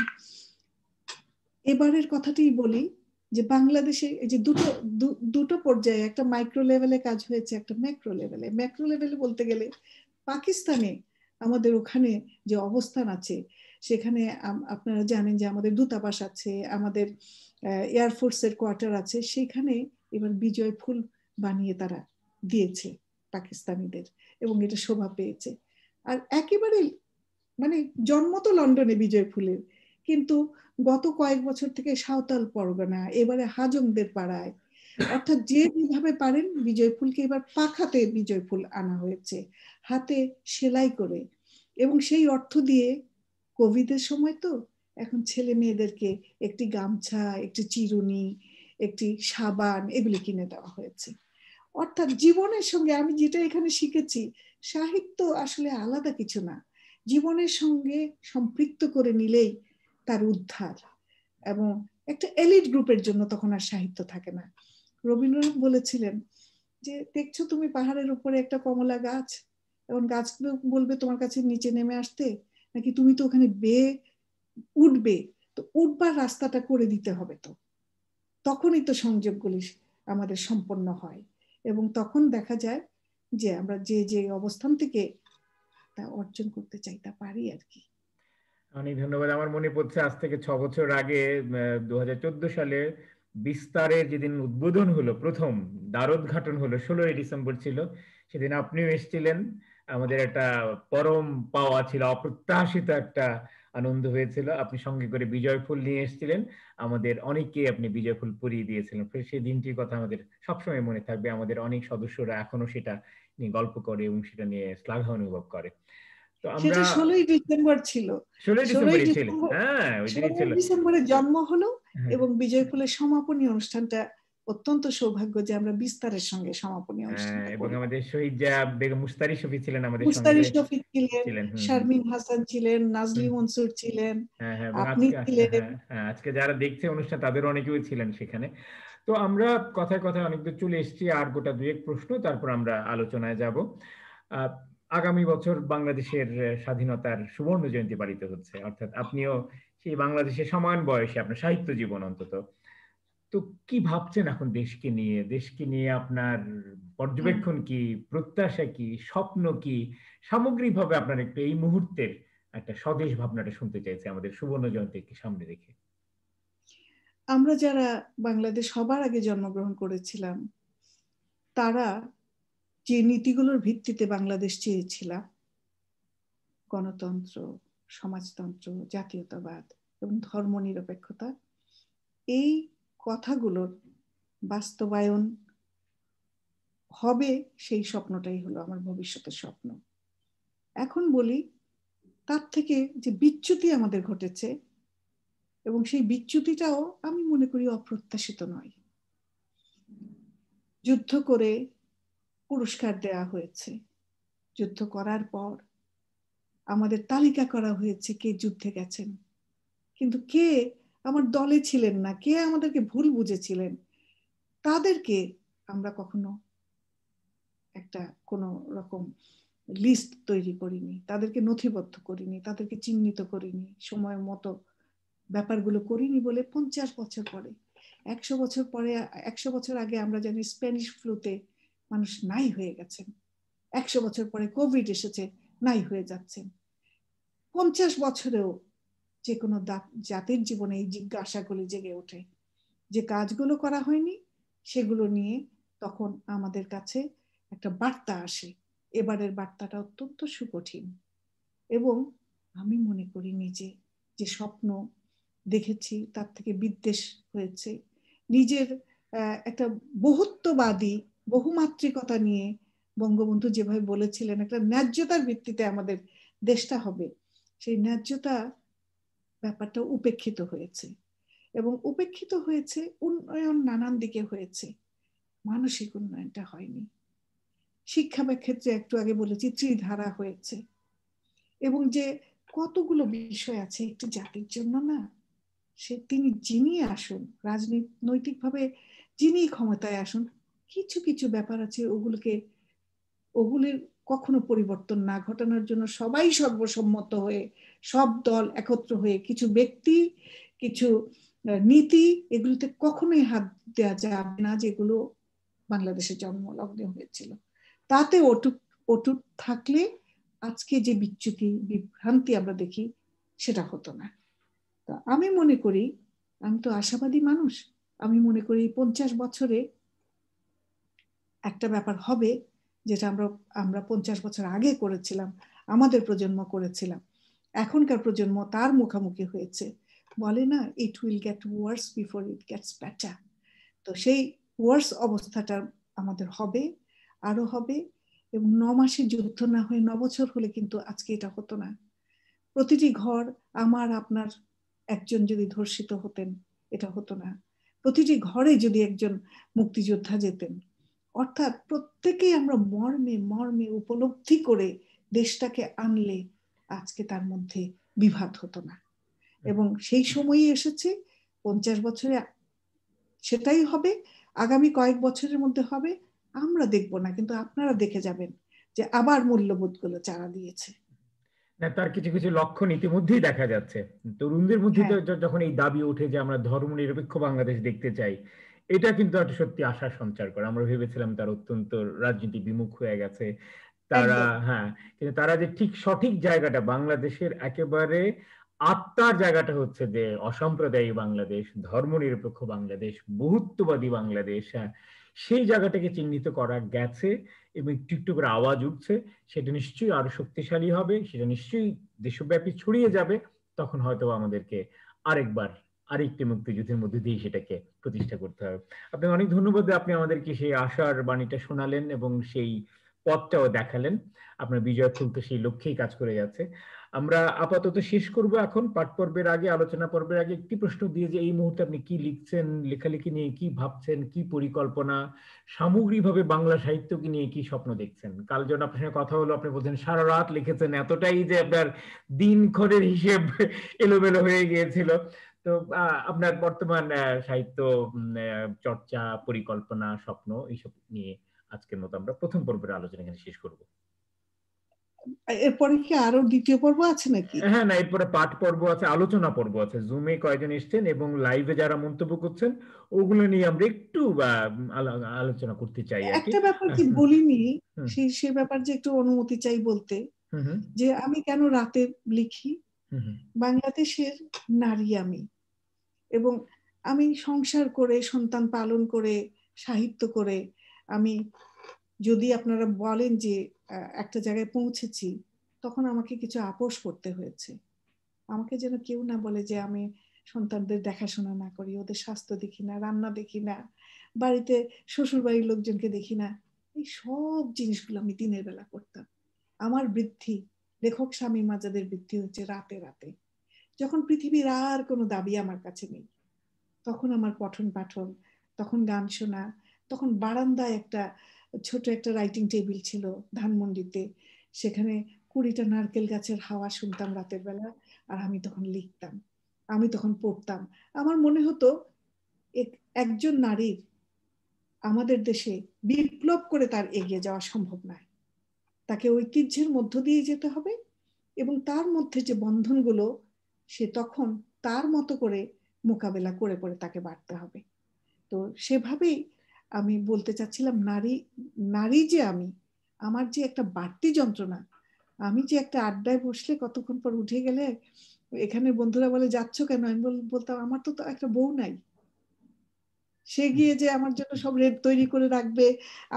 এবারের কথাটাই বলি যে বাংলাদেশে এই যে দুটো পর্যায়ে, একটা মাইক্রো লেভেলে কাজ হয়েছে, একটা ম্যাক্রো লেভেলে। ম্যাক্রো লেভেলে বলতে গেলে পাকিস্তানে আমাদের ওখানে যে অবস্থান আছে, সেখানে আপনারা জানেন যে আমাদের দূতাবাস আছে, আমাদের এয়ারফোর্সের কোয়ার্টার আছে, সেখানে এবার বিজয় ফুল বানিয়ে তারা দিয়েছে পাকিস্তানিদের, এবং এটা শোভা পেয়েছে। আর একেবারে মানে জন্ম তো লন্ডনে বিজয় ফুলের, কিন্তু গত কয়েক বছর থেকে সাঁওতাল পরগনা, এবারে হাজংদের পাড়ায়, অর্থাৎ যে যেভাবে পারেন বিজয় ফুলকে এবার পাখাতে বিজয় ফুল আনা হয়েছে, হাতে সেলাই করে। এবং সেই অর্থ দিয়ে কোভিডের সময় তো এখন ছেলে মেয়েদেরকে একটি গামছা, একটি চিরুনি, একটি সাবান এগুলি কিনে দেওয়া হয়েছে। অর্থাৎ জীবনের সঙ্গে আমি যেটা এখানে শিখেছি, সাহিত্য আসলে আলাদা কিছু না, জীবনের সঙ্গে সম্পৃক্ত করে নিলেই তার উদ্ধার। এবং একটা এলিট গ্রুপের জন্য তখন আর সাহিত্য থাকে না। রবীন্দ্রনাথ বলেছিলেন যে দেখছো তুমি পাহাড়ের উপরে একটা কমলা গাছ, এবং গাছগুলো বলবে তোমার কাছে নিচে নেমে আসতে, নাকি তুমি তো ওখানে বেয়ে উঠবে, তো উঠবার রাস্তাটা করে দিতে হবে, তো তখনই তো সংযোগগুলি আমাদের সম্পন্ন হয়, এবং তখন দেখা যায় যে আমরা যে যে অবস্থান থেকে তা অর্জন করতে চাই তা পারি আর কি। অনেক ধন্যবাদ। আমার মনে পড়ছে আজ থেকে 6 বছর আগে 2014 সালে বিস্তারের যেদিন উদ্বোধন হলো, প্রথম দ্বারোদ্ঘাটন হলো, 16ই ডিসেম্বর ছিল, সেদিন আপনিও এসেছিলেন। আমাদের একটা পরম পাওয়া ছিল, অপ্রত্যাশিত একটা আনন্দ হয়েছিল। আপনি সঙ্গে করে বিজয় ফুল নিয়ে এসেছিলেন, আমাদের অনেককে আপনি বিজয় ফুল পরিয়ে দিয়েছিলেন। সেই দিনটির কথা আমাদের সবসময় মনে থাকবে। আমাদের অনেক সদস্যরা এখনো সেটা নিয়ে গল্প করে এবং সেটা নিয়ে শ্লাঘা অনুভব করে। তো আমরা সেটা 16ই ডিসেম্বর ছিল। 16 16ই ডিসেম্বরই ছিল, ডিসেম্বর, হ্যাঁ ওই দিনই 16ই ছিল। ডিসেম্বরে জন্ম হলো, হ্যাঁ, এবং বিজয় ফুলের সমাপনী অনুষ্ঠানটা অত্যন্ত সৌভাগ্য যে আমরা বিস্তারের সঙ্গে সমাপনী অনুষ্ঠানটা এবং করলাম। আমাদের শহীদ বেগম মুস্তারি শফি ছিলেন আমাদের সঙ্গে মুস্তারি শফিক ছিলেন, ছিলেন। শারমিন হাসান ছিলেন, নাজলি হুম, মনসুর ছিলেন, হ্যাঁ হ্যাঁ, এবং আপনি আজকে ছিলেন। হ্যাঁ হ্যাঁ, আজকে যারা দেখছে অনুষ্ঠান তাদের অনেকেই ছিলেন সেখানে। তো আমরা কথায় কথায় অনেক দূর চলে এসেছি, আর গোটা দুয়েক প্রশ্ন, তারপর আমরা আলোচনায় যাব। আহ, আগামী বছর বাংলাদেশের স্বাধীনতার সুবর্ণ জয়ন্তী পালিত হচ্ছে, অর্থাৎ আপনিও সেই বাংলাদেশের সমান বয়সে, আপনার সাহিত্য জীবন অন্তত। তো কি ভাবছেন এখন দেশকে নিয়ে? দেশকে নিয়ে আপনার পর্যবেক্ষণ কি, প্রত্যাশা কি, স্বপ্ন কি? সামগ্রিকভাবে আপনার একটু এই মুহূর্তের একটা স্বদেশ ভাবনাটা শুনতে চাইছে আমাদের সুবর্ণ জয়ন্তীকে সামনে রেখে। আমরা যারা বাংলাদেশ সবার আগে জন্মগ্রহণ করেছিলাম, তারা যে নীতিগুলোর ভিত্তিতে বাংলাদেশ চেয়েছিলাম, গণতন্ত্র, সমাজতন্ত্র, জাতীয়তাবাদ এবং ধর্মনিরপেক্ষতা, এই কথাগুলোর বাস্তবায়ন হবে, সেই স্বপ্নটাই হলো আমার ভবিষ্যতের স্বপ্ন। এখন বলি, তার থেকে যে বিচ্যুতি আমাদের ঘটেছে, এবং সেই বিচ্যুতিটাও আমি মনে করি অপ্রত্যাশিত নয়। যুদ্ধ করে পুরস্কার দেওয়া হয়েছে, যুদ্ধ করার পর আমাদের তালিকা করা হয়েছে কে যুদ্ধে গেছেন, কিন্তু কে আমার দলে ছিলেন না, কে আমাদেরকে ভুল বুঝেছিলেন, তাদেরকে আমরা কখনো একটা কোনো রকম লিস্ট তৈরি করিনি, তাদেরকে নথিবদ্ধ করিনি, তাদেরকে চিহ্নিত করিনি, সময় মতো ব্যাপারগুলো করিনি বলে 50 বছর পরে, 100 বছর পরে, 100 বছর আগে আমরা জানি স্প্যানিশ ফ্লুতে মানুষ নাই হয়ে গেছেন, 100 বছর পরে কোভিড এসেছে, নাই হয়ে যাচ্ছেন। 50 বছরেও যে কোনো জাতির জীবনে এই জিজ্ঞাসাগুলি জেগে ওঠে, যে কাজগুলো করা হয়নি সেগুলো নিয়ে তখন আমাদের কাছে একটা বার্তা আসে। এবারের বার্তাটা অত্যন্ত সুকঠিন, এবং আমি মনে করি নিজে যে স্বপ্ন দেখেছি তার থেকে বিদ্বেষ হয়েছে। নিজের একটা বহুত্ববাদী বহুমাত্রিকতা নিয়ে বঙ্গবন্ধু যেভাবে বলেছিলেন একটা ন্যায্যতার ভিত্তিতে আমাদের দেশটা হবে, সেই ন্যায্যতা ব্যাপারটা উপেক্ষিত হয়েছে। এবং উপেক্ষিত হয়েছে, উন্নয়ন নানান দিকে হয়েছে, মানসিক উন্নয়নটা হয়নি। শিক্ষা ক্ষেত্রে একটু আগে বলেছি ত্রিধারা হয়েছে, এবং যে কতগুলো বিষয় আছে একটি জাতির জন্য না, সে তিনি যিনি আসুন রাজনৈতিকভাবে যিনি ক্ষমতায় আসুন, কিছু কিছু ব্যাপার আছে ওগুলির কখনো পরিবর্তন না ঘটানোর জন্য সবাই সর্বসম্মত হয়ে সব দল একত্র হয়ে কিছু ব্যক্তি কিছু নীতি এগুলিতে কখনোই হাত দেওয়া যাবে না, যেগুলো বাংলাদেশে জন্মলগ্নে হয়েছিল। তাতে অটুট থাকলে আজকে যে বিচ্যুতি বিভ্রান্তি আমরা দেখি সেটা হতো না। তা আমি মনে করি, আমি তো আশাবাদী মানুষ, আমি মনে করি 50 বছরে একটা ব্যাপার হবে যেটা আমরা 50 বছর আগে করেছিলাম, আমাদের প্রজন্ম করেছিলাম, এখনকার প্রজন্ম তার মুখোমুখি হয়েছে। বলে না, it will get worse before it gets better. তো সেই ওয়ার্স অবস্থাটা আমাদের হবে, আরো হবে। এবং 9 মাসে যুদ্ধ না হয়ে 9 বছর হলে কিন্তু আজকে এটা হতো না। প্রতিটি ঘর আমার আপনার একজন যদি ধর্ষিত হতেন এটা হতো না। প্রতিটি ঘরে যদি একজন মুক্তিযোদ্ধা যেতেন, অর্থাৎ প্রত্যেকেই আমরা মর্মে মর্মে উপলব্ধি করে দেশটাকে আনলে আজকে তার মধ্যে বিভাদ হতো না। এবং সেই সময়ই এসেছে, 50 বছরে সেটাই হবে, আগামী কয়েক বছরের মধ্যে হবে, আমরা দেখব না কিন্তু আপনারা দেখে যাবেন যে আবার মূল্যবোধগুলো চারা দিয়েছে। না, তার কিছু কিছু লক্ষণ ইতিমধ্যেই দেখা যাচ্ছে। তরুণদের মধ্যে হ্যাঁ, যখন এই দাবি ওঠে যে আমরা ধর্মনিরপেক্ষ বাংলাদেশ দেখতে চাই, এটা কিন্তু একটা সত্যি আশার সঞ্চার করে। আমরা ভেবেছিলাম তারা অত্যন্ত রাজনীতি বিমুখ হয়ে গেছে, তারা, একদম। হ্যাঁ, কিন্তু তারা যে ঠিক সঠিক জায়গাটা বাংলাদেশের একেবারে আত্মার জায়গাটা হচ্ছে যে অসাম্প্রদায়িক বাংলাদেশ, ধর্মনিরপেক্ষ বাংলাদেশ, বহুত্ববাদী বাংলাদেশ, হ্যাঁ, সেই জায়গাটাকে চিহ্নিত করা গেছে এবং একটু একটু করে আওয়াজ উঠছে। সেটা নিশ্চয়ই আরো শক্তিশালী হবে, সেটা নিশ্চয়ই দেশব্যাপী ছড়িয়ে যাবে। তখন হয়তো আমাদেরকে আরেকবার আরেকটি মুক্তিযুদ্ধের মধ্যে দিয়ে সেটাকে প্রতিষ্ঠা করতে হবে। আপনাকে অনেক ধন্যবাদ, আপনি আমাদেরকে সেই আশার বাণীটা শোনালেন এবং সেই পথটাও দেখালেন। আপনার বিজয় ফুল তো সেই লক্ষ্যেই কাজ করে যাচ্ছে। আমরা আপাতত শেষ করব এখন। পাঠ পর্বের আগে, আলোচনা পর্বের আগে একটি প্রশ্ন দিয়ে, যে এই মুহূর্তে আপনি কি লিখছেন, লেখালেখি নিয়ে কি ভাবছেন, কি পরিকল্পনা, সামগ্রিকভাবে বাংলা সাহিত্যকে নিয়ে কি স্বপ্ন দেখছেন? কাল যখন আপনার সঙ্গে কথা হলো আপনি বলছেন সারা রাত লিখেছেন, এতটাই যে আপনার দিনক্ষণের হিসেব এলোমেলো হয়ে গিয়েছিল। তো আপনার বর্তমান সাহিত্য চর্চা, পরিকল্পনা, স্বপ্ন এইসব নিয়ে আজকের মতো আমরা প্রথম পর্বের আলোচনা এখানে শেষ করব। এরপরে কি আরো দ্বিতীয় পর্ব আছে নাকি? হ্যাঁ, না, এরপরে পাঠ পর্ব আছে, আলোচনা পর্ব আছে। জুমে কয়জন এসছেন এবং লাইভে যারা মন্তব্য করছেন ওগুলো নিয়ে আমরা একটু আলোচনা করতে চাই আর কি। একটা ব্যাপার কি বলিনি, হুম, সে ব্যাপার যে একটু অনুমতি চাই বলতে, হুম, হুম, যে আমি কেন রাতে লিখি। হুম, হুম, বাংলাদেশের নারী আমি, এবং আমি সংসার করে সন্তান পালন করে সাহিত্য করে আমি, যদি আপনারা বলেন যে একটা জায়গায় পৌঁছেছি, তখন আমাকে কিছু আপোষ করতে হয়েছে। আমাকে যেন কেউ না বলে যে আমি সন্তানদের দেখাশোনা না করি, ওদের স্বাস্থ্য দেখি না, রান্না দেখি না, বাড়িতে শ্বশুর বাড়ির লোকজনকে দেখি না। এই সব জিনিসগুলো আমি দিনের বেলা করতাম। আমার বৃদ্ধি, লেখক শামীম আজাদের বৃদ্ধি হচ্ছে রাতে রাতে, যখন পৃথিবীর আর কোনো দাবি আমার কাছে নেই। তখন আমার পঠন পাঠন, তখন গান শোনা, তখন বারান্দায় ছোট একটা রাইটিং টেবিল ছিল ধানমন্ডিতে, সেখানে 20টা নারকেল গাছের হাওয়া শুনতাম রাতের বেলা, আর আমি তখন লিখতাম, আমি তখন পড়তাম। আমার মনে হতো একজন নারীর আমাদের দেশে বিপ্লব করে তার এগিয়ে যাওয়া সম্ভব নয়, তাকে ঐতিহ্যের মধ্য দিয়ে যেতে হবে, এবং তার মধ্যে যে বন্ধনগুলো সে তখন তার মতো করে মোকাবেলা করে করে তাকে বাড়তে হবে। তো সেভাবেই আমি বলতে চাচ্ছিলাম, নারী নারী যে আমি, আমার যে একটা বাড়তি যন্ত্রণা, আমি যে একটা আড্ডায় বসলে কতক্ষণ পর উঠে গেলে এখানে বন্ধুরা বলে যাচ্ছ কেন, আমি বলতাম আমার তো একটা বউ নাই, সে গিয়ে যে আমার জন্য সব রেড তৈরি করে রাখবে,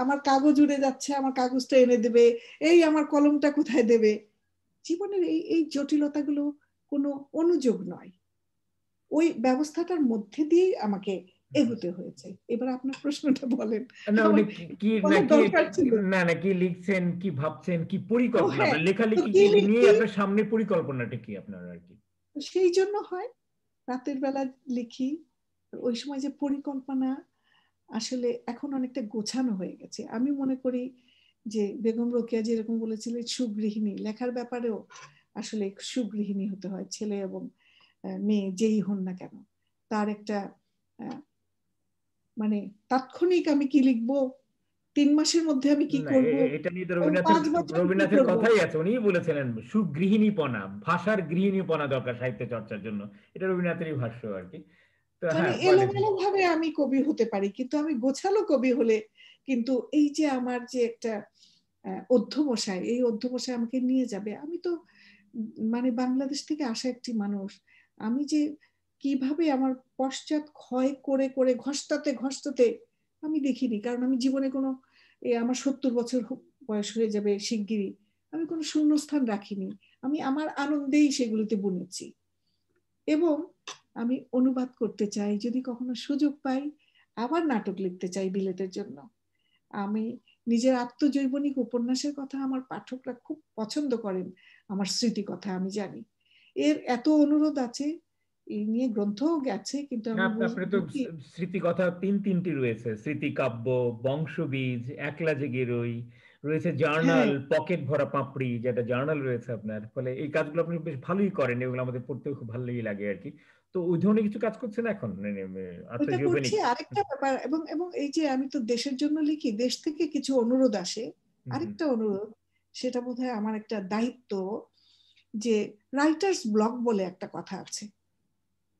আমার কাগজ উড়ে যাচ্ছে আমার কাগজটা এনে দেবে, এই আমার কলমটা কোথায় দেবে। জীবনের এই এই জটিলতাগুলো কোনো অনুযোগ নয়, ওই ব্যবস্থাটার মধ্যে দিয়েই আমাকে এগোতে হয়েছে। এবার আপনার প্রশ্নটা বলেন। না উনি কি না না কি লিখছেন, কি ভাবছেন, কি পরিকল্পনা, আপনার লেখালেখি নিয়ে আপনার সামনের পরিকল্পনাটা কি আপনার আর কি? সেই জন্য হয় রাতের বেলা লিখি। ওই সময় যে পরিকল্পনা আসলে এখন অনেকটা গোছানো হয়ে গেছে। আমি মনে করি যে বেগম রোকেয়া যেরকম বলেছিলেন সুগৃহিণী, লেখার ব্যাপারেও আসলে সুগৃহিণী হতে হয়। ছেলে এবং মেয়ে যেই হন না কেন, তার একটা মানে তাৎক্ষণিক আমি কি লিখবো, 3 মাসের মধ্যে আমি কি করব, এটা নিয়ে তো 5 বছর কি রবীন্দ্রনাথের করব। কথাই আছে, উনি বলেছিলেন সুগৃহিণীপনা, ভাষার গৃহিণীপনা দরকার সাহিত্য চর্চার জন্য। এটা রবীন্দ্রনাথেরই ভাষ্য আর কি। তো মানে হ্যাঁ, এলোমেলো ভাবে আমি কবি হতে পারি, কিন্তু আমি গোছালো কবি হলে কিন্তু এই যে আমার যে একটা অধ্যবসায়, এই অধ্যবসায় আমাকে নিয়ে যাবে। আমি তো মানে বাংলাদেশ থেকে আসা একটি মানুষ, আমি যে কিভাবে আমার পশ্চাৎ ক্ষয় করে করে ঘষ্টাতে ঘষ্টাতে আমি দেখিনি। কারণ আমি জীবনে কোনো আমার 70 বছর বয়স হয়ে যাবে শিগগিরই, আমি কোনো শূন্যস্থান রাখিনি। আমি আমার আনন্দেই সেগুলিতে বুনেছি। এবং আমি অনুবাদ করতে চাই, যদি কখনো সুযোগ পাই আবার নাটক লিখতে চাই বিলেতের জন্য। আমি নিজের আত্মজৈবনিক উপন্যাসের কথা আমার পাঠকরা খুব পছন্দ করেন, আমার স্মৃতি কথা আমি জানি। এর এত অনুরোধ আছে, এই নিয়ে গ্রন্থও গেছে, কিন্তু আমি আপনার তো স্মৃতি কথা তিনটি রয়েছে, স্মৃতি কাব্য, বংশবীজ, একলা জেগে রই রয়েছে, জার্নাল পকেট ভরা পাপড়ি, যেটা জার্নাল রয়েছে আপনার। ফলে এই কাজগুলো আপনি বেশ ভালোই করেন, এগুলো আমাদের পড়তেও খুব ভালোই লাগে আর কি। তো ওই ধরনের কিছু কাজ করছেন এখন আত্মজীবনী? আরেকটা ব্যাপার, এবং এবং এই যে আমি তো দেশের জন্য লিখি, দেশ থেকে কিছু অনুরোধ আসে। আরেকটা অনুরোধ, সেটা বোধহয় আমার একটা দায়িত্ব, যে রাইটার্স ব্লক বলে একটা কথা আছে।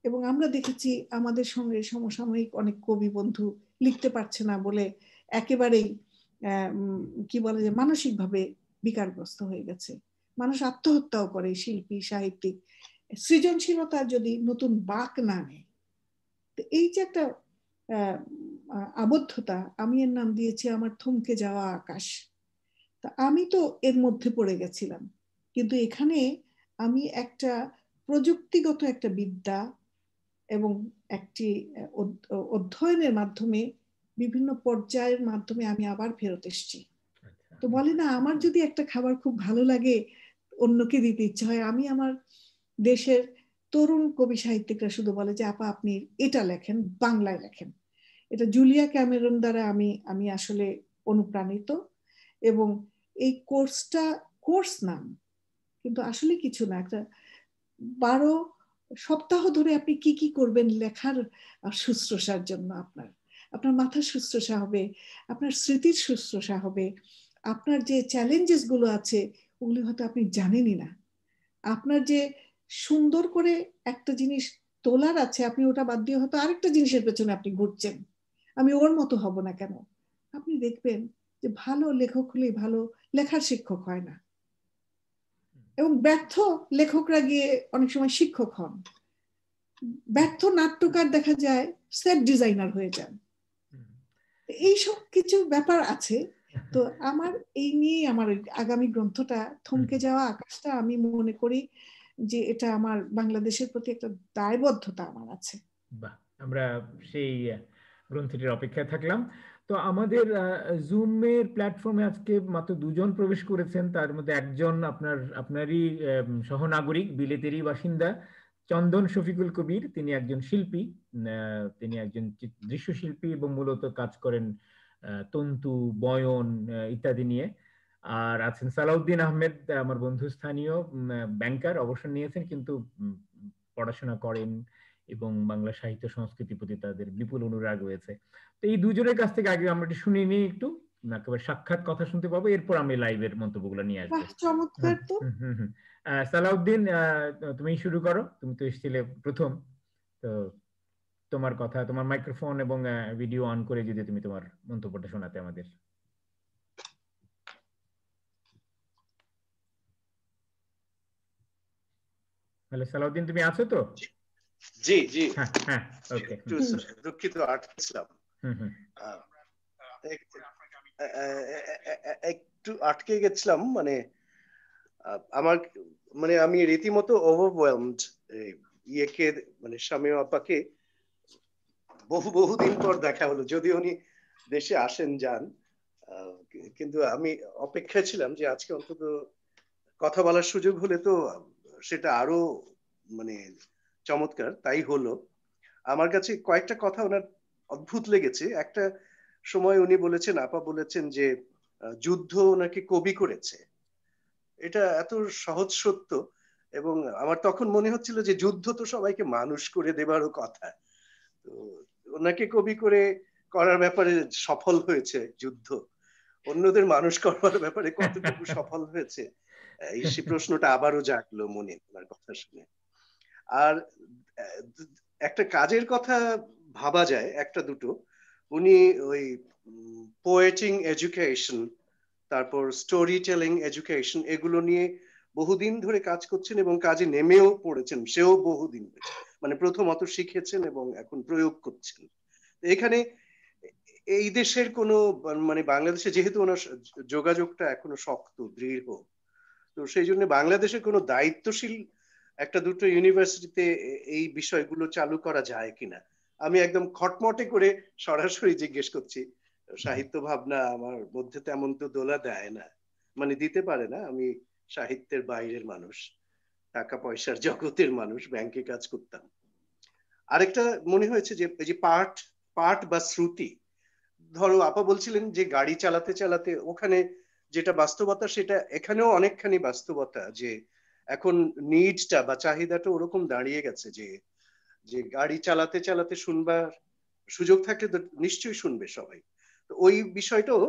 এবং আমরা দেখেছি আমাদের সঙ্গে সমসাময়িক অনেক কবি বন্ধু লিখতে পারছে না বলে একেবারেই কি বলে যে মানসিকভাবে বিকারগ্রস্ত হয়ে গেছে। মানুষ আত্মহত্যাও করে, শিল্পী সাহিত্যিক। সৃজনশীলতা যদি নতুন বাঁক না নেয়, এই যে একটা আবদ্ধতা, আমি এর নাম দিয়েছি আমার থমকে যাওয়া আকাশ। তা আমি তো এর মধ্যে পড়ে গেছিলাম, কিন্তু এখানে আমি একটা প্রযুক্তিগত একটা বিদ্যা এবং একটি অধ্যয়নের মাধ্যমে বিভিন্ন পর্যায়ের মাধ্যমে আমি আবার ফেরত এসেছি। তো বলে না, আমার যদি একটা খাবার খুব ভালো লাগে অন্যকে দিতে ইচ্ছা হয়। আমি আমার দেশের তরুণ কবি সাহিত্যিকরা শুধু বলে যে আপা আপনি এটা লেখেন, বাংলায় লেখেন। এটা জুলিয়া ক্যামেরন দ্বারা আমি আমি আসলে অনুপ্রাণিত। এবং এই কোর্সটা কোর্স নাম, কিন্তু আসলে কিছু না, একটা 12 সপ্তাহ ধরে আপনি কি কি করবেন লেখার শুশ্রূষার জন্য। আপনার আপনার মাথার শুশ্রূষা হবে, আপনার স্মৃতির শুশ্রূষা হবে, আপনার যে চ্যালেঞ্জেস গুলো আছে ওগুলি হয়তো আপনি জানেনই না। আপনার যে সুন্দর করে একটা জিনিস তোলার আছে, আপনি ওটা বাদ দিয়ে হয়তো আরেকটা জিনিসের পেছনে আপনি ঘুরছেন, আমি ওর মতো হব না কেন। আপনি দেখবেন যে ভালো লেখক হলেই ভালো লেখার শিক্ষক হয় না, এবং ব্যর্থ লেখকরা গিয়ে অনেক সময় শিক্ষক হন। ব্যর্থ নাট্যকার দেখা যায় সেট ডিজাইনার হয়ে যান। এইসব কিছু ব্যাপার আছে। তো আমার এই নিয়ে আমার আগামী গ্রন্থটা থমকে যাওয়া আকাশটা, আমি মনে করি যে এটা আমার বাংলাদেশের প্রতি একটা দায়বদ্ধতা আমার আছে। বাহ, আমরা সেই গ্রন্থটির অপেক্ষায় থাকলাম। তো আমাদের জুমের প্ল্যাটফর্মে আজকে মাত্র 2 জন প্রবেশ করেছেন, তার মধ্যে একজন আপনারই সহনাগরিক, বিলেতেরই বাসিন্দা, চন্দন শফিকুল কবির। তিনি একজন শিল্পী, তিনি একজন দৃশ্যশিল্পী এবং মূলত কাজ করেন তন্তু, বয়ন ইত্যাদি নিয়ে। আর আছেন সালাউদ্দিন আহমেদ, আমার বন্ধু, স্থানীয় ব্যাংকার, অবসর নিয়েছেন কিন্তু পড়াশোনা করেন এবং বাংলা সাহিত্য সংস্কৃতির প্রতি তাদের বিপুল অনুরাগ রয়েছে। তো এই দুজনের কাছ থেকে আগে আমরা শুনে নিই একটু, একেবারে সাক্ষাৎ কথা শুনতে পাবো, এরপর আমি লাইভের মন্তব্যগুলো নিয়ে আসবো। চমৎকার। তো সালাউদ্দিন, তুমি শুরু করো, তুমি তো এসেছিলে প্রথম। তো তোমার কথা, তোমার মাইক্রোফোন এবং ভিডিও অন করে যদি তুমি তোমার মন্তব্যটা শোনাতে আমাদের। হ্যালো সালাউদ্দিন, তুমি আছো তো? জি জি, হ্যাঁ হ্যাঁ, ওকে। একটু দুঃখিত, আটকেছিলাম। একটু আটকে গেছিলাম, মানে আমার মানে আমি রীতিমতো ওভারওয়েলমড ইয়েকে মানে শামীম আপাকে বহুদিন পর দেখা হলো, যদি উনি দেশে আসেন যান, কিন্তু আমি অপেক্ষায় ছিলাম যে আজকে অন্তত কথা বলার সুযোগ হলে তো সেটা আরো মানে চমৎকার। তাই হলো। আমার কাছে কয়েকটা কথা ওনার অদ্ভুত লেগেছে। একটা সময় উনি বলেছেন, আপা বলেছেন যে যুদ্ধ ওনাকে কবি করেছে। এটা এত সহজ সত্য, এবং আমার তখন মনে হচ্ছিল যে যুদ্ধ তো সবাইকে মানুষ করে দেবারও কথা। তো ওনাকে কবি করার ব্যাপারে সফল হয়েছে যুদ্ধ, অন্যদের মানুষ করবার ব্যাপারে কতটুকু সফল হয়েছে, এই সে প্রশ্নটা আবারও জাগলো মনে ওনার কথা শুনে। আর একটা কাজের কথা ভাবা যায় একটা দুটো। উনি ওই পোয়েটিং এডুকেশন, তারপর স্টোরি টেলিং এডুকেশন, এগুলো নিয়ে বহুদিন ধরে কাজ করছেন এবং কাজে নেমেও পড়েছেন সেও বহুদিন, মানে প্রথমত শিখেছেন এবং এখন প্রয়োগ করছেন। এখানে এই দেশের কোনো মানে বাংলাদেশে যেহেতু ওনার যোগাযোগটা এখনো শক্ত দৃঢ়, তো সেই জন্য বাংলাদেশের কোনো দায়িত্বশীল একটা দুটো ইউনিভার্সিটিতে এই বিষয়গুলো চালু করা যায় কিনা। আমি একদম খটমটে করে সরাসরি জিজ্ঞেস করছি, সাহিত্য ভাবনা আমার মধ্যে তেমন তো দোলা দেয় না, মানে দিতে পারে না। আমি সাহিত্যের বাইরের মানুষ, টাকা পয়সার জগতের মানুষ, ব্যাংকে কাজ করতাম। আরেকটা মনে হয়েছে যে এই যে পাঠ বা শ্রুতি, ধরো আপা বলছিলেন যে গাড়ি চালাতে চালাতে ওখানে যেটা বাস্তবতা সেটা এখানেও অনেকখানি বাস্তবতা, যে এখন নিডসটা বা চাহিদাটা ওরকম দাঁড়িয়ে গেছে যে যে গাড়ি চালাতে চালাতে শুনবার সুযোগ থাকলে তো নিশ্চয়ই শুনবে সবাই। তো ওই বিষয়টাও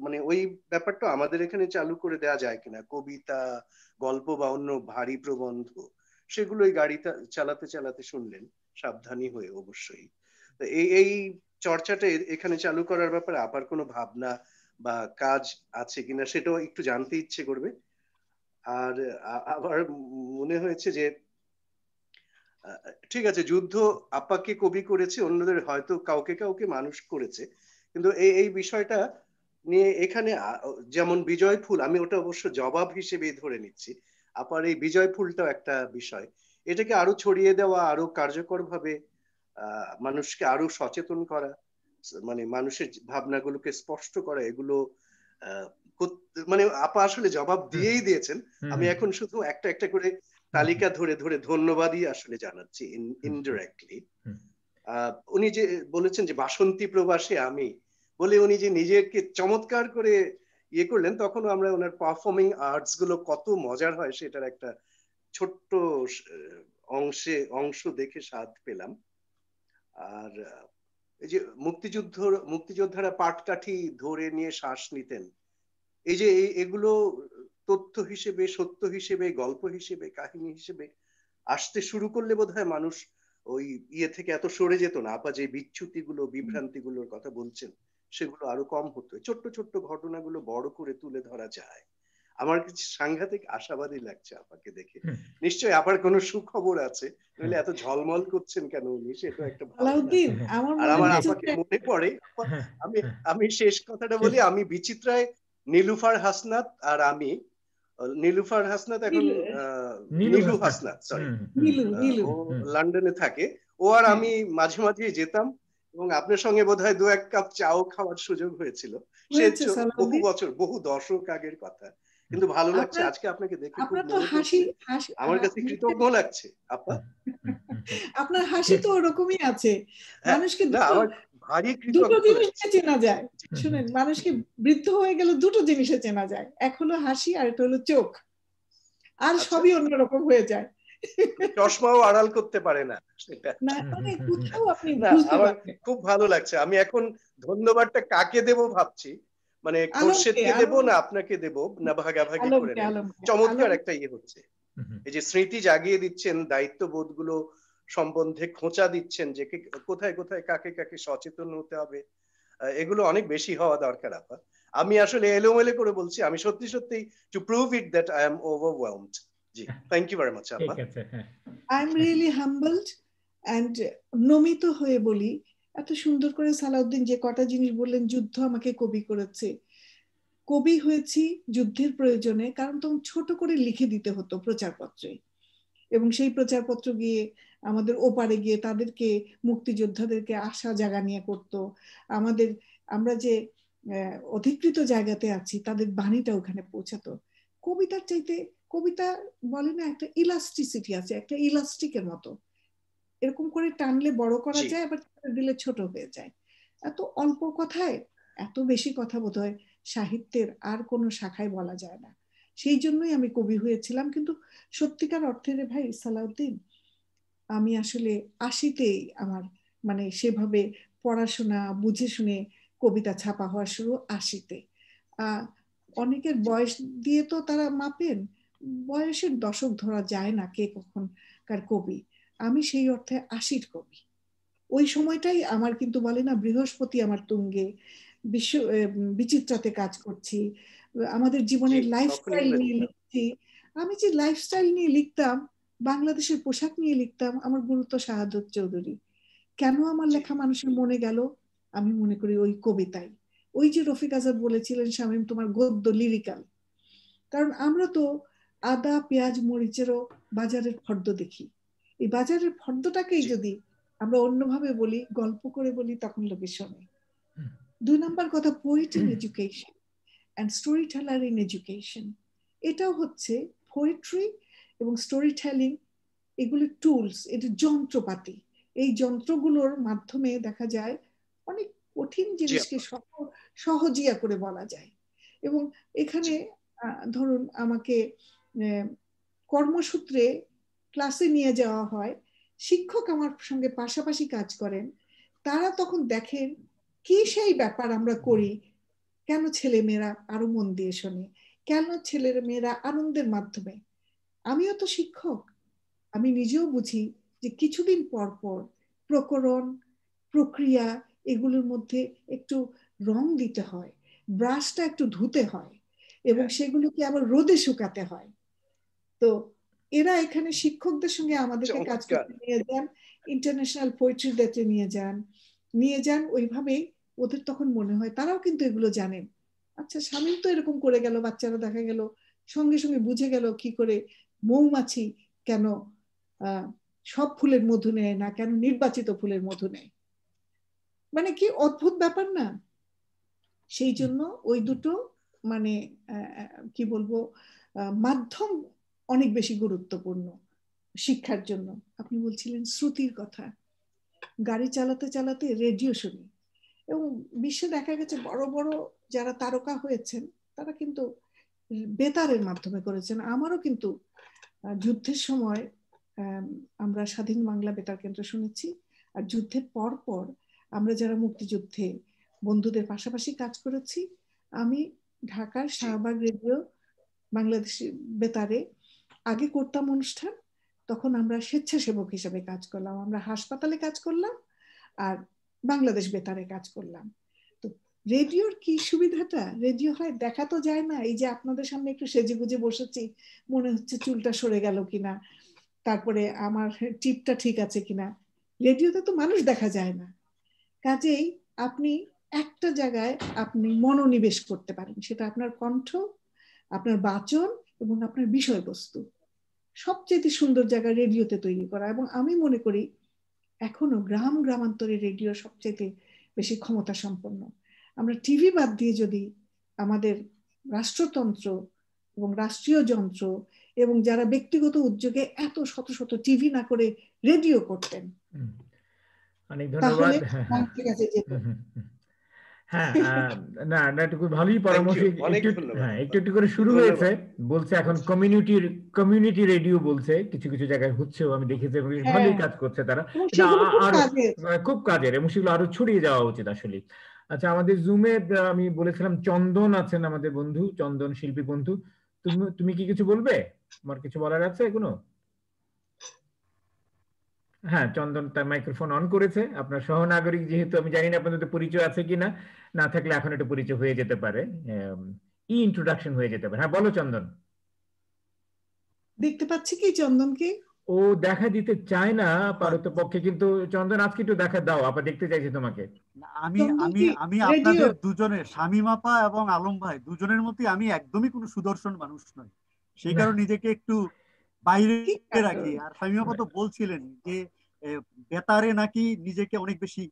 মানে ওই ব্যাপারটা আমাদের এখানে চালু করে দেওয়া যায় কিনা, কবিতা, গল্প বা অন্য ভারী প্রবন্ধ সেগুলো এই গাড়িটা চালাতে চালাতে শুনলেন, সাবধানী হয়ে অবশ্যই। তো এই চর্চাটা এখানে চালু করার ব্যাপারে আবার কোনো ভাবনা বা কাজ আছে কিনা সেটাও একটু জানতে ইচ্ছে করবে। আর আবার মনে হয়েছে যে ঠিক আছে, যুদ্ধ আপাকে কবি করেছে, অন্যদের হয়তো কাউকে কাউকে মানুষ করেছে, কিন্তু এই বিষয়টা নিয়ে এখানে যেমন বিজয় ফুল, আমি ওটা অবশ্য জবাব হিসেবে ধরে নিচ্ছি, আপার এই বিজয় ফুলটাও একটা বিষয়। এটাকে আরো ছড়িয়ে দেওয়া, আরো কার্যকর ভাবে মানুষকে আরো সচেতন করা, মানে মানুষের ভাবনাগুলোকে স্পষ্ট করা, এগুলো মানে আপা আসলে জবাব দিয়েই দিয়েছেন। আমি এখন শুধু একটা একটা করে তালিকা ধরে ধরে ধন্যবাদই আসলে জানাচ্ছি ইনডিরেক্টলি। উনি যে বলেছেন যে বাসন্তী প্রবাসে আমি বলে, উনি যে নিজেকে চমৎকার করে ইয়ে করলেন, তখন আমরা ওনার পারফর্মিং আর্টস গুলো কত মজার হয় সেটার একটা ছোট্ট অংশ দেখে স্বাদ পেলাম। আর এই যে মুক্তিযোদ্ধারা পাটকাঠি ধরে নিয়ে শ্বাস নিতেন, এই যে এগুলো তথ্য হিসেবে, সত্য হিসেবে, গল্প হিসেবে, কাহিনী হিসেবে আসতে শুরু করলে বোধহয় মানুষ ওই ইয়ে থেকে এত সরে যেত না। আপা যে বিচ্যুতিগুলো, বিভ্রান্তিগুলোর কথা বলছেন সেগুলো আরো কম হতো, ছোট্ট ছোট্ট ঘটনাগুলো বড় করে তুলে ধরা যায়। আমার কিছু সাংঘাতিক আশাবাদী লাগছে আপাকে দেখে। নিশ্চয়ই আপার কোনো সুখবর আছে, নইলে এত ঝলমল করছেন কেন উনি, সেটা একটা ভালো। আর আমার আপাকে মনে পড়ে, আমি শেষ কথাটা বলি, আমি বিচিত্রায় নীলুফার হাসনাত আর আমি, নীলুফার হাসনাত এখন নীলু হাসনাত, সরি, ও লন্ডনে থাকে, ও আর আমি মাঝে মাঝে যেতাম এবং আপনার সঙ্গে বোধহয় 2-1 কাপ চাও খাওয়ার সুযোগ হয়েছিল। সে বহু বছর, বহু দশক আগের কথা, কিন্তু ভালো লাগছে আজকে আপনাকে দেখে, খুব মনে পড়ছে, আমার কাছে কৃতজ্ঞ লাগছে আপা। আপনার হাসি তো ওরকমই আছে, মানুষকে দুটো জিনিসে চেনা যায়। শুনেন, মানুষকে বৃদ্ধ হয়ে গেলে দুটো জিনিসে চেনা যায়, এক হলো হাসি আর একটা হলো চোখ, আর সবই অন্যরকম হয়ে যায়। চশমাও আড়াল করতে পারে না সেটা। আমার খুব ভালো লাগছে। আমি এখন ধন্যবাদটা কাকে দেব ভাবছি, মানে খোরশেদকে দেব না আপনাকে দেব, না ভাগাভাগি করে নেব। চমৎকার একটা ইয়ে হচ্ছে, এই যে স্মৃতি জাগিয়ে দিচ্ছেন, দায়িত্ববোধ গুলো সম্বন্ধে খোঁচা দিচ্ছেন, যে কোথায় কোথায় কাকে কাকে সচেতন হতে হবে, এগুলো অনেক বেশি হওয়া দরকার আপা। আমি আসলে এলোমেলো করে বলছি, আমি সত্যি সত্যি to prove it that I am overwhelmed. জি, থ্যাংক ইউ ভেরি মাচ আপা। I am really humbled and নমিত হয়ে বলি, এত সুন্দর করে সালাউদ্দিন যে কটা জিনিস বললেন, যুদ্ধ আমাকে কবি করেছে, কবি হয়েছি যুদ্ধের প্রয়োজনে, কারণ তখন ছোট করে লিখে দিতে হতো প্রচারপত্রে, এবং সেই প্রচারপত্র গিয়ে আমাদের ওপারে গিয়ে তাদেরকে, মুক্তিযোদ্ধাদেরকে আশা জাগা নিয়ে করতো। আমরা যে অধিকৃত জায়গাতে আছি তাদের বাণীটা ওখানে পৌঁছাতো। কবিতার চাইতে, কবিতা বলে না একটা ইলাস্টিসিটি আছে, একটা ইলাস্টিকের মতো, এরকম করে টানলে বড় করা যায়, আবার দিলে ছোট হয়ে যায়। এত অল্প কথায় এত বেশি কথা বোধহয় সাহিত্যের আর কোনো শাখায় বলা যায় না। সেই জন্যই আমি কবি হয়েছিলাম। কিন্তু সত্যিকার অর্থে রে ভাই সালাউদ্দিন, আমি আসলে 80তেই আমার মানে সেভাবে পড়াশোনা বুঝে শুনে কবিতা ছাপা হওয়া শুরু 80তে। অনেকের বয়স দিয়ে তো তারা মাপেন, বয়সের দশক ধরা যায় না কে কখনকার কবি। আমি সেই অর্থে 80র কবি। ওই সময়টাই আমার কিন্তু বলে না বৃহস্পতি আমার তুঙ্গে, বিচিত্রাতে কাজ করছি, আমাদের জীবনের লাইফস্টাইল নিয়ে লিখছি। আমি যে লাইফস্টাইল নিয়ে লিখতাম, বাংলাদেশের পোশাক নিয়ে লিখতাম, আমার গুরুত্ব শাহাদত চৌধুরী। কেন আমার লেখা মানুষের মনে গেল? আমি মনে করি ওই কবিতায়। ওই যে রফিক আজাদ বলেছিলেন, শামীম তোমার গদ্য লিরিক্যাল। কারণ আমরা তো আদা পেঁয়াজ মরিচেরও বাজারের ফর্দ দেখি। এই বাজারের ফর্দটাকেই যদি আমরা অন্যভাবে বলি, গল্প করে বলি, তখন লোকে শোনে। 2 নাম্বার কথা, poet in education and story teller in education. এটাও হচ্ছে পোয়েট্রি এবং স্টোরি টেলিং, এগুলো টুলস, এটা যন্ত্রপাতি। এই যন্ত্রগুলোর মাধ্যমে দেখা যায় অনেক কঠিন জিনিসকে সহজিয়া করে বলা যায়। এবং এখানে ধরুন আমাকে কর্মসূত্রে ক্লাসে নিয়ে যাওয়া হয়, শিক্ষক আমার সঙ্গে পাশাপাশি কাজ করেন, তারা তখন দেখেন কি সেই ব্যাপার আমরা করি, কেন ছেলে মেয়েরা আরো মন দিয়ে শোনে, কেন ছেলের মেয়েরা আনন্দের মাধ্যমে। আমিও তো শিক্ষক, আমি নিজেও বুঝি যে কিছুদিন পর পর প্রকরণ, প্রক্রিয়া, এগুলোর মধ্যে একটু রং দিতে হয়, ব্রাশটা একটু ধুতে হয়, এবং সেগুলোকে আবার রোদে শুকাতে হয়। তো এরা এখানে শিক্ষকদের সঙ্গে আমাদেরকে কাজ করতে নিয়ে যান, ইন্টারন্যাশনাল পোয়েট্রি ডেতে নিয়ে যান। ওইভাবেই ওদের তখন মনে হয় তারাও কিন্তু এগুলো জানেন। আচ্ছা, শামীম তো এরকম করে গেল, বাচ্চারা দেখা গেল সঙ্গে সঙ্গে বুঝে গেল কি করে মৌমাছি কেন সব ফুলের মধু নেয় না, কেন নির্বাচিত ফুলের মধু নেয়। মানে কি অদ্ভুত ব্যাপার না? সেই জন্য ওই দুটো মানে কি বলবো, মাধ্যম অনেক বেশি গুরুত্বপূর্ণ শিক্ষার জন্য। আপনি বলছিলেন শ্রুতির কথা, গাড়ি চালাতে চালাতে রেডিও শুনি, এবং বিশ্বে দেখা গেছে বড় বড় যারা তারকা হয়েছেন তারা কিন্তু বেতারের মাধ্যমে করেছেন। আমারও কিন্তু যুদ্ধের সময় আমরা স্বাধীন বাংলা বেতার কেন্দ্র শুনেছি, আর যুদ্ধের পর পর আমরা যারা মুক্তিযুদ্ধে বন্ধুদের পাশাপাশি কাজ করেছি, আমি ঢাকার শাহবাগ রেডিও বাংলাদেশি বেতারে আগে করতাম অনুষ্ঠান, তখন আমরা স্বেচ্ছাসেবক হিসেবে কাজ করলাম, আমরা হাসপাতালে কাজ করলাম আর বাংলাদেশ বেতারে কাজ করলাম। তো রেডিওর কি সুবিধাটা, রেডিও হয় দেখা তো যায় না, এই যে আপনাদের সামনে একটু সেজে গুজে বসেছি, মনে হচ্ছে চুলটা সরে গেল কিনা, তারপরে আমার টিপটা ঠিক আছে কিনা, রেডিওতে তো মানুষ দেখা যায় না। কাজেই আপনি একটা জায়গায় আপনি মনোনিবেশ করতে পারেন, সেটা আপনার কণ্ঠ, আপনার বাচন এবং আপনার বিষয়বস্তু। সবচেয়ে সুন্দর জায়গা রেডিওতে তৈরি করা। এবং আমি মনে করি এখনো গ্রাম গ্রামান্তরে রেডিও সবচেয়ে বেশি ক্ষমতা সম্পন্ন। আমরা টিভি বাদ দিয়ে যদি আমাদের রাষ্ট্রতন্ত্র এবং রাষ্ট্রীয় যন্ত্র এবং যারা ব্যক্তিগত উদ্যোগে এত শত শত টিভি না করে রেডিও করতেন, অনেক ধন্যবাদ। হ্যাঁ, না একটু ভালোই পরামর্শ, একটু একটু করে শুরু হয়েছে, বলছে এখন কমিউনিটি রেডিও বলছে, কিছু কিছু জায়গায় হচ্ছেও, আমি দেখেছি ভালোই কাজ করছে তারা, আর খুব কাজের, এবং সেগুলো আরো ছড়িয়ে যাওয়া উচিত আসলে। আচ্ছা, আমাদের জুমে আমি বলেছিলাম চন্দন আছেন, আমাদের বন্ধু চন্দন, শিল্পী বন্ধু, তুমি কি কিছু বলবে? আমার কিছু বলার আছে এগুলো? হ্যাঁ, চন্দন তার মাইক্রোফোন অন করেছে। আপনার সহনাগরিক যেহেতু, আমি জানি না আপনাদের পরিচয় আছে কিনা, না থাকলে এখন একটু পরিচয় হয়ে যেতে পারে, ইন্ট্রোডাকশন হয়ে যেতে পারে। হ্যাঁ বলো চন্দন। দেখতে পাচ্ছি কি চন্দনকে? ও দেখা দিতে চায় না পারতপক্ষে, কিন্তু চন্দন আজকে একটু দেখা দাও, আপা দেখতে চাইছে তোমাকে। আমি আমি আমি আপনাদের দুজনের, শামীম আপা এবং আলম ভাই দুজনের মধ্যে আমি একদমই কোনো সুদর্শন মানুষ নই, সেই কারণে নিজেকে একটু বাইরে রাখি। আর শামীম আপা তো বলছিলেন যে বেতারে নাকি নিজেকে অনেক বেশি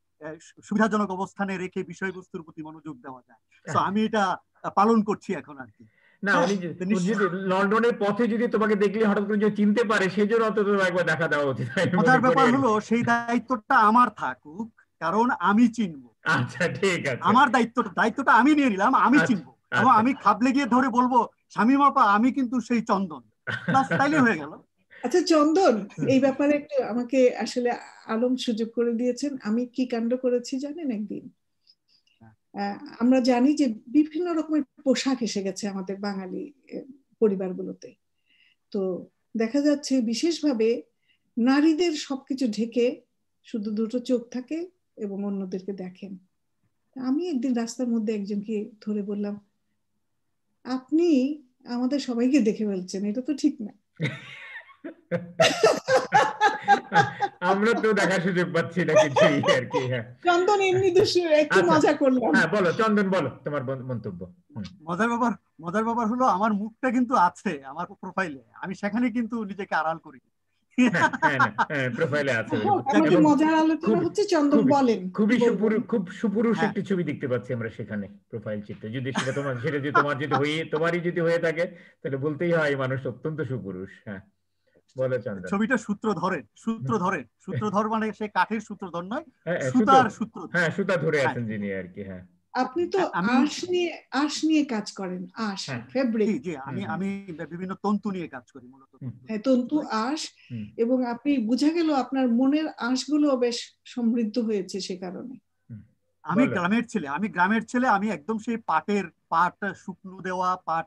সুবিধাজনক অবস্থানে রেখে বিষয়বস্তুর প্রতি মনোযোগ দেওয়া যায়, তো আমি এটা পালন করছি এখন আর কি। না উনি যদি লন্ডনের পথে যদি তোমাকে দেখলে হঠাৎ করে যদি চিনতে পারে, সেই জন্য অন্তত একবার দেখা দেওয়া উচিত। মজার ব্যাপার হলো সেই দায়িত্বটা আমার থাকুক, কারণ আমি চিনবো। আচ্ছা ঠিক আছে, আমার দায়িত্বটা আমি নিয়ে নিলাম, আমি চিনবো এবং আমি খাবলে গিয়ে ধরে বলবো শামীম আপা আমি কিন্তু সেই চন্দন, বাস তাইলে হয়ে গেল। আচ্ছা চন্দন, এই ব্যাপারে একটু আমাকে আসলে আলম সুযোগ করে দিয়েছেন। আমি কি কাণ্ড করেছি জানেন? একদিন আমরা জানি যে বিভিন্ন রকমের পোশাক এসে গেছে আমাদের বাঙালি পরিবারগুলোতে, তো দেখা যাচ্ছে বিশেষভাবে নারীদের সবকিছু ঢেকে শুধু দুটো চোখ থাকে এবং অন্যদেরকে দেখেন। আমি একদিন রাস্তার মধ্যে একজনকে ধরে বললাম, আপনি আমাদের সবাইকে দেখে ফেলছেন, এটা তো ঠিক না। আমরা তো দেখার সুযোগ পাচ্ছি না কিছুই আর কি। হ্যাঁ চন্দন এমনি একটু মজা করলাম। হ্যাঁ বলো চন্দন, বলো তোমার মন্তব্য। মজার ব্যাপার হলো আমার মুখটা কিন্তু আছে আমার প্রোফাইলে, আমি সেখানে কিন্তু নিজেকে আড়াল করি। প্রোফাইলে আছে, মজার আলোচনা হচ্ছে। চন্দন বলেন। খুব সুপুরুষ একটি ছবি দেখতে পাচ্ছি আমরা সেখানে প্রোফাইল চিত্রে। যদি সেটা তোমারই যদি হয়ে থাকে তাহলে বলতেই হয় মানুষ অত্যন্ত সুপুরুষ। হ্যাঁ বলো চন্দন। ছবিটা সূত্রধর মানে সে কাঠের সূত্রধর নয়, সুতার সূত্র। হ্যাঁ সুতা ধরে আছেন যিনি আর কি। হ্যাঁ আপনি তো আঁশ নিয়ে কাজ করেন, আঁশ ফেব্রিক। জি আমি বিভিন্ন তন্তু নিয়ে কাজ করি মূলত। হ্যাঁ তন্তু, আঁশ, এবং আপনি বুঝা গেল আপনার মনের আঁশগুলো বেশ সমৃদ্ধ হয়েছে সে কারণে। আমি গ্রামের ছেলে, আমি একদম সেই পাট শুকনো দেওয়া পাট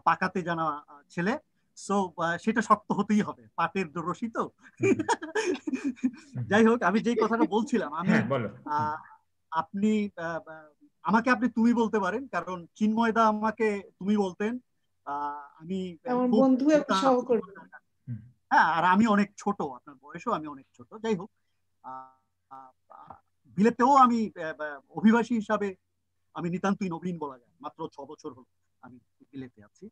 পাকাতে জানা ছেলে, সো সেটা শক্ত হতেই হবে, পাটের রশি তো। যাই হোক, আমি যেই কথাটা বলছিলাম, আপনি তুমি বলতে পারেন, কারণ চিন্ময়দা আমাকে তুমি বলতেন। আমি বন্ধু এবং সহকর্মী। হ্যাঁ, আর আমি অনেক ছোট, আপনার বয়সও আমি অনেক ছোট। যাই হোক, বিলেতেও আমি অভিবাসী হিসাবে আমি নিতান্তই নবীন বলা যায়, মাত্র 6 বছর হলো আমি বিলেতে আছি।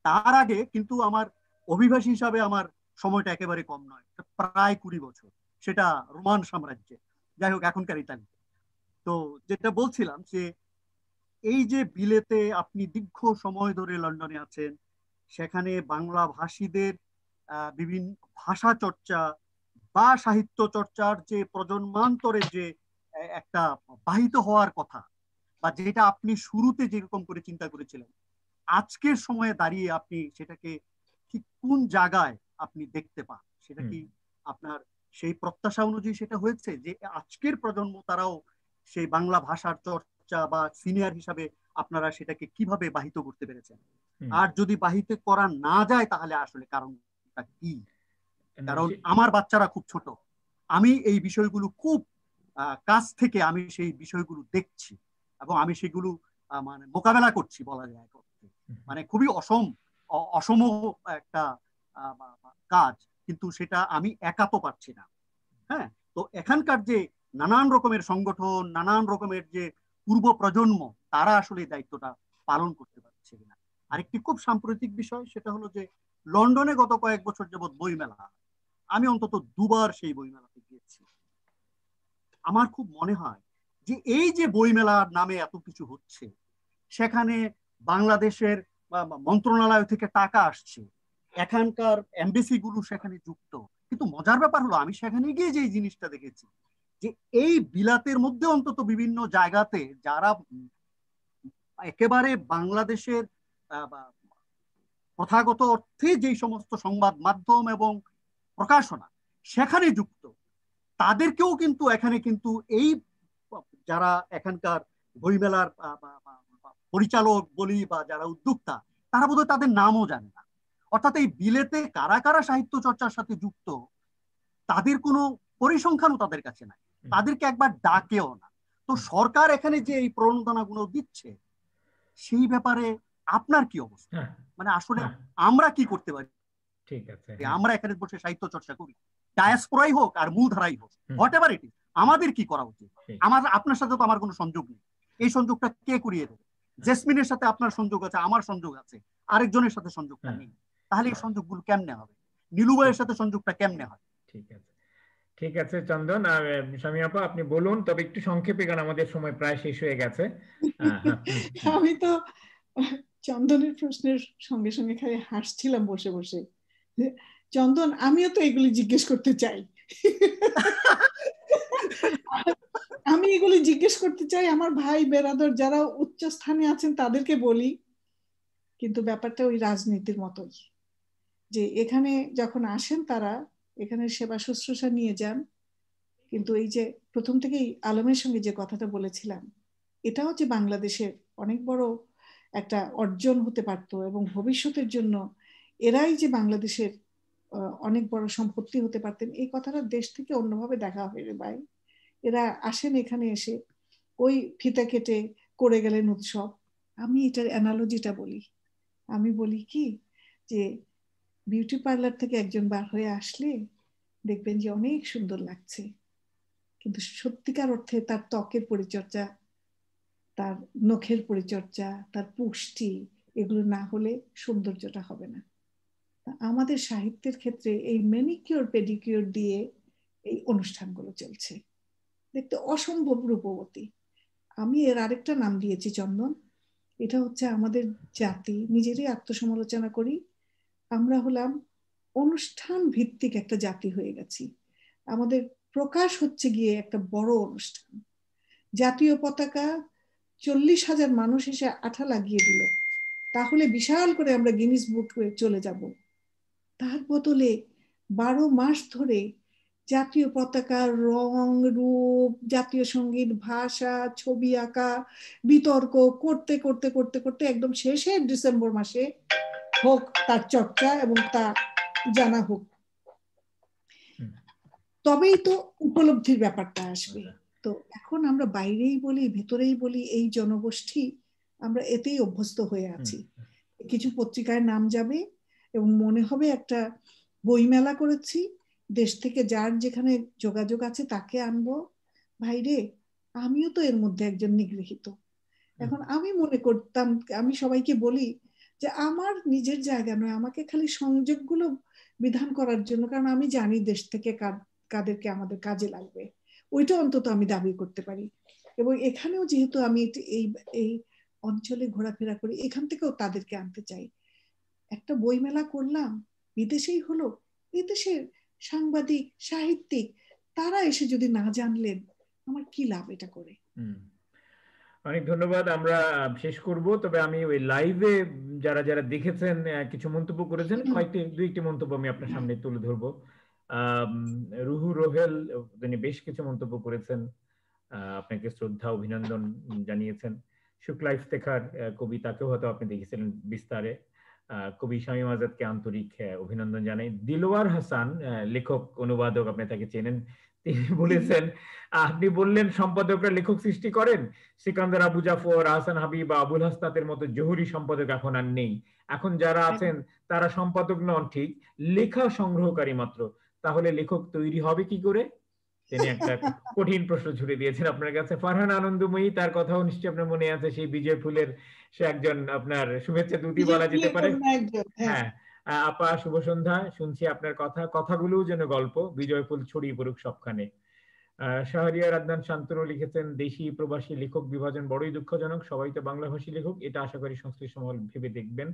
তার আগে কিন্তু আমার অভিবাসী হিসাবে আমার সময়টা একেবারে কম নয়, প্রায় 20 বছর, সেটা রোমান সাম্রাজ্যে। যাই হোক, এখনকার ইতালি। তো যেটা বলছিলাম যে এই যে বিলেতে আপনি দীর্ঘ সময় ধরে লন্ডনে আছেন, সেখানে বাংলা ভাষীদের বিভিন্ন ভাষা চর্চা বা সাহিত্য চর্চার যে প্রজন্মান্তরে যে একটা বাহিত হওয়ার কথা, বা যেটা আপনি শুরুতে যেরকম করে চিন্তা করেছিলেন, আজকের সময়ে দাঁড়িয়ে আপনি সেটাকে ঠিক কোন জায়গায় আপনি দেখতে পান? সেটা কি আপনার সেই প্রত্যাশা অনুযায়ী সেটা হয়েছে যে আজকের প্রজন্ম তারাও সেই বাংলা ভাষার চর্চা বা সিনিয়র হিসাবে আপনারা সেটাকে কিভাবে বাহিত করতে পেরেছেন? আর যদি বাহিত করা না যায় তাহলে আসলে কারণটা কি? কারণ আমার বাচ্চারা খুব ছোট, আমি এই বিষয়গুলো খুব কাছ থেকে আমি সেই বিষয়গুলো দেখছি এবং আমি সেগুলো মানে মোকাবেলা করছি বলা যায়। মানে খুবই অসম একটা কাজ, কিন্তু সেটা আমি একা তো পারছি না। হ্যাঁ, তো এখানকার যে নানান রকমের সংগঠন, নানান রকমের যে পূর্ব প্রজন্ম, তারা আসলে দায়িত্বটা পালন করতে পারছে কিনা। আরেকটি খুব সাম্প্রতিক বিষয়, সেটা হলো যে লন্ডনে গত কয়েক বছর যাবৎ বইমেলা, আমি অন্তত 2 বার সেই বইমেলাতে গিয়েছি। আমার খুব মনে হয় যে এই যে বইমেলার নামে এত কিছু হচ্ছে, সেখানে বাংলাদেশের মন্ত্রণালয় থেকে টাকা আসছে, এখানকার এমবেসি গুলো সেখানে যুক্ত। কিন্তু মজার ব্যাপার হলো, আমি সেখানে গিয়ে যে জিনিসটা দেখেছি যে এই বিলাতের মধ্যে অন্তত বিভিন্ন জায়গাতে যারা একেবারে বাংলাদেশের প্রথাগত অর্থে যেই সমস্ত সংবাদ মাধ্যম এবং প্রকাশনা সেখানে যুক্ত, তাদেরকেও কিন্তু এখানে কিন্তু এই যারা এখানকার বইমেলার পরিচালক বলি বা যারা উদ্যোক্তা, তারা বোধহয় তাদের নামও জানে না। অর্থাৎ এই বিলেতে কারা কারা সাহিত্য চর্চার সাথে যুক্ত, তাদের কোনো পরিসংখ্যানও তাদের কাছে নাই, তাদেরকে একবার ডাকেও না। তো সরকার এখানে যে এই প্রণোদনাগুলো দিচ্ছে, সেই ব্যাপারে আপনার কি অবস্থা? মানে আসলে আমরা কি করতে পারি ঠিক আছে, আমরা এখানে বসে সাহিত্য চর্চা করি, ডায়াসপোরাই হোক আর মূলধারাই হোক, হোয়াট এভার ইট ইজ, আমাদের কি করা উচিত? আমার আপনার সাথে তো আমার কোনো সংযোগ নেই, এই সংযোগটা কে করিয়ে দেবে? জেসমিনের সাথে আপনার সংযোগ আছে, আমার সংযোগ আছে, আরেকজনের সাথে সংযোগটা নেই, তাহলে এই সংযোগগুলো কেমনে হবে? নীলুবাইয়ের সাথে সংযোগটা কেমনে হয়? ঠিক আছে, ঠিক আছে চন্দন আর স্বামী আপা, আপনি বলুন, তবে একটু সংক্ষেপে, কারণ আমাদের সময় প্রায় শেষ হয়ে গেছে। আমি তো চন্দনের প্রশ্নের সঙ্গে সঙ্গে খালি হাসছিলাম বসে বসে। চন্দন, আমিও তো এগুলি জিজ্ঞেস করতে চাই। আমি এগুলি জিজ্ঞেস করতে চাই আমার ভাই বেরাদর যারা উচ্চ স্থানে আছেন তাদেরকে বলি, কিন্তু ব্যাপারটা ওই রাজনীতির মতোই, যে এখানে যখন আসেন তারা এখানে সেবা শুশ্রূষা নিয়ে যান, কিন্তু এই যে প্রথম থেকেই আলমের সঙ্গে যে কথাটা বলেছিলাম, এটাও যে বাংলাদেশের অনেক বড় একটা অর্জন হতে পারতো এবং ভবিষ্যতের জন্য এরাই যে বাংলাদেশের অনেক বড় সম্পত্তি হতে পারতেন, এই কথাটা দেশ থেকে অন্যভাবে দেখা হয় রে ভাই। এরা আসেন এখানে এসে ওই ফিতা কেটে করে গেলেন উৎসব। আমি এটার অ্যানালজিটা বলি, আমি বলি কি যে বিউটি পার্লার থেকে একজন বার হয়ে আসলে দেখবেন যে অনেক সুন্দর লাগছে, কিন্তু সত্যিকার অর্থে তার ত্বকের পরিচর্যা, তার নখের পরিচর্যা, তার পুষ্টি, এগুলো না হলে সৌন্দর্যটা হবে না। আমাদের সাহিত্যের ক্ষেত্রে এই ম্যানিকিউর পেডিকিউর দিয়ে এই অনুষ্ঠানগুলো চলছে, দেখতে অসম্ভব রূপবতী। আমি এর আরেকটা নাম দিয়েছি চন্দন, এটা হচ্ছে আমাদের জাতি, নিজেরই আত্মসমালোচনা করি, আমরা হলাম অনুষ্ঠান ভিত্তিক একটা জাতি হয়ে গেছি। আমাদের প্রকাশ হচ্ছে গিয়ে একটা বড় অনুষ্ঠান, জাতীয় পতাকা 40,000 মানুষ এসে আঠা লাগিয়ে দিল, তাহলে বিশাল করে আমরা গিনিস বুকে চলে যাব। তার বদলে 12 মাস ধরে জাতীয় পতাকার রং রূপ, জাতীয় সঙ্গীত, ভাষা, ছবি আঁকা, বিতর্ক করতে করতে করতে করতে একদম শেষে ডিসেম্বর মাসে হোক তার চর্চা এবং তা জানা হোক, তবেই তো উপলব্ধির ব্যাপারটা আসবে। তো এখন আমরা বাইরেই বলি ভেতরেই বলি, এই জনগোষ্ঠী আমরা এতেই অভ্যস্ত হয়ে আছি। কিছু পত্রিকায় নাম যাবে এবং মনে হবে একটা বইমেলা করেছি, দেশ থেকে যার যেখানে যোগাযোগ আছে তাকে আনবো। ভাইরে, আমিও তো এর মধ্যে একজন নিগৃহীত। এখন আমি মনে করতাম, আমি সবাইকে বলি যে আমার নিজের জায়গা নয়, আমাকে খালি সংযোগগুলো বিধান করার জন্য, কারণ আমি জানি দেশ থেকে কাদেরকে আমাদের কাজে লাগবে, ওইটা অন্তত আমি দাবি করতে পারি। এবং এখানেও যেহেতু আমি এই এই অঞ্চলে ঘোরাফেরা করি, এখান থেকেও তাদেরকে আনতে চাই। একটা বইমেলা করলাম, বিদেশেই হলো, বিদেশের সাংবাদিক সাহিত্যিক তারা এসে যদি না জানলেন, আমার কি লাভ এটা করে? অনেক ধন্যবাদ। আমরা শেষ করব, তবে আমি ওই লাইভে যারা যারা দেখেছেন কিছু মন্তব্য করেছেন, দুই একটি মন্তব্য আমি আপনার সামনে তুলে ধরবো। রুহু রোহেল তিনি বেশ কিছু মন্তব্য করেছেন, আপনাকে শ্রদ্ধা অভিনন্দন জানিয়েছেন। শুক্লা ইফতেখার কবি, তাকেও হয়তো আপনি দেখেছিলেন বিস্তারে। কবি শামীম আজাদকে আন্তরিক অভিনন্দন জানাই। দিলওয়ার হাসান লেখক অনুবাদক, আপনি তাকে চেনেন, তিনি বলেছেন, আপনি বললেন সম্পাদকরা লেখক সৃষ্টি করেন, সিকান্দার আবু জাফর, আহসান হাবিব বা আবুল হাসনাতের মতো জহুরি সম্পাদক এখন আর নেই। এখন যারা আছেন তারা সম্পাদক নন ঠিক, লেখা সংগ্রহকারী মাত্র। তাহলে লেখক তৈরি হবে কি করে? তিনি একটা কঠিন প্রশ্ন ছুড়ে দিয়েছেন আপনার কাছে। ফারহান আনন্দময়ী, তার কথাও নিশ্চয়ই আপনার মনে আছে, সেই বিজয় ফুলের সে একজন আপনার শুভেচ্ছা দূতই বলা যেতে পারে। হ্যাঁ আপা, শুভ সন্ধ্যা, শুনছি আপনার কথাগুলো যেন গল্প, বিজয় ফুল ছড়িয়ে পড়ুক সবখানে। শাহরিয়ার আদনান শান্তনু লিখেছেন, দেশি প্রবাসী লেখক বিভাজন বড়ই দুঃখজনক, সবাই তো বাংলাভাষী লেখক, এটা আশা করি সংশ্লিষ্ট মহল ভেবে দেখবেন।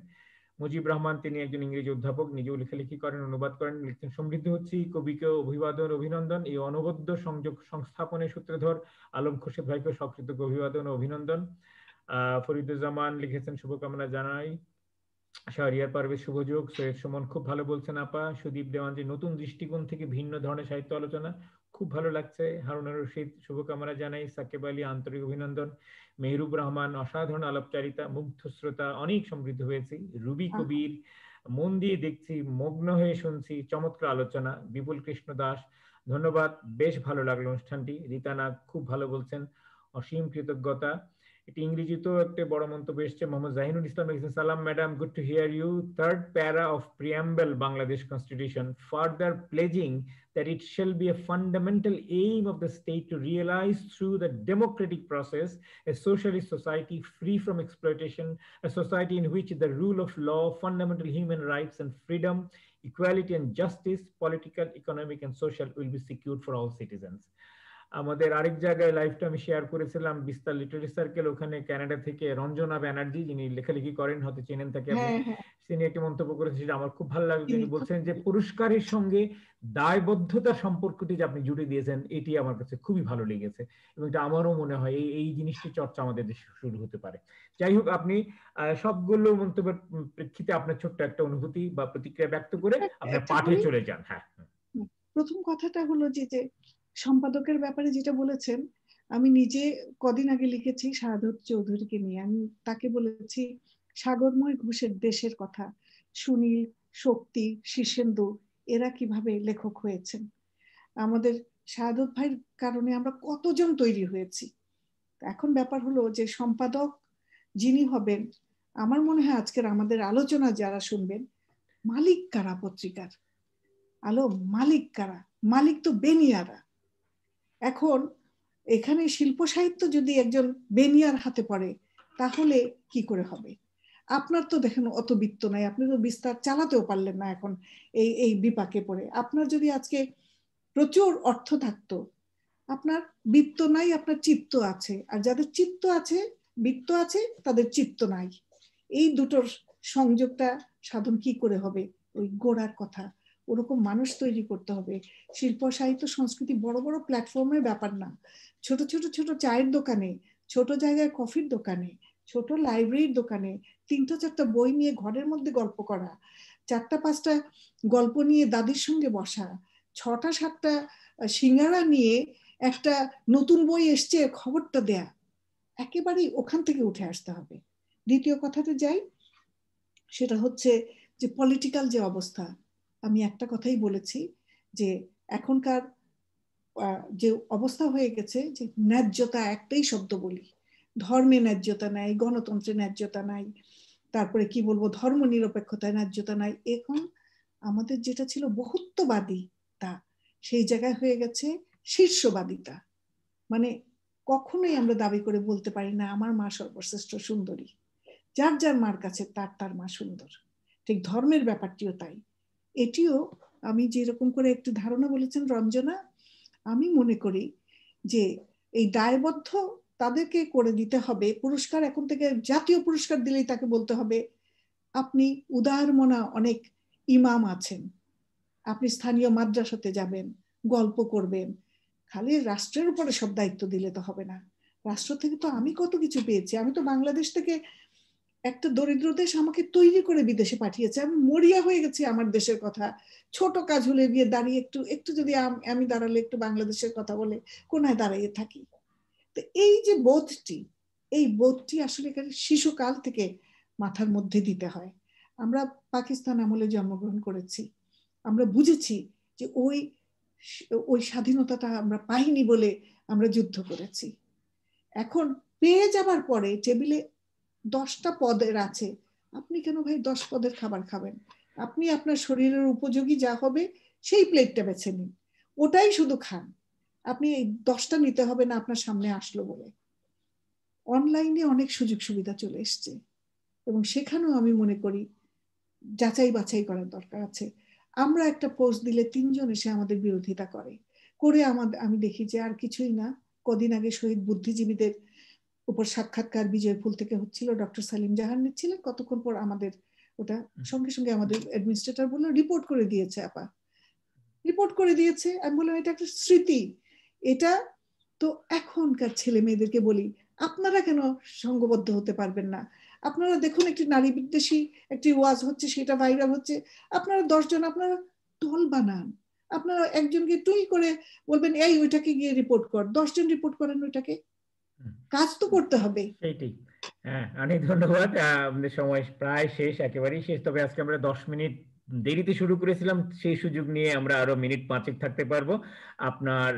মুজিব রহমান, তিনি একজন ইংরেজি অধ্যাপক, নিজেও লেখালেখি করেন, অনুবাদ করেন, লিখতেন, সমৃদ্ধ হচ্ছি, কবিকে অভিবাদন অভিনন্দন, এই অনবদ্য সংযোগ সংস্থাপনের সূত্রধর আলম খোরশেদ ভাইকে সকৃতজ্ঞ অভিবাদন ও অভিনন্দন। ফরিদুজ্জামান লিখেছেন, শুভকামনা জানাই। শাহরিয়ার পারভেজ শুভযোগ। সৈয়দ সুমন, খুব ভালো বলছেন আপা। সুদীপ দেওয়ানজি, নতুন দৃষ্টিকোণ থেকে ভিন্ন ধরনের সাহিত্য আলোচনা, খুব ভালো লাগছে। হারুন রশিদ, শুভকামনা জানাই। সাকিব আলী, আন্তরিক অভিনন্দন। মেহরুব রহমান, অসাধারণ আলাপচারিতা, মুগ্ধ শ্রোতা, অনেক সমৃদ্ধ হয়েছি। রুবি কবির, মন দিয়ে দেখছি, মগ্ন হয়ে শুনছি, চমৎকার আলোচনা। বিপুল কৃষ্ণ দাস, ধন্যবাদ, বেশ ভালো লাগলো অনুষ্ঠানটি। রীতানা, খুব ভালো বলছেন, অসীম কৃতজ্ঞতা। এটি ইংরেজিতেও একটা বড় মন্তব্য এসেছে। মোহাম্মদ জাহিনুল ইসলাম লিখেছেন, সালাম madam, good to hear you. Third para of preamble Bangladesh constitution further pledging that it shall be a fundamental aim of the state to realize through the democratic process a socialist society free from exploitation, a society in which the rule of law, fundamental human rights and freedom, equality and justice, political, economic and social will be secured for all citizens. আমাদের আরেক জায়গায় লাইভটা আমি share করেছিলাম বিস্তার literary circle, ওখানে Canada থেকে রঞ্জনা ব্যানার্জি, যিনি লেখালেখি করেন, হয়তো চেনেন তাকে আপনি, তিনি একটি মন্তব্য করেছেন যেটা আমার খুব ভালো লাগলো। তিনি বলছেন যে পুরস্কারের সঙ্গে দায়বদ্ধতার সম্পর্কটি যে আপনি জুড়ে দিয়েছেন, এটি আমার কাছে খুবই ভালো লেগেছে এবং এটা আমারও মনে হয় এই জিনিসটি চর্চা আমাদের দেশে শুরু হতে পারে। যাই হোক, আপনি সবগুলো মন্তব্যের প্রেক্ষিতে আপনার ছোট্ট একটা অনুভূতি বা প্রতিক্রিয়া ব্যক্ত করে আপনার পাঠে চলে যান। হ্যাঁ, প্রথম কথাটা হলো যে সম্পাদকের ব্যাপারে যেটা বলেছেন, আমি নিজে কদিন আগে লিখেছি শাহাদত চৌধুরীকে নিয়ে। আমি তাকে বলেছি সাগরময় ঘোষের দেশের কথা, সুনীল, শক্তি, শীর্ষেন্দু এরা কিভাবে লেখক হয়েছেন। আমাদের শাহাদত ভাইয়ের কারণে আমরা কতজন তৈরি হয়েছি। এখন ব্যাপার হলো যে সম্পাদক যিনি হবেন, আমার মনে হয় আজকের আমাদের আলোচনা যারা শুনবেন, মালিক কারা পত্রিকার? আলো মালিক কারা? মালিক তো বেনিয়ারা। এখন এখানে শিল্প সাহিত্য যদি একজন বেনিয়ার হাতে পড়ে তাহলে কি করে হবে? আপনার তো দেখেন অত বিত্ত নাই, আপনি তো বিস্তার চালাতেও পারলেন না এখন এই বিপাকে পড়ে। আপনার যদি আজকে প্রচুর অর্থ থাকতো, আপনার বিত্ত নাই, আপনার চিত্ত আছে, আর যাদের চিত্ত আছে, বিত্ত আছে, তাদের চিত্ত নাই। এই দুটোর সংযোগটা সাধন কি করে হবে? ওই গোড়ার কথা, ওরকম মানুষ তৈরি করতে হবে। শিল্প সাহিত্য সংস্কৃতি বড় বড় প্ল্যাটফর্মের ব্যাপার না। ছোট ছোট ছোট চায়ের দোকানে, ছোট জায়গায় কফির দোকানে, ছোট লাইব্রেরির দোকানে ৩-৪টা বই নিয়ে ঘরের মধ্যে গল্প করা, ৪-৫টা গল্প নিয়ে দাদির সঙ্গে বসা, ৬-৭টা সিঙ্গারা নিয়ে একটা নতুন বই এসছে খবরটা দেয়া, একেবারেই ওখান থেকে উঠে আসতে হবে। দ্বিতীয় কথাতে যাই, সেটা হচ্ছে যে পলিটিক্যাল যে অবস্থা। আমি একটা কথাই বলেছি যে এখনকার যে অবস্থা হয়ে গেছে, যে ন্যায্যতা, একটাই শব্দ বলি, ধর্মে ন্যায্যতা নাই, গণতন্ত্রে ন্যায্যতা নাই, তারপরে কি বলবো, ধর্ম নিরপেক্ষতায় ন্যায্যতা নাই। এখন আমাদের যেটা ছিল বহুত্ববাদিতা, সেই জায়গায় হয়ে গেছে শীর্ষবাদিতা। মানে কখনোই আমরা দাবি করে বলতে পারি না আমার মা সর্বশ্রেষ্ঠ সুন্দরী, যার যার মার কাছে তার মা সুন্দর। ঠিক ধর্মের ব্যাপারটিও তাই। এটিও আমি যেরকম করে একটু ধারণা বলেছেন রঞ্জনা, আমি মনে করি যে এই দায়বদ্ধ তাদেরকে করে দিতে হবে। পুরস্কার এখন থেকে জাতীয় পুরস্কার দিলেই তাকে বলতে হবে আপনি উদার মনা অনেক ইমাম আছেন, আপনি স্থানীয় মাদ্রাসাতে যাবেন, গল্প করবেন। খালি রাষ্ট্রের উপরে সব দায়িত্ব দিলে তো হবে না। রাষ্ট্র থেকে তো আমি কত কিছু পেয়েছি। আমি তো বাংলাদেশ থেকে, একটা দরিদ্র দেশ আমাকে তৈরি করে বিদেশে পাঠিয়েছে, আমি মরিয়া হয়ে গেছি আমার দেশের কথা। ছোট কাজ হলে গিয়ে দাঁড়িয়ে একটু যদি আমি দাঁড়ালে একটু বাংলাদেশের কথা বলে কোনায় দাঁড়িয়ে থাকি। তো এই যে বোধটি আসলে শিশুকাল থেকে মাথার মধ্যে দিতে হয়। আমরা পাকিস্তান আমলে জন্মগ্রহণ করেছি, আমরা বুঝেছি যে ওই স্বাধীনতাটা আমরা পাইনি বলে আমরা যুদ্ধ করেছি। এখন পেয়ে যাবার পরে টেবিলে 10টা পদের আছে, আপনি কেন ভাই 10 পদের খাবার খাবেন? আপনি আপনার শরীরের উপযোগী যা হবে সেই প্লেটটা বেছে নিন, ওটাই শুধু খান। আপনি এই 10টা নিতে হবে না আপনার সামনে আসলো বলে। অনলাইনে অনেক সুযোগ সুবিধা চলে এসছে এবং সেখানেও আমি মনে করি যাচাই বাছাই করার দরকার আছে। আমরা একটা পোস্ট দিলে 3 জন এসে আমাদের বিরোধিতা করে আমি দেখি যে আর কিছুই না। কদিন আগে শহীদ বুদ্ধিজীবীদের উপর সাক্ষাৎকার বিজয়ফুল থেকে হচ্ছিল, ডক্টর সালিম জাহান নিচ্ছিলেন, কতক্ষণ পর আমাদের ওটা সঙ্গে সঙ্গে আমাদের অ্যাডমিনিস্ট্রেটর বললো রিপোর্ট করে দিয়েছে, রিপোর্ট করে দিয়েছে। আমি বললাম এটা একটা স্মৃতি। এটা তো এখনকার ছেলে মেয়েদেরকে বলি আপনারা কেন সংঘবদ্ধ হতে পারবেন না? আপনারা দেখুন একটি নারী বিদ্বেষী একটি ওয়াজ হচ্ছে, সেটা ভাইরাল হচ্ছে, আপনারা 10 জন আপনারা দল বানান, আপনারা একজনকে টুই করে বলবেন এই ওইটাকে গিয়ে রিপোর্ট কর, 10 জন রিপোর্ট করেন ওইটাকে, কাজ তো করতে হবে। সেইটাই। হ্যাঁ, অনেক ধন্যবাদ। আমাদের সময় প্রায় শেষ, একেবারেই শেষ। তবে আজকে আমরা 10 মিনিট দেরিতে শুরু করেছিলাম, সেই সুযোগ নিয়ে আমরা আরো মিনিট 5 থাকতে পারবো। আপনার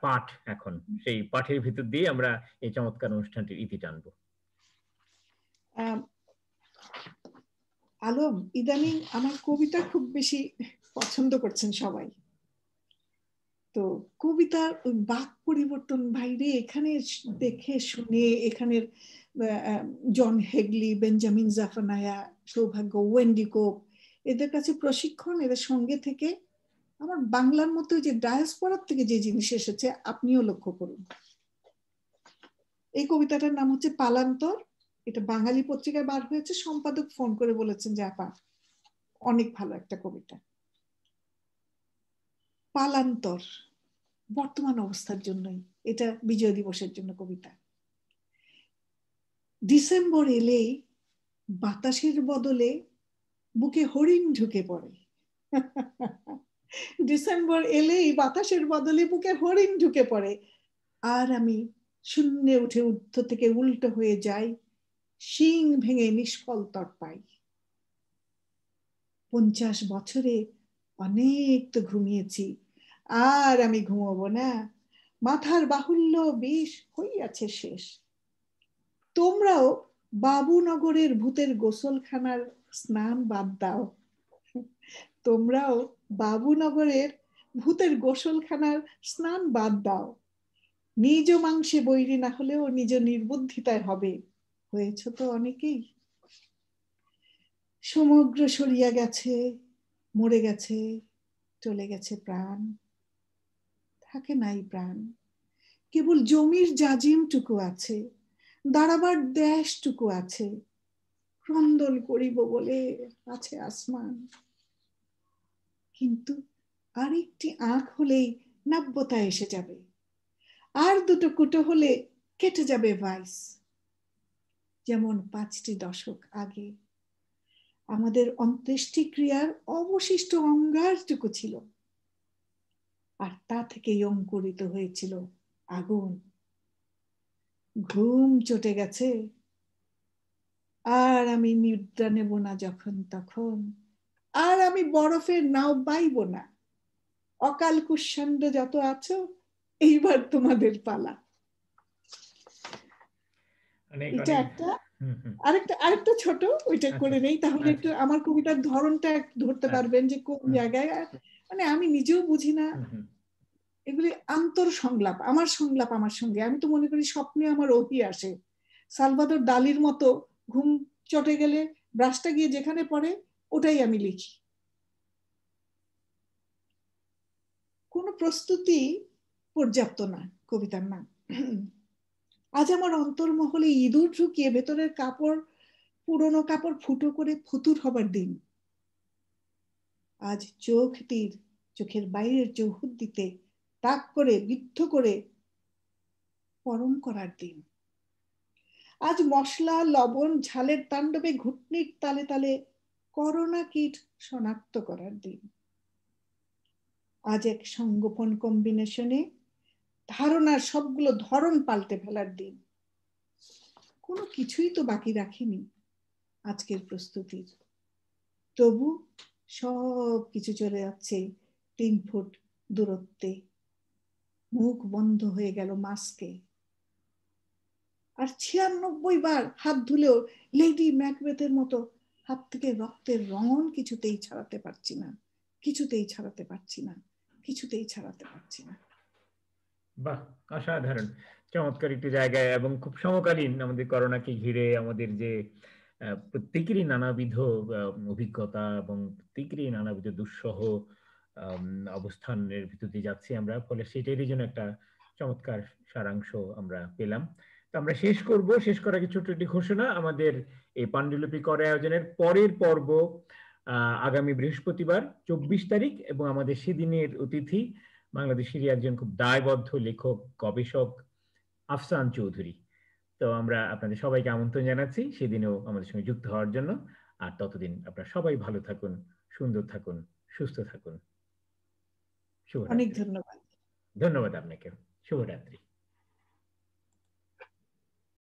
পাঠ, এখন সেই পাঠের ভিতর দিয়ে আমরা এই চমৎকার অনুষ্ঠানটির ইতি টানবো। আলম, ইদানিং আমার কবিতা খুব বেশি পছন্দ করছেন সবাই। তো কবিতার ওই বাক পরিবর্তন বাইরে এখানে দেখে শুনে, এখানের জন হেগলি, বেঞ্জামিন জাফানায়া, সৌভাগ্য, ওয়েন্ডি কোপ, এদের কাছে প্রশিক্ষণ, এদের সঙ্গে থেকে আমার বাংলার মতো যে ডায়াসপোরার থেকে যে জিনিস এসেছে আপনিও লক্ষ্য করুন। এই কবিতাটার নাম হচ্ছে পালান্তর। এটা বাঙালি পত্রিকায় বার হয়েছে। সম্পাদক ফোন করে বলেছেন যে আপা অনেক ভালো একটা কবিতা। পালান্তর বর্তমান অবস্থার জন্যই, এটা বিজয় দিবসের জন্য কবিতা। ডিসেম্বর এলেই বাতাসের বদলে বুকে হরিণ ঢুকে পড়ে। ডিসেম্বর এলেই বাতাসের বদলে বুকে হরিণ ঢুকে পড়ে, আর আমি শূন্যে উঠে ঊর্ধ্ব থেকে উল্টো হয়ে যাই, শিং ভেঙে নিষ্ফল তরপাই। 50 বছরে অনেক তো ঘুমিয়েছি, আর আমি ঘুমাবো না, মাথার বাহুল্য বিষ হইয়াছে শেষ। তোমরাও বাবুনগরের ভূতের গোসলখানার স্নান বাদ দাও, তোমরাও বাবুনগরের ভূতের গোসলখানার স্নান বাদ দাও। নিজ মাংসে বৈরী না হলেও নিজ নির্বুদ্ধিতায় হবে, হয়েছ তো অনেকেই। সমগ্র সরিয়া গেছে, মরে গেছে, চলে গেছে প্রাণ, থাকে নাই প্রাণ, কেবল জমির জাজিমটুকু আছে, দাঁড়াবার দেশটুকু আছে, ক্রন্দন করিব বলে আছে আসমান। কিন্তু আরেকটি আঁখ হলেই নাব্যতা এসে যাবে, আর দুটো কুটো হলে কেটে যাবে ভাইস। যেমন 5টি দশক আগে আমাদের অন্ত্যেষ্টিক্রিয়ার অবশিষ্ট অঙ্গারটুকু ছিল, আর তা থেকেই অঙ্কুরিত হয়েছিল আগুন। ঘুম চটে গেছে, আর আমি নিদ্রা নেব না যখন তখন, আর আমি বরফের নাও বাইব না। অকাল কুষ্মাণ্ড যত আছো, এইবার তোমাদের পালা। এটা একটা। আরেকটা ছোট, ওইটা করে নেই, তাহলে একটু আমার কবিতার ধরনটা ধরতে পারবেন যে কোন জায়গায়। মানে আমি নিজেও বুঝি না, এগুলি আন্তর সংলাপ, আমার সংলাপ আমার সঙ্গে। আমি তো মনে করি স্বপ্নে আমার ওহি আসে, সালভাদর দালির মতো ঘুম চটে গেলে ব্রাশটা গিয়ে যেখানে পড়ে ওটাই আমি লিখি। কোনো প্রস্তুতি পর্যাপ্ত না কবিতার নাম। আজ আমার অন্তর্মহলে ইঁদুর ঢুকিয়ে ভেতরের কাপড়, পুরনো কাপড় ফুটো করে ফুতুর হবার দিন। আজ চোখ তীর চোখের বাইরের চৌহদ্দিতে তাক করে বিদ্ধ করে পরম করার দিন। আজ মশলা, লবণ, ঝালের তাণ্ডবে ঘুটনির তালে তালে করোনা কীট শনাক্ত করার দিন। আজ এক সংগোপন কম্বিনেশনে ধারণার সবগুলো ধরন পাল্টে ফেলার দিন। কোনো কিছুই তো বাকি রাখিনি আজকের প্রস্তুতির, তবু সব কিছু চলে যাচ্ছে 3 ফুট দূরত্বে। মুখ বন্ধ হয়ে গেল মাস্কে, আর 96 বার হাত ধুলেও লেডি ম্যাকবেথের মতো হাত থেকে রক্তের রঙন কিছুতেই ছাড়াতে পারছি না, কিছুতেই ছাড়াতে পারছি না, কিছুতেই ছাড়াতে পারছি না। বাহ, অসাধারণ, চমৎকার একটি জায়গায়, এবং খুব সমকালীন আমাদের করোনাকে ঘিরে আমাদের যে প্রত্যেকেরই নানাবিধ অভিজ্ঞতা এবং প্রত্যেকেরই নানাবিধ দুঃসহ অবস্থানের ভিতর দিয়ে যাচ্ছি আমরা, ফলে সেটারই জন্য একটা চমৎকার সারাংশ আমরা পেলাম। তো আমরা শেষ করব, শেষ করার আগে ছোট্ট একটি ঘোষণা। আমাদের এই পাণ্ডুলিপি করে আয়োজনের পরের পর্ব আগামী বৃহস্পতিবার 24 তারিখ, এবং আমাদের সেদিনের অতিথি বাংলাদেশেরই একজন খুব দায়বদ্ধ লেখক, গবেষক আফসান চৌধুরী। তো আমরা আপনাদের সবাইকে আমন্ত্রণ জানাচ্ছি সেদিনও আমাদের সঙ্গে যুক্ত হওয়ার জন্য। আর ততদিন আপনারা সবাই ভালো থাকুন, সুন্দর থাকুন, সুস্থ থাকুন। অনেক শুভরাত্রি। ধন্যবাদ। ধন্যবাদ আপনাকে। শুভরাত্রি।